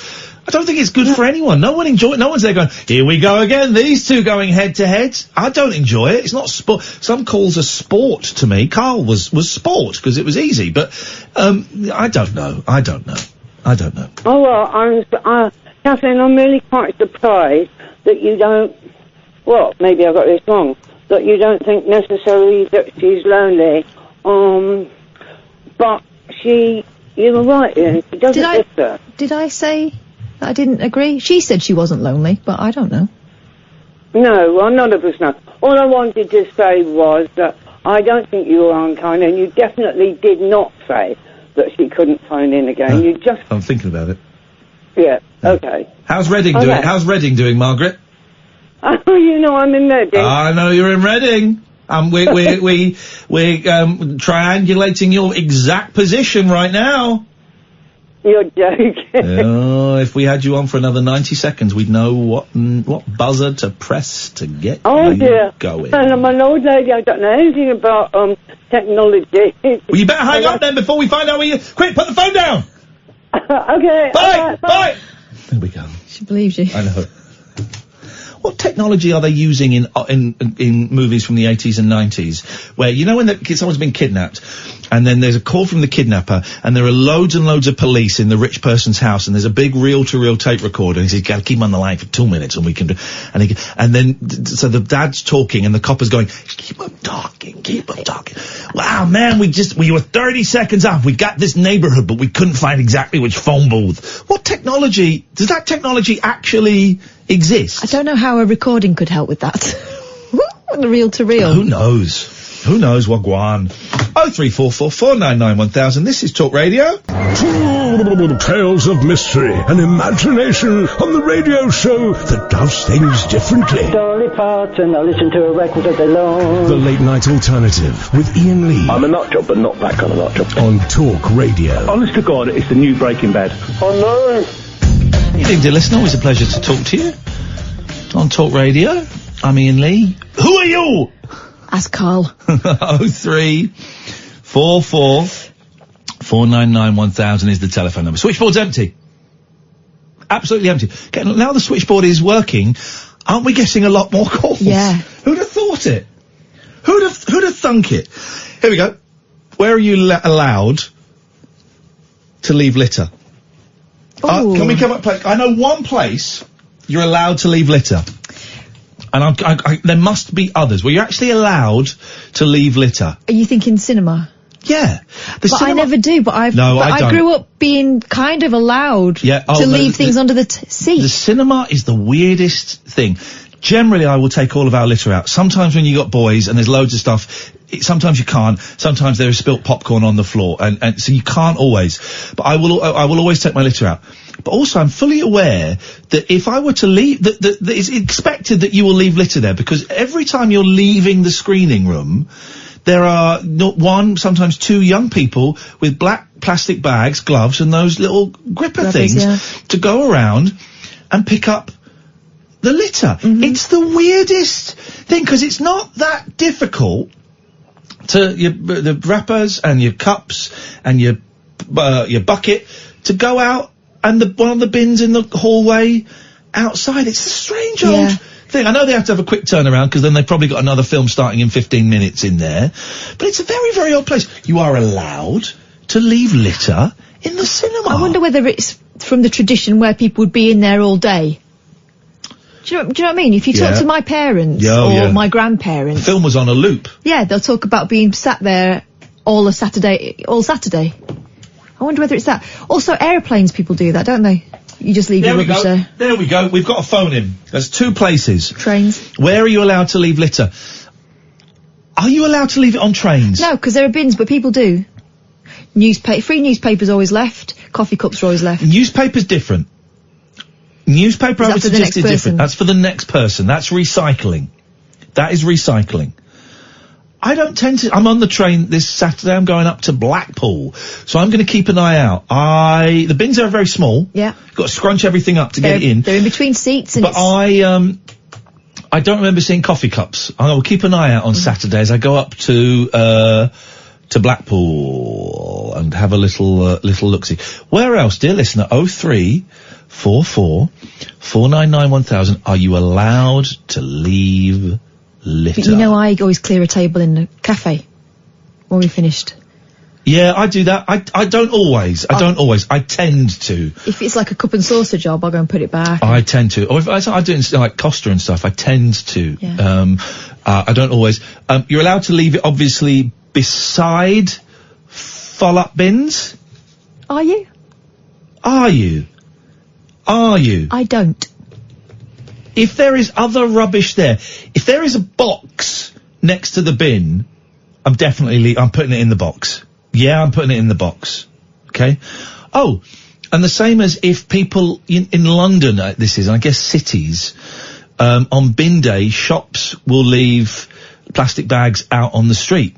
I don't think it's good for anyone. No one enjoys it. No one's there going, here we go again, these two going head to head. I don't enjoy it. It's not sport. Some calls are sport to me. Carl was sport because it was easy, but, I don't know. Oh, well, Katherine, I'm really quite surprised that you don't, maybe I got this wrong, that you don't think necessarily that she's lonely. But you were right, Ian. She doesn't listen. Did I say that I didn't agree? She said she wasn't lonely, but I don't know. No, well, none of us know. All I wanted to say was that I don't think you were unkind, and you definitely did not say that she couldn't phone in again. I'm thinking about it. Yeah, okay. How's Reading Okay. doing? How's Reading doing, Margaret? Oh, you know I'm in Reading. I know you're in Reading. We're triangulating your exact position right now. You're joking. Oh, if we had you on for another 90 seconds, we'd know what buzzer to press to get you dear. going. And I'm an old lady. I don't know anything about technology. Well, you better hang up then before we find out where you... Quick, put the phone down! Okay. Bye! Bye! There we go. She believes you. I know. What technology are they using in movies from the 80s and 90s, where, you know, when someone's been kidnapped, and then there's a call from the kidnapper, and there are loads and loads of police in the rich person's house, and there's a big reel-to-reel tape recorder, and he says, "Gotta keep him on the line for 2 minutes, and we can do," and then so the dad's talking, and the copper's going, keep him talking. Wow, man, we were 30 seconds off. We got this neighborhood, but we couldn't find exactly which phone booth. What technology, does that technology actually exist? I don't know how a recording could help with that. The reel to reel. Who knows? Who knows what guan? 0344 499 1000. This is Talk Radio. Tales of mystery and imagination on the radio show that does things differently. Dolly Parton, I listen to a record all day long. The Late Night Alternative with Iain Lee. I'm a nut job, but not that kind of nut job. On Talk Radio. Honest to God, it's the new Breaking Bad. Oh no! Evening, dear listener. Always a pleasure to talk to you. On Talk Radio, I'm Iain Lee. Who are you? Ask Carl. 0344 499 1000 is the telephone number. Switchboard's empty. Absolutely empty. Okay, now the switchboard is working, aren't we getting a lot more calls? Yeah. Who'd have thought it? Who'd have thunk it? Here we go. Where are you allowed to leave litter? Can we come up? I know one place you're allowed to leave litter. And there must be others where you're actually allowed to leave litter. Are you thinking cinema? Yeah. I never do, but I grew up being kind of allowed to leave things under the seat. The cinema is the weirdest thing. Generally, I will take all of our litter out. Sometimes when you got boys and there's loads of stuff, sometimes you can't. Sometimes there is spilt popcorn on the floor, and so you can't always. But I will always take my litter out. But also, I'm fully aware that if I were to leave, that it's expected that you will leave litter there, because every time you're leaving the screening room, there are sometimes two young people with black plastic bags, gloves, and those little gripper things to go around and pick up the litter. Mm-hmm. It's the weirdest thing, because it's not that difficult to the wrappers and your cups and your bucket to go out and one of the bins in the hallway outside. It's a strange old thing. I know they have to have a quick turnaround, because then they've probably got another film starting in 15 minutes in there. But it's a very, very odd place. You are allowed to leave litter in the cinema. I wonder whether it's from the tradition where people would be in there all day. Do you know what I mean? If you talk to my parents or my grandparents... The film was on a loop. Yeah, they'll talk about being sat there all Saturday. I wonder whether it's that. Also, aeroplanes, people do that, don't they? You just leave your rubbish there. There we go. We've got a phone in. There's two places. Trains. Where are you allowed to leave litter? Are you allowed to leave it on trains? No, because there are bins, but people do. Free newspapers always left. Coffee cups are always left. Newspaper's different. Newspaper, I would suggest, is different. That's for the next person. That's recycling. That is recycling. I don't tend to... I'm on the train this Saturday. I'm going up to Blackpool. So I'm going to keep an eye out. The bins are very small. Yeah. You've got to scrunch everything up to get it in. They're in between seats. But I don't remember seeing coffee cups. I will keep an eye out on Saturday as I go up to Blackpool and have a little look-see. Where else, dear listener? 0344 499 1000. Are you allowed to leave litter? But you know, I always clear a table in the cafe when we finished. Yeah, I do that. I don't always. I tend to. If it's like a cup and saucer job, I'll go and put it back. I tend to. Or if I do it in, like Costa and stuff, I tend to. Yeah. I don't always. You're allowed to leave it, obviously, beside full-up bins. Are you? Are you? I don't. If there is other rubbish there, if there is a box next to the bin, I'm putting it in the box. Yeah, I'm putting it in the box. Okay? Oh, And the same as if people in London, this is, and I guess cities, on bin day, shops will leave plastic bags out on the street.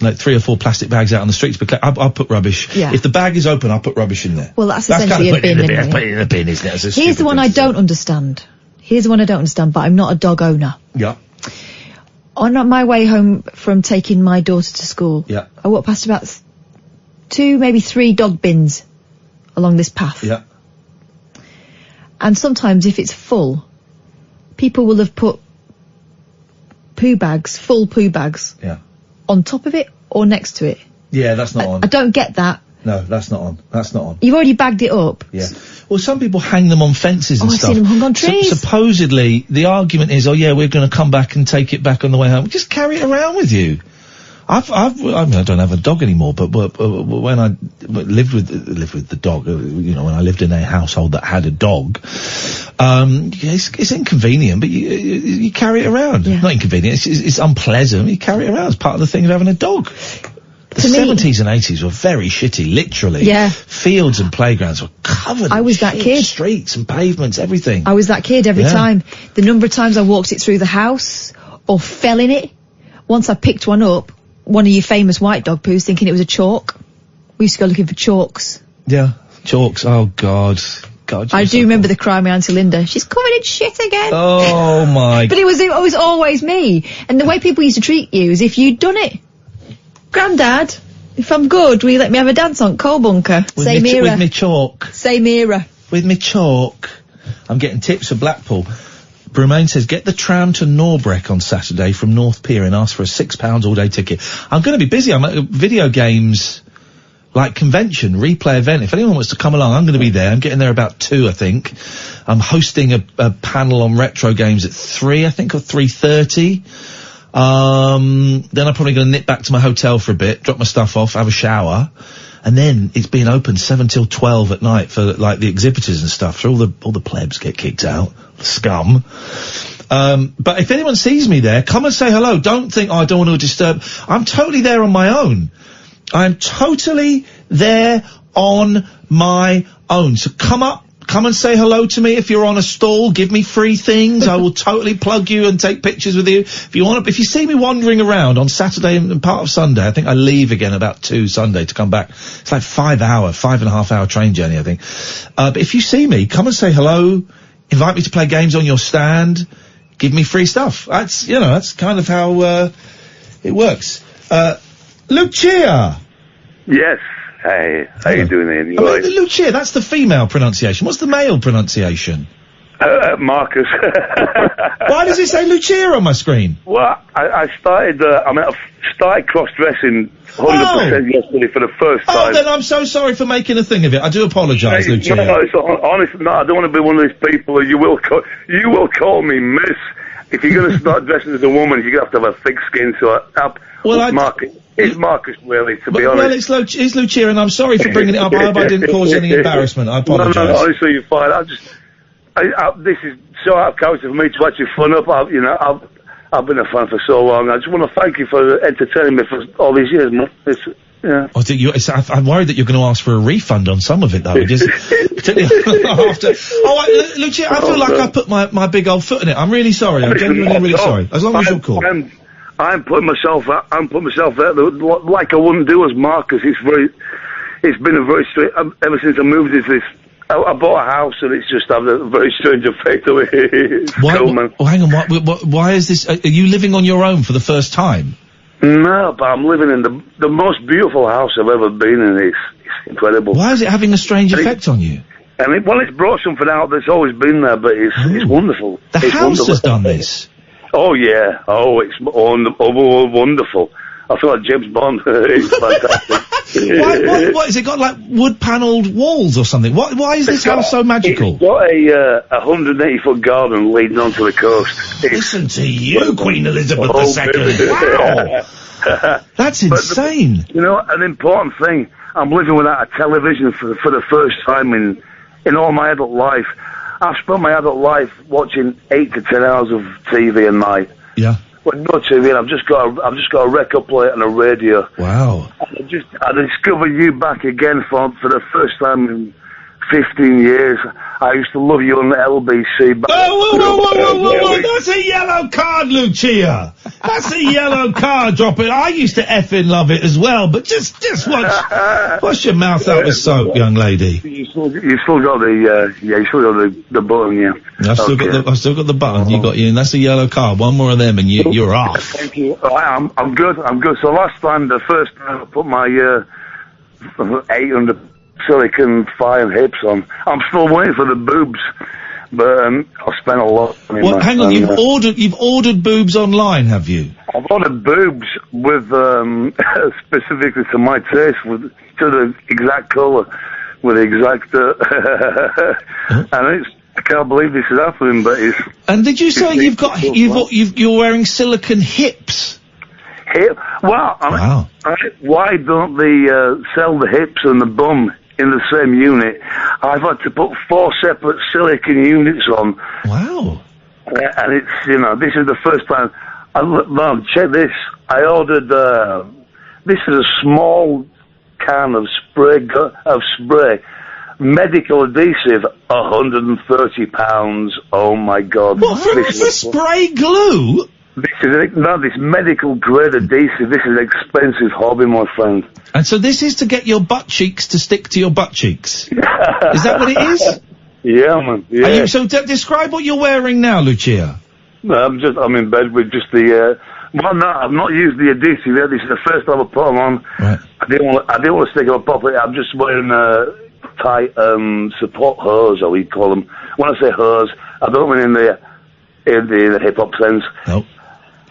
Like 3 or 4 plastic bags out on the streets, because I'll put rubbish. Yeah. If the bag is open, I'll put rubbish in there. Well, that's essentially kind of a bin, isn't it? Put it in a bin, isn't it? Here's the one I don't understand. But I'm not a dog owner. Yeah. On my way home from taking my daughter to school, Yeah. I walked past about 2, maybe 3 dog bins along this path. Yeah. And sometimes if it's full, people will have put full poo bags, Yeah. on top of it or next to it. Yeah, that's not on. I don't get that. No, that's not on. That's not on. You've already bagged it up. Yeah. Well, some people hang them on fences and I've stuff. seen them hung on trees. Supposedly, the argument is, oh yeah, we're going to come back and take it back on the way home. Just carry it around with you. I mean, I don't have a dog anymore, but when I lived with the dog, when I lived in a household that had a dog, it's inconvenient, but you carry it around. Yeah. Not inconvenient, it's unpleasant. You carry it around. It's part of the thing of having a dog. The 70s and 80s were very shitty, literally. Yeah. Fields and playgrounds were covered I was in that shit, kid. Streets and pavements, everything. I was that kid every Yeah. time. The number of times I walked it through the house or fell in it. Once I picked one up, one of your famous white dog poos, thinking it was a chalk. We used to go looking for chalks. Yeah, chalks. Oh, God. I do remember the cry of my Auntie Linda. She's covered in shit again. Oh, my. But it was always me. And the way people used to treat you is if you'd done it. Grandad, if I'm good, will you let me have a dance on Coal Bunker? Same era. With me chalk. Same era. With me chalk. I'm getting tips for Blackpool. Brumain says, get the tram to Norbreck on Saturday from North Pier and ask for a £6 all-day ticket. I'm going to be busy. I'm at a video games, convention, replay event. If anyone wants to come along, I'm going to be there. I'm getting there about 2, I think. I'm hosting a panel on retro games at 3, I think, or 3:30. Then I'm probably going to nip back to my hotel for a bit, drop my stuff off, have a shower. And then it's being open 7 till 12 at night for, the exhibitors and stuff. So all the plebs get kicked out. The scum. But if anyone sees me there, come and say hello. Don't think, I don't want to disturb. I'm totally there on my own. I'm totally there on my own. So come and say hello to me if you're on a stall. Give me free things. I will totally plug you and take pictures with you. If you see me wandering around on Saturday and part of Sunday, I think I leave again about 2 Sunday to come back. It's like 5.5 hour train journey, I think. But if you see me, come and say hello. Invite me to play games on your stand. Give me free stuff. That's kind of how, it works. Lucia! Yes. Hey, how you doing, Ian? Lucia, that's the female pronunciation. What's the male pronunciation? Marcus. Why does it say Lucia on my screen? Well, I started cross-dressing 100% yesterday for the first time. Oh, then I'm so sorry for making a thing of it. I do apologise, Lucia. No, it's honest. No, I don't want to be one of these people that you will call me Miss. If you're going to start dressing as a woman, you're going to have a thick skin. So it's Marcus, really, to be honest. Well, it's Lucia, and I'm sorry for bringing it up. I hope I didn't cause any embarrassment. I apologise. No, honestly, you're fine. This is so out of character for me to actually fun up. I've been a fan for so long. I just want to thank you for entertaining me for all these years, man. Yeah. I'm worried that you're going to ask for a refund on some of it, though. Particularly after. Lucia, I feel like I put my big old foot in it. I'm really sorry. I'm genuinely really sorry. As long as you're cool. I'm putting myself there like I wouldn't do as Marcus. It's been a very strange, ever since I moved into this. I bought a house and it's just had a very strange effect on me. Cool, man. Hang on, why is this? Are you living on your own for the first time? No, but I'm living in the most beautiful house I've ever been in. It's incredible. Why is it having a strange effect on you? It's brought something out that's always been there, but it's wonderful. The house has done this? Oh, yeah. Oh, it's wonderful. I feel like James Bond. It's fantastic. What has it got, like wood-panelled walls or something? Why is this house so magical? It's got a 180-foot garden leading onto the coast. Listen to you, Queen Elizabeth II. Wow! That's insane. An important thing. I'm living without a television for the first time in all my adult life. I've spent my adult life watching 8 to 10 hours of TV a night. Yeah. Well, no TV, and I've just got a record player and a radio. Wow. I discovered you back again for the first time in 15 years. I used to love you on the LBC. Whoa, that's a yellow card, Lucia. That's a yellow card, drop it. I used to effing love it as well, but just wash your mouth out with soap, young lady. You still got the button, yeah. I've still got the button. You got you, and that's a yellow card. One more of them, and you're off. Thank you. I'm good. So last time, the first time I put my 800 silicon fire hips on, I'm still waiting for the boobs, but I've spent a lot of money. Well, hang on, you've ordered boobs online, have you? I've ordered boobs with specifically to my taste, to the exact colour, with the exact. And I can't believe this is happening, but it's. And did you say you're wearing silicon hips? Well, wow. Why don't they sell the hips and the bum in the same unit? I've had to put 4 separate silicon units on. Wow. And it's, this is the first time. Mom, check this. I ordered, this is a small can of spray, medical adhesive, £130. Oh my God. What, for spray glue? This medical grade adhesive. This is an expensive hobby, my friend. And so this is to get your butt cheeks to stick to your butt cheeks. Is that what it is? Yeah, man. Yeah. Describe what you're wearing now, Lucia. No, I'm in bed with just the. Well, no, I've not used the adhesive yet. This is the first time I put them on. Right. I didn't want to stick them properly. I'm just wearing tight support hose, or we call them. When I say hose, I don't mean in the hip hop sense. Nope.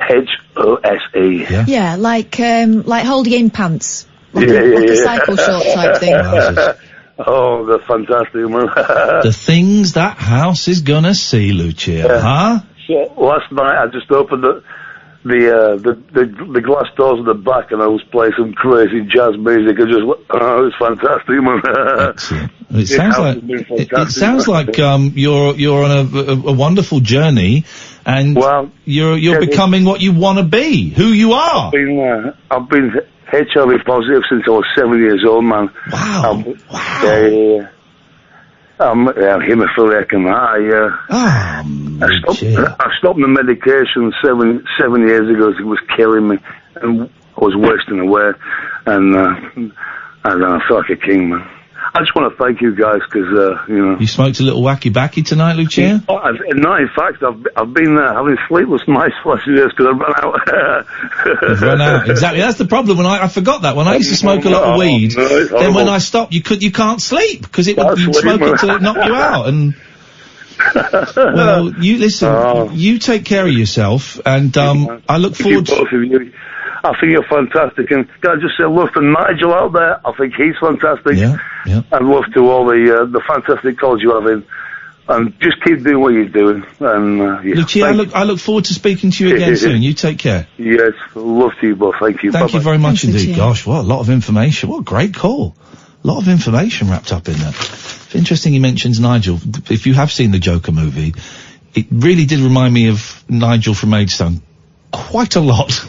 HOSE. Yeah, like holding in pants. Like a cycle short type thing. Oh, they're fantastic, man. The things that house is gonna see, Lucia, huh? So, last night I just opened the glass doors at the back, and I was playing some crazy jazz music. It was fantastic, man. Excellent. It sounds like you're on a wonderful journey, and you're becoming what you want to be, who you are. I've been HIV positive since I was 7 years old, man. Wow. I'm hemophiliac and I stopped the medication seven years ago. It was killing me, and I was wasting away, and I felt like a king, man. I just want to thank you guys because You smoked a little wacky backy tonight, Lucia? No, in fact, I've been having sleepless nights last year because I've run out. You've run out, exactly. That's the problem. I forgot that when I used to smoke a lot of weed. Then when I stopped, you can't sleep because you'd smoke it till it knocked you out. And well, you listen. You take care of yourself, and I look forward to. Both of you. I think you're fantastic, and can I just say love to Nigel out there? I think he's fantastic. Yeah. And love to all the fantastic calls you have in, and just keep doing what you're doing. And Lucia, I look forward to speaking to you again soon. You take care. Yes, love to you both. Thank you. Thank you very much indeed. Gosh, what a lot of information. What a great call. A lot of information wrapped up in that. It's interesting he mentions Nigel. If you have seen the Joker movie, it really did remind me of Nigel from Maidstone. Quite a lot.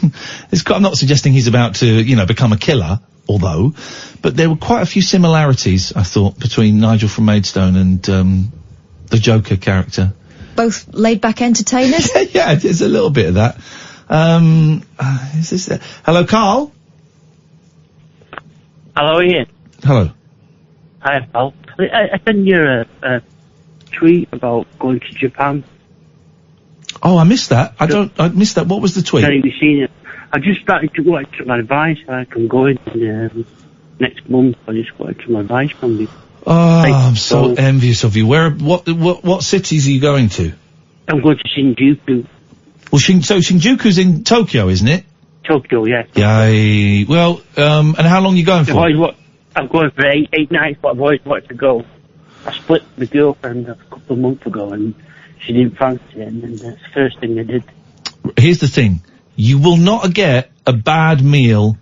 I'm not suggesting he's about to, become a killer, although, but there were quite a few similarities, I thought, between Nigel from Maidstone and the Joker character. Both laid-back entertainers? Yeah, there's a little bit of that. Hello, Carl? Hello, Ian. Hello. Hi, Paul. I sent you a tweet about going to Japan. Oh, I missed that. I missed that. What was the tweet? Have you seen it? I just started to go out to my advice. I can go in next month. I just got some advice from you. Oh, I'm so envious of you. What cities are you going to? I'm going to Shinjuku. Well, Shinjuku's in Tokyo, isn't it? Tokyo, yeah. Yeah. Well, and how long are you going for? I'm going for eight nights, but I've always wanted to go. I split with my girlfriend a couple of months ago, and she didn't fancy it, and that's the first thing I did. Here's the thing. You will not get a bad meal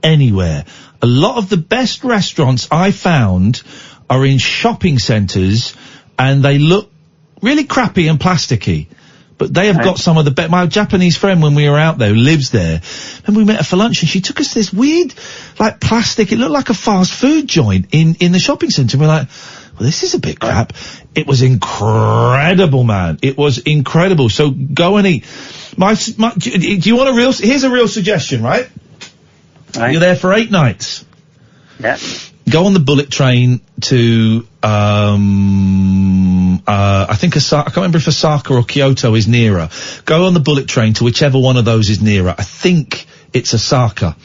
anywhere. A lot of the best restaurants I found are in shopping centres, and they look really crappy and plasticky. But they have got some of the best. My Japanese friend, when we were out there, who lives there, and we met her for lunch, and she took us to this weird, plastic, it looked like a fast food joint in the shopping centre. We're like, well, this is a bit crap. It was incredible, man. It was incredible. So go and eat. Do you want here's a real suggestion, right? You're there for 8 nights. Yeah. Go on the bullet train to, I think I can't remember if Osaka or Kyoto is nearer. Go on the bullet train to whichever one of those is nearer. I think it's Osaka.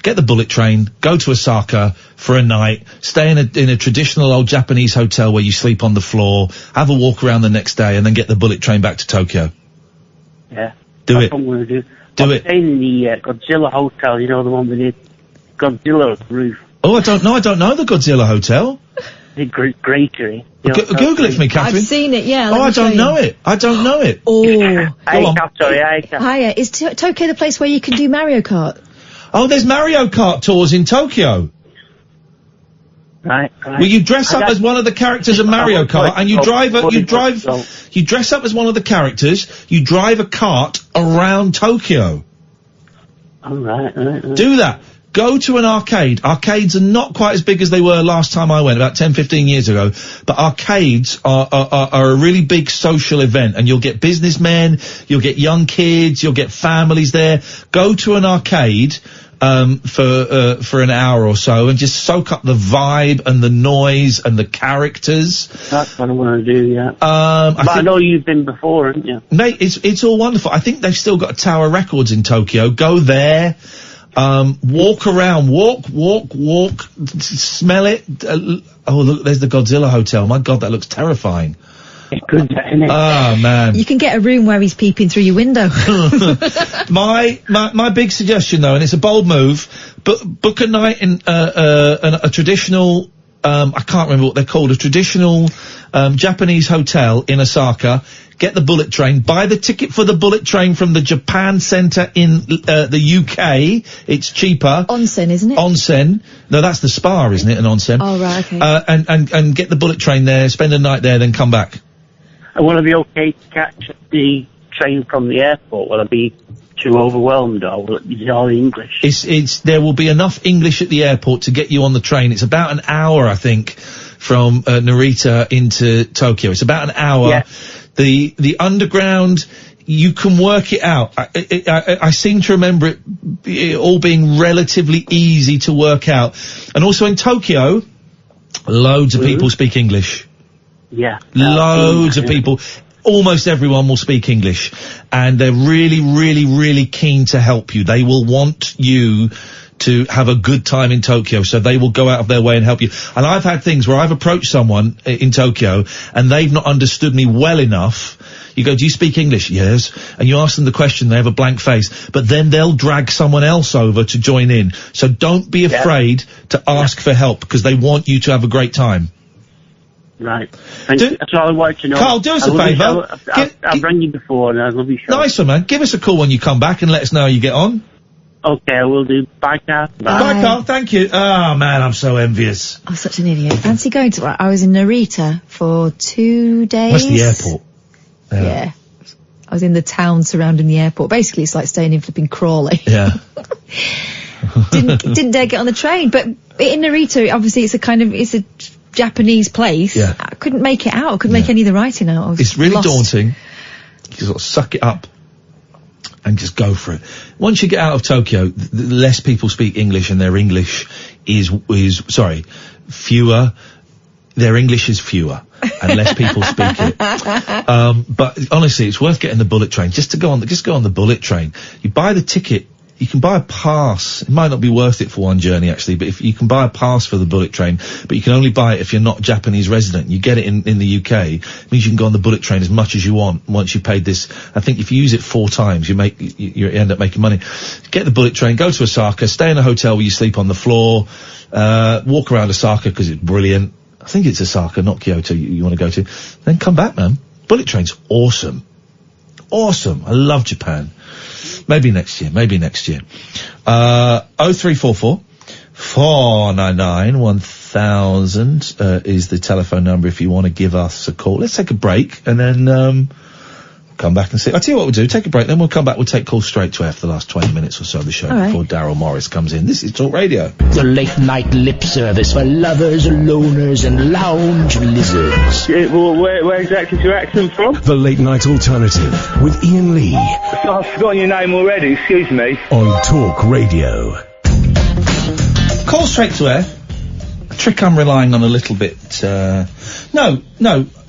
Get the bullet train, go to Osaka for a night, stay in a traditional old Japanese hotel where you sleep on the floor, have a walk around the next day, and then get the bullet train back to Tokyo. Yeah. Do it. That's what I'm going to do. Do it. Staying in the Godzilla Hotel, you know, the one with the Godzilla roof. Oh, I don't know the Godzilla Hotel. The Greatery. Google it for me, Catherine. I've seen it, yeah. Oh, I don't know it. Oh. Hiya. Is Tokyo the place where you can do Mario Kart? Oh, there's Mario Kart tours in Tokyo. Right. Well, you dress up as one of the characters of Mario Kart, and you dress up as one of the characters, you drive a kart around Tokyo. All right. Do that. Go to an arcade. Arcades are not quite as big as they were last time I went, about 10, 15 years ago, but arcades are a really big social event, and you'll get businessmen, you'll get young kids, you'll get families there. Go to an arcade for an hour or so and just soak up the vibe and the noise and the characters. That's what I want to do, yeah. I know you've been before, haven't you? Mate, it's all wonderful. I think they've still got Tower Records in Tokyo. Go there. Walk around, walk, smell it. Oh, look, there's the Godzilla Hotel. My God, that looks terrifying. It's good, isn't it? Oh, man. You can get a room where he's peeping through your window. My big suggestion, though, and it's a bold move, but book a night in a traditional, I can't remember what they're called, a traditional Japanese hotel in Osaka. Get the bullet train. Buy the ticket for the bullet train from the Japan Centre in the UK. It's cheaper. Onsen, isn't it? Onsen. No, that's the spa, isn't it? An onsen. Oh, right, okay. And get the bullet train there, spend a night there, then come back. And will it be okay to catch the train from the airport? Will I be too overwhelmed, or is it all English? There will be enough English at the airport to get you on the train. It's about an hour, I think, from Narita into Tokyo. It's about an hour. Yeah. The underground, you can work it out. I seem to remember it all being relatively easy to work out. And also in Tokyo, loads of people speak English. Yeah. Loads of people. Almost everyone will speak English. And they're really, really, really keen to help you. They will want you to have a good time in Tokyo, so they will go out of their way and help you. And I've had things where I've approached someone in Tokyo and they've not understood me well enough. You go, do you speak English? Yes. And you ask them the question, they have a blank face. But then they'll drag someone else over to join in. So don't be afraid to ask for help, because they want you to have a great time. Right. That's all I wanted to know. Carl, do us a favour. I've rang you before, and I love you. Nice one, man. Give us a call when you come back and let us know how you get on. Okay, I will do. Bye, Carl. Bye, Carl. Thank you. Oh, man, I'm so envious. I'm such an idiot. Fancy going to... I was in Narita for 2 days. That's the airport. Yeah. I was in the town surrounding the airport. Basically, it's like staying in flipping Crawley. Yeah. Didn't dare get on the train. But in Narita, obviously, it's a Japanese place. Yeah. I couldn't make it out. I couldn't make any of the writing out. I was It's really lost. daunting. You sort of suck it up and just go for it. Once you get out of Tokyo, less people speak English, and their English is fewer. Their English is fewer, and less people speak it. But honestly, it's worth getting the bullet train just to go on the bullet train. You buy the ticket. You can buy a pass. It might not be worth it for one journey, actually, but if you can buy a pass for the bullet train, but you can only buy it if you're not a Japanese resident. You get it in the UK. It means you can go on the bullet train as much as you want once you paid this. I think if you use it 4 times, you end up making money. Get the bullet train, go to Osaka, stay in a hotel where you sleep on the floor, walk around Osaka because it's brilliant. I think it's Osaka, not Kyoto you want to go to. Then come back, man. Bullet train's awesome. Awesome. I love Japan. Maybe next year. 0344 499 1000 is the telephone number if you want to give us a call. Let's take a break and then come back and see. I'll tell you what we'll do. Take a break, then we'll come back. We'll take calls straight to air for the last 20 minutes or so of the show before Daryl Morris comes in. This is Talk Radio. The late night lip service for lovers, loners, and lounge lizards. Yeah, well, where exactly is your accent from? The Late Night Alternative with Iain Lee. I've forgotten your name already, excuse me. On Talk Radio. Call straight to air. A trick I'm relying on a little bit. No.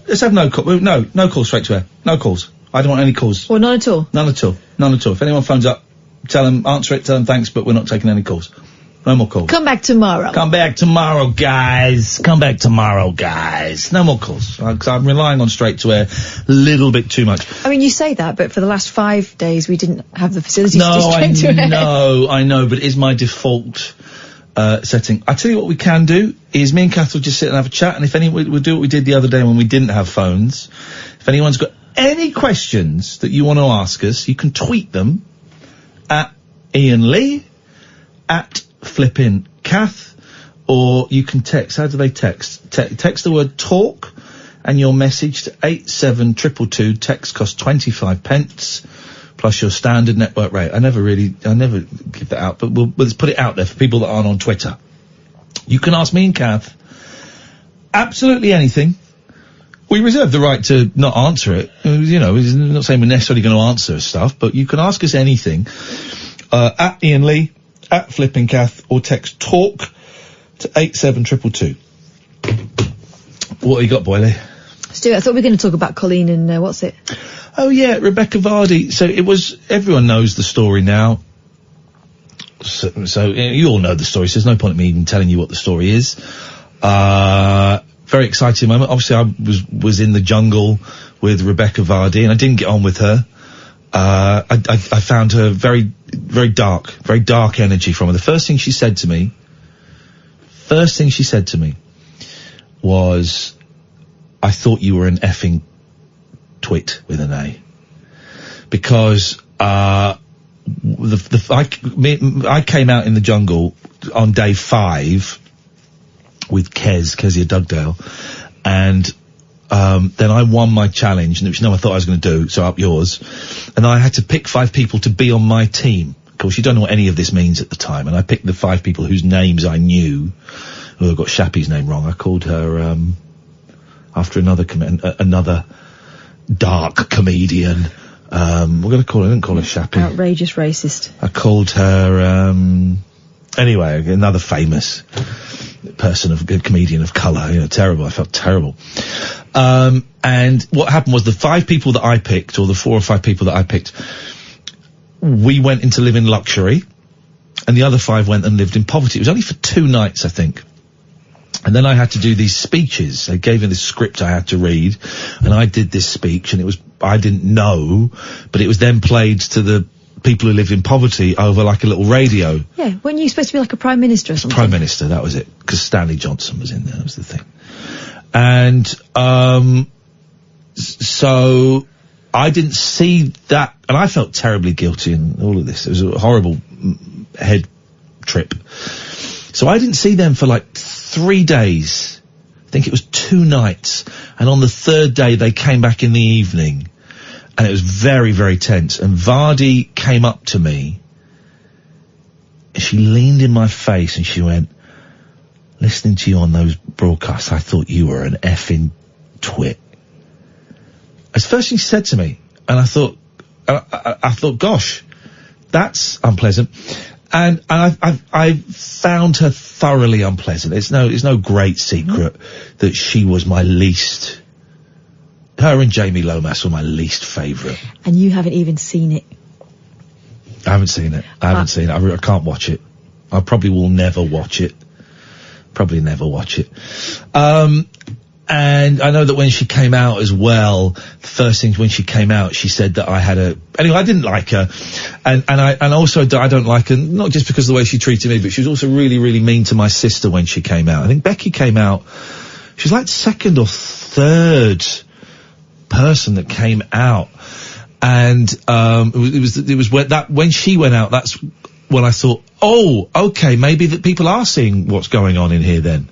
Let's have no call. No calls straight to air. No calls. I don't want any calls. Well, none at all? None at all. If anyone phones up, answer it, tell them thanks, but we're not taking any calls. No more calls. Come back tomorrow. Come back tomorrow, guys. No more calls. Because I'm relying on straight to air a little bit too much. I mean, you say that, but for the last 5 days we didn't have the facilities to do straight to air. I know, but it is my default setting. I tell you what we can do is me and Kath will just sit and have a chat, and if anyone, we'll do what we did the other day when we didn't have phones. If anyone's got any questions that you want to ask us, you can tweet them at Iain Lee, at Flippin' Kath, or you can text. How do they text? Text the word talk and your message to 87222. Text costs 25 pence. Plus your standard network rate. I never give that out, but let's put it out there for people that aren't on Twitter. You can ask me and Kath absolutely anything. We reserve the right to not answer it. You know, we're not saying we're necessarily going to answer stuff, but you can ask us anything. At Iain Lee, at Flippin' Kath, or text talk to 87222. What have you got, Boyley? Stu, I thought we were going to talk about Coleen and what's it? Oh yeah, Rebekah Vardy. So it was, everyone knows the story now. So you all know the story, so there's no point in me even telling you what the story is. Very exciting moment. Obviously I was in the jungle with Rebekah Vardy and I didn't get on with her. I found her very, very dark energy from her. The first thing she said to me was, I thought you were an effing twit with an A. Because, I came out in the jungle on day 5 with Kezia Dugdale, and then I won my challenge, which I thought I was going to do, so up yours, and I had to pick 5 people to be on my team. Of course, you don't know what any of this means at the time, and I picked the 5 people whose names I knew. Oh, I got Shappy's name wrong. I called her, after another dark comedian. I didn't call her Shappy. Outrageous racist. I called her, anyway, another famous person comedian of colour, terrible. I felt terrible. And what happened was the 5 people that I picked, or the 4 or 5 people that I picked, we went into live in luxury, and the other 5 went and lived in poverty. It was only for 2 nights, I think. And then I had to do these speeches. They gave me this script I had to read, and I did this speech, and I didn't know, but it was then played to the people who lived in poverty over like a little radio. Yeah, weren't you supposed to be like a prime minister or something? Prime minister, that was it. Because Stanley Johnson was in there, that was the thing. And, so I didn't see that, and I felt terribly guilty in all of this. It was a horrible head trip. So I didn't see them for like 3 days. I think it was 2 nights. And on the 3rd day, they came back in the evening. And it was very, very tense. And Vardy came up to me. And she leaned in my face and she went, listening to you on those broadcasts, I thought you were an effing twit. That's the first thing she said to me. And I thought, gosh, that's unpleasant. And I found her thoroughly unpleasant. It's no great secret that she was my least. Her and Jamie Lomas were my least favourite. And you haven't even seen it. I haven't seen it. I can't watch it. I probably will never watch it. And I know that when she came out as well, the first thing when she came out, she said that I didn't like her. And also I don't like her, not just because of the way she treated me, but she was also really, really mean to my sister when she came out. I think Becky came out, she was like 2nd or 3rd person that came out. And, it was when she went out, that's when I thought, oh, okay, maybe that people are seeing what's going on in here then.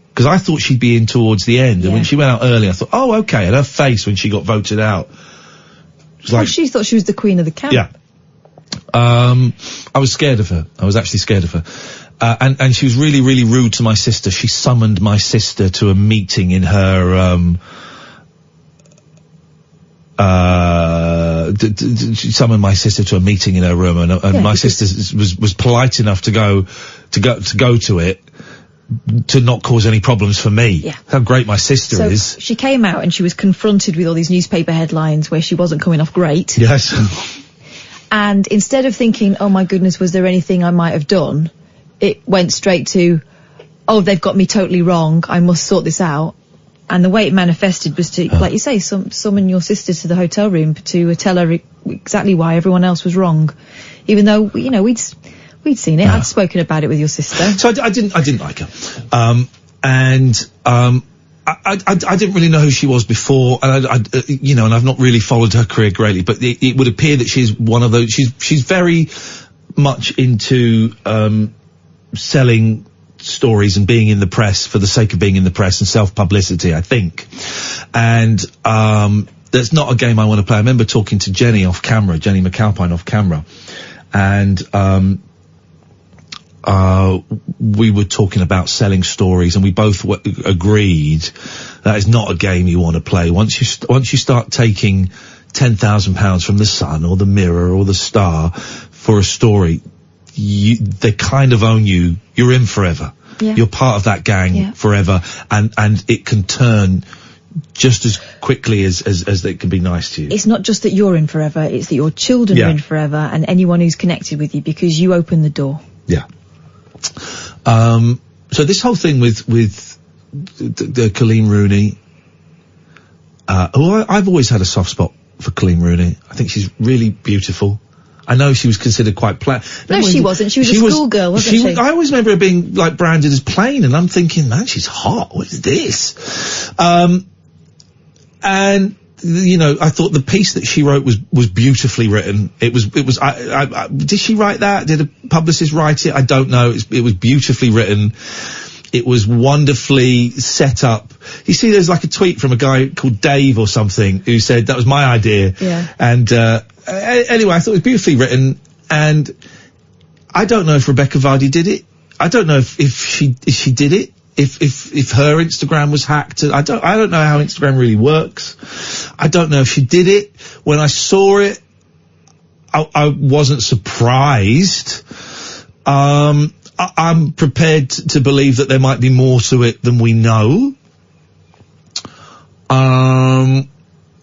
Because I thought she'd be in towards the end, and when she went out early, I thought, oh, okay. And her face when she got voted out, was like, she thought she was the queen of the camp. Yeah. I was scared of her. I was actually scared of her. And she was really, really rude to my sister. She summoned my sister to a meeting in her, she summoned my sister to a meeting in her room, and my sister was polite enough to go to it, to not cause any problems for me. Yeah. How great my sister is. She came out and she was confronted with all these newspaper headlines where she wasn't coming off great. Yes. And instead of thinking, oh my goodness, was there anything I might have done? It went straight to, oh, they've got me totally wrong, I must sort this out. And the way it manifested was to, like you say, summon your sister to the hotel room to tell her exactly why everyone else was wrong. Even though, you know, we'd seen it. I'd spoken about it with your sister. So I didn't like her. I didn't really know who she was before, and and I've not really followed her career greatly, but it would appear that she's one of those, she's very much into, selling stories and being in the press for the sake of being in the press and self-publicity, I think. And, that's not a game I want to play. I remember talking to Jenny McAlpine off camera, and, we were talking about selling stories, and we both agreed that is not a game you want to play. Once you start taking £10,000 from the Sun or the Mirror or the Star for a story, they kind of own you. You're in forever. Yeah. You're part of that gang forever, and it can turn just as quickly as they can be nice to you. It's not just that you're in forever, it's that your children are in forever, and anyone who's connected with you, because you open the door. Yeah. So this whole thing with the Coleen Rooney, who I've always had a soft spot for Coleen Rooney. I think she's really beautiful. I know she was considered quite plain. No, she wasn't. She was a schoolgirl, wasn't she? I always remember her being, like, branded as plain, and I'm thinking, man, she's hot. What is this? And, you know, I thought the piece that she wrote was beautifully written. It was, did she write that? Did a publicist write it? I don't know. It was beautifully written. It was wonderfully set up. You see, there's like a tweet from a guy called Dave or something who said that was my idea. Yeah. And, anyway, I thought it was beautifully written, and I don't know if Rebekah Vardy did it. I don't know if she did it. If her Instagram was hacked. I don't know how Instagram really works. I don't know if she did it. When I saw it, I wasn't surprised. I'm prepared to believe that there might be more to it than we know. I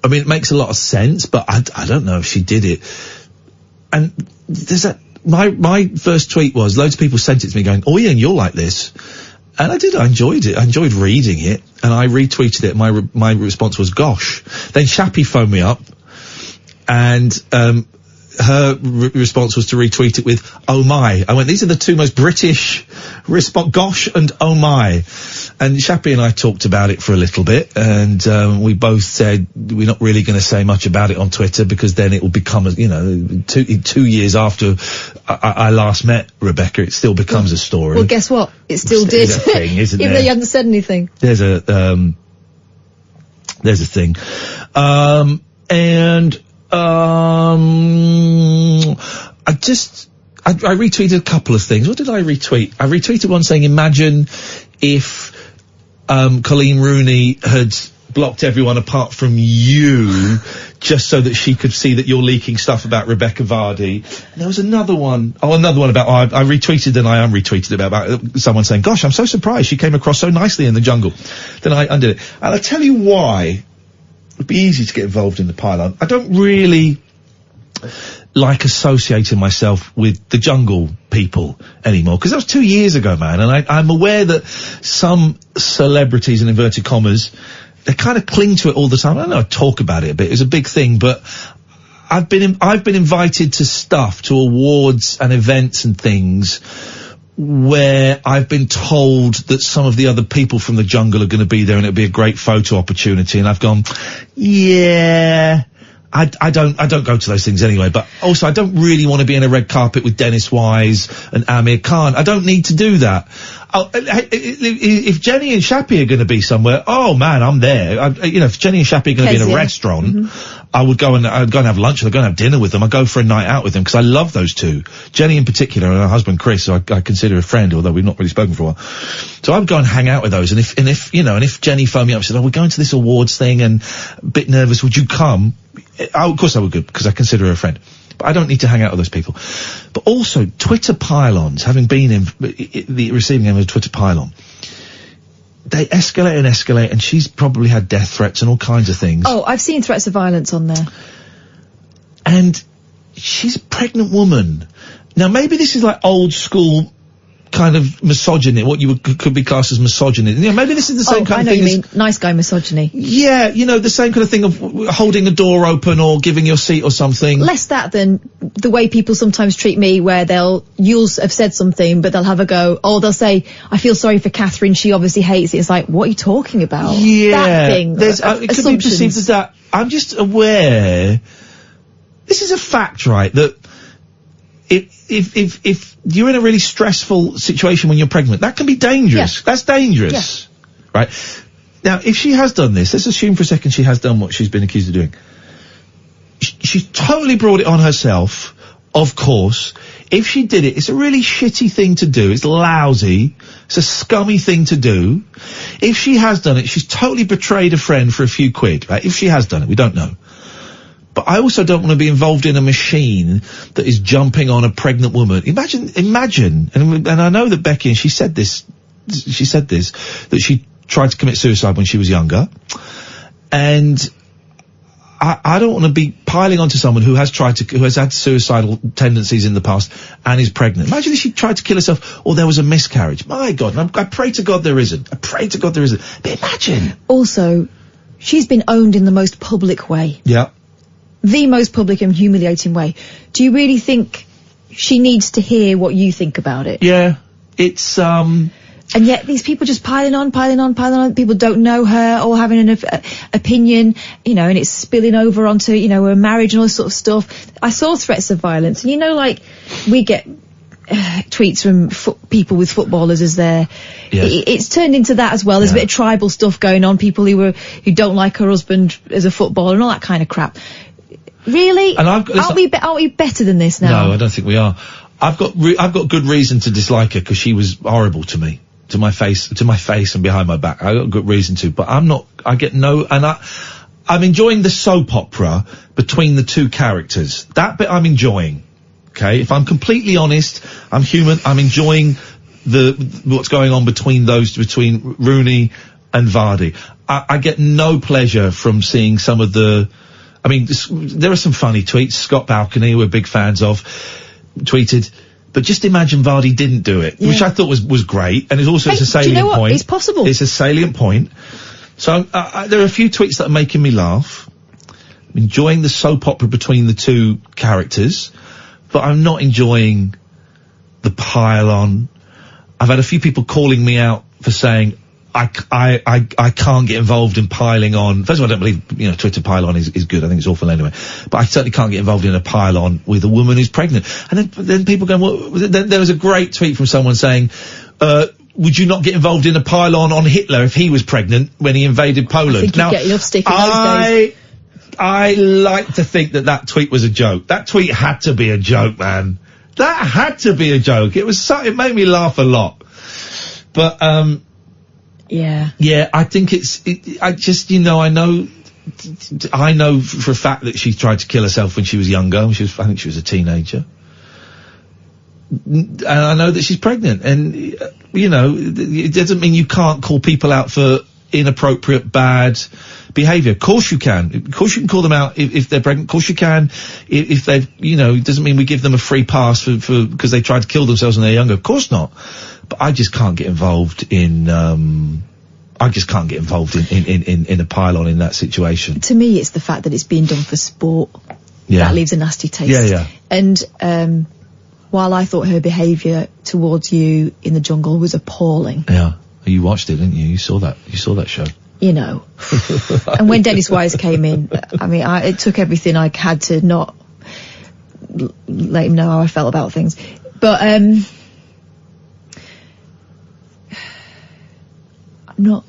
mean, it makes a lot of sense, but I don't know if she did it. And there's my first tweet was, loads of people sent it to me going, oh, Iain, you'll like this. And I did. I enjoyed it. I enjoyed reading it, and I retweeted it. My response was, gosh. Then Shappy phoned me up, and her response was to retweet it with, oh my. I went, these are the two most British gosh and oh my. And Shappy and I talked about it for a little bit, and we both said we're not really going to say much about it on Twitter, because then it will become, 2 years after I last met Rebekah, it still becomes a story. Well, guess what? It still did. There's a thing, isn't Even there? though you hadn't said anything. There's a thing. I retweeted a couple of things. What did I retweet? I retweeted one saying, imagine if Coleen Rooney had blocked everyone apart from you, just so that she could see that you're leaking stuff about Rebekah Vardy. And there was another one about, I retweeted and I unretweeted about someone saying, gosh, I'm so surprised she came across so nicely in the jungle. Then I undid it. And I'll tell you why. It'd be easy to get involved in the pile-on. I don't really like associating myself with the jungle people anymore, because that was 2 years ago, man, and I'm aware that some celebrities, in inverted commas, they kind of cling to it all the time. I don't know, I talk about it a bit, it's a big thing, but I've been invited to stuff, to awards and events and things, where I've been told that some of the other people from the jungle are going to be there and it'll be a great photo opportunity, and I've gone, yeah, I don't go to those things anyway, but also I don't really want to be in a red carpet with Dennis Wise and Amir Khan. I don't need to do that. If Jenny and Shappy are going to be somewhere, oh man, I'm there. If Jenny and Shappy are going to be in a restaurant, I'd go and have lunch, I'd go and have dinner with them, I'd go for a night out with them, because I love those two. Jenny in particular, and her husband Chris, who I consider a friend, although we've not really spoken for a while. So I'd go and hang out with those, and if Jenny phoned me up and said, we're going to this awards thing and a bit nervous, would you come? Of course I would go, because I consider her a friend. But I don't need to hang out with those people. But also, Twitter pylons, having been in the receiving end of a Twitter pylon, they escalate, and she's probably had death threats and all kinds of things. Oh, I've seen threats of violence on there. And she's a pregnant woman. Now, maybe this is like old school kind of misogyny, what you could be classed as misogyny. Maybe this is the same kind of thing. I know you mean nice guy misogyny. Yeah, the same kind of thing of holding a door open or giving your seat or something. Less that than the way people sometimes treat me, where you'll have said something, but they'll have a go, they'll say, I feel sorry for Katherine, she obviously hates it. It's like, what are you talking about? Yeah. That thing. It could be perceived as that. I'm just aware, this is a fact, right, that if you're in a really stressful situation when you're pregnant, that can be dangerous. Yeah. That's dangerous. Yeah. Right? Now, if she has done this, let's assume for a second she has done what she's been accused of doing. She's totally brought it on herself, of course. If she did it, it's a really shitty thing to do. It's lousy. It's a scummy thing to do. If she has done it, she's totally betrayed a friend for a few quid, right? If she has done it, we don't know. But I also don't want to be involved in a machine that is jumping on a pregnant woman. Imagine, and I know that Becky, and she said this, that she tried to commit suicide when she was younger. And I don't want to be piling onto someone who has had suicidal tendencies in the past and is pregnant. Imagine if she tried to kill herself or there was a miscarriage. My God, and I pray to God there isn't. But imagine. Also, she's been owned in the most public way. Yeah. The most public and humiliating way. Do you really think she needs to hear what you think about it? Yeah. It's, And yet these people just piling on. People don't know her or having an opinion, and it's spilling over onto, her marriage and all this sort of stuff. I saw threats of violence. And we get tweets from people with footballers as their... Yes. It's turned into that as well. There's a bit of tribal stuff going on. People who don't like her husband as a footballer and all that kind of crap. Really? And aren't we better than this now? No, I don't think we are. I've got good reason to dislike her because she was horrible to me, to my face and behind my back. I got good reason to, but I'm enjoying the soap opera between the two characters. That bit I'm enjoying. Okay, if I'm completely honest, I'm human. I'm enjoying what's going on between Rooney and Vardy. I get no pleasure from seeing some of the. I mean, there are some funny tweets. Scott Balcony, who we're big fans of, tweeted, but just imagine Vardy didn't do it, which I thought was great, and it's also it's a salient do you know point. What? It's possible. It's a salient point. So there are a few tweets that are making me laugh. I'm enjoying the soap opera between the two characters, but I'm not enjoying the pile-on. I've had a few people calling me out for saying I can't get involved in piling on. First of all, I don't believe, Twitter pile-on is good. I think it's awful anyway. But I certainly can't get involved in a pile-on with a woman who's pregnant. And then people go, well, there was a great tweet from someone saying, would you not get involved in a pile-on on Hitler if he was pregnant when he invaded Poland? I think you'd get enough stick in those days. I like to think that tweet was a joke. That tweet had to be a joke, man. That had to be a joke. It made me laugh a lot. But, Yeah, I think I know for a fact that she tried to kill herself when she was younger. I think she was a teenager. And I know that she's pregnant. And, it doesn't mean you can't call people out for inappropriate, bad behaviour. Of course you can. Of course you can call them out if they're pregnant. Of course you can. If they've, it doesn't mean we give them a free pass for because they tried to kill themselves when they're younger. Of course not. But I just can't get involved in a pile-on in that situation. To me, it's the fact that it's being done for sport. Yeah. That leaves a nasty taste. Yeah. And while I thought her behaviour towards you in the jungle was appalling. Yeah. You watched it, didn't you? You saw that show. you know. And when Dennis Wise came in, I mean, it took everything I had to not let him know how I felt about things. But not.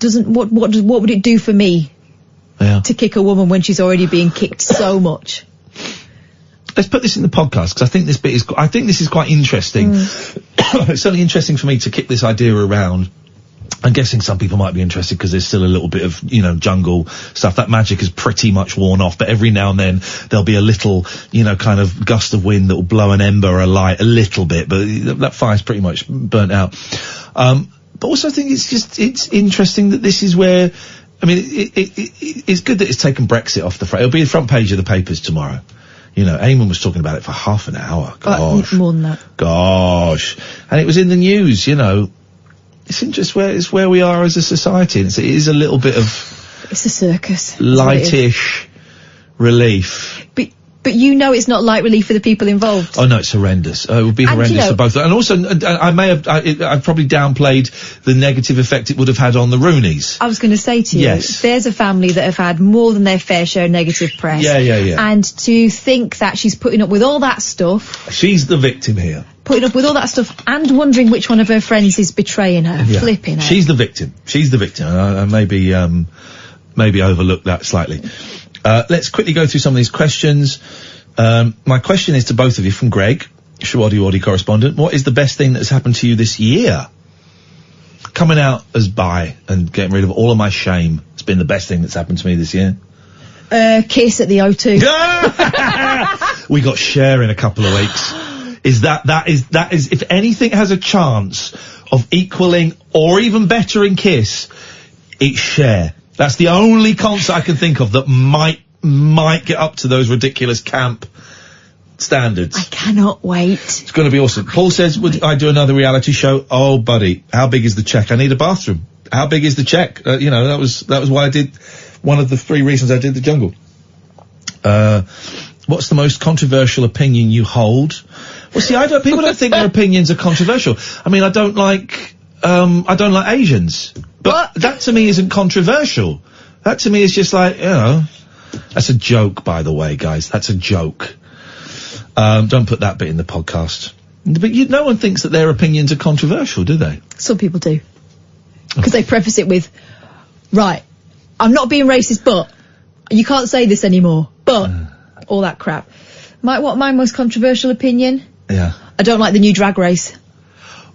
What would it do for me to kick a woman when she's already being kicked so much? Let's put this in the podcast, because I think this is quite interesting. It's certainly interesting for me to kick this idea around. I'm guessing some people might be interested because there's still a little bit of, you know, jungle stuff. That magic is pretty much worn off, but every now and then there'll be a little, you know, kind of gust of wind that will blow an ember or a light a little bit, but that fire's pretty much burnt out. But also I think it's interesting that this is where, I mean, it's good that it's taken Brexit off the front. It'll be the front page of the papers tomorrow. You know, Eamon was talking about it for half an hour. Gosh. More than that. Gosh. And it was in the news, you know. It's where we are as a society. And it is a little bit of... It's a circus. Lightish relief. But you know it's not light relief for the people involved. Oh no, it's horrendous. It would be horrendous for both. And also, I've probably downplayed the negative effect it would have had on the Rooneys. I was going to say to you, there's a family that have had more than their fair share of negative press. Yeah. And to think that she's putting up with all that stuff. She's the victim here. Putting up with all that stuff and wondering which one of her friends is betraying her, flipping her. She's the victim. I maybe overlooked that slightly. Let's quickly go through some of these questions. My question is to both of you from Greg, Shawadi correspondent. What is the best thing that's happened to you this year? Coming out as bi and getting rid of all of my shame. It's been the best thing that's happened to me this year. Kiss at the O2. We got Cher in a couple of weeks. That is, if anything has a chance of equaling or even bettering Kiss, it's Cher. That's the only concert I can think of that might get up to those ridiculous camp standards. I cannot wait. It's going to be awesome. Paul says, would I do another reality show? Oh, buddy, how big is the check? I need a bathroom. How big is the check? You know, that was why I did, one of the 3 reasons I did the jungle. What's the most controversial opinion you hold? Well, see, people don't think their opinions are controversial. I mean, I don't like Asians. But that to me isn't controversial. That to me is just like, you know, that's a joke, by the way, guys. That's a joke. Don't put that bit in the podcast. But no one thinks that their opinions are controversial, do they? Some people do. Because they preface it with, right, I'm not being racist, but you can't say this anymore. But all that crap. My most controversial opinion? Yeah. I don't like the new Drag Race.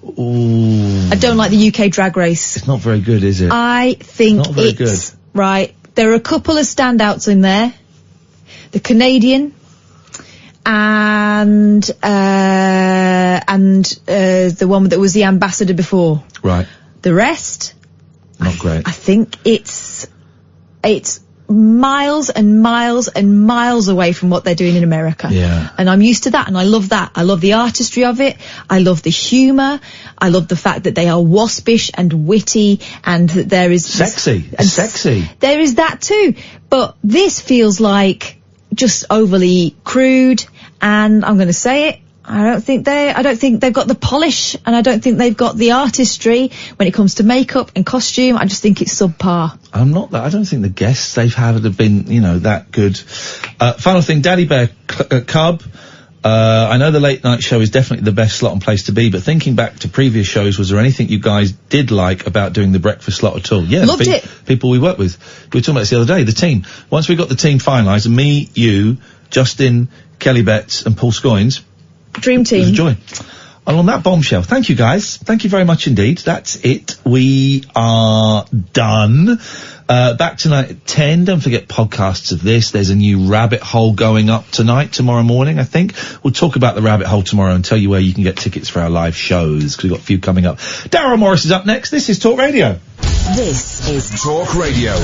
Ooh. I don't like the UK Drag Race. It's not very good, is it? I think not very good. Right. There are a couple of standouts in there. The Canadian and the one that was the ambassador before. Right. The rest, not great. I think it's miles and miles and miles away from what they're doing in America. Yeah. And I'm used to that, and I love that. I love the artistry of it. I love the humour. I love the fact that they are waspish and witty, and that there is... Sexy. Sexy. There is that too. But this feels like just overly crude, and I'm going to say it, I don't think they've got the polish, and I don't think they've got the artistry when it comes to makeup and costume. I just think it's subpar. I don't think the guests they've had have been, you know, that good. Final thing, Daddy Bear Cub. I know the late night show is definitely the best slot and place to be, but thinking back to previous shows, was there anything you guys did like about doing the breakfast slot at all? Yeah. Loved it. People we work with. We were talking about this the other day, the team. Once we got the team finalised, me, you, Justin, Kelly Betts and Paul Scoynes. Dream team. It was a joy. And on that bombshell, thank you guys. Thank you very much indeed. That's it. We are done. Back tonight at 10. Don't forget podcasts of this. There's a new rabbit hole going up tomorrow morning, I think. We'll talk about the rabbit hole tomorrow and tell you where you can get tickets for our live shows, because we've got a few coming up. Darryl Morris is up next. This is Talk Radio. This is Talk Radio.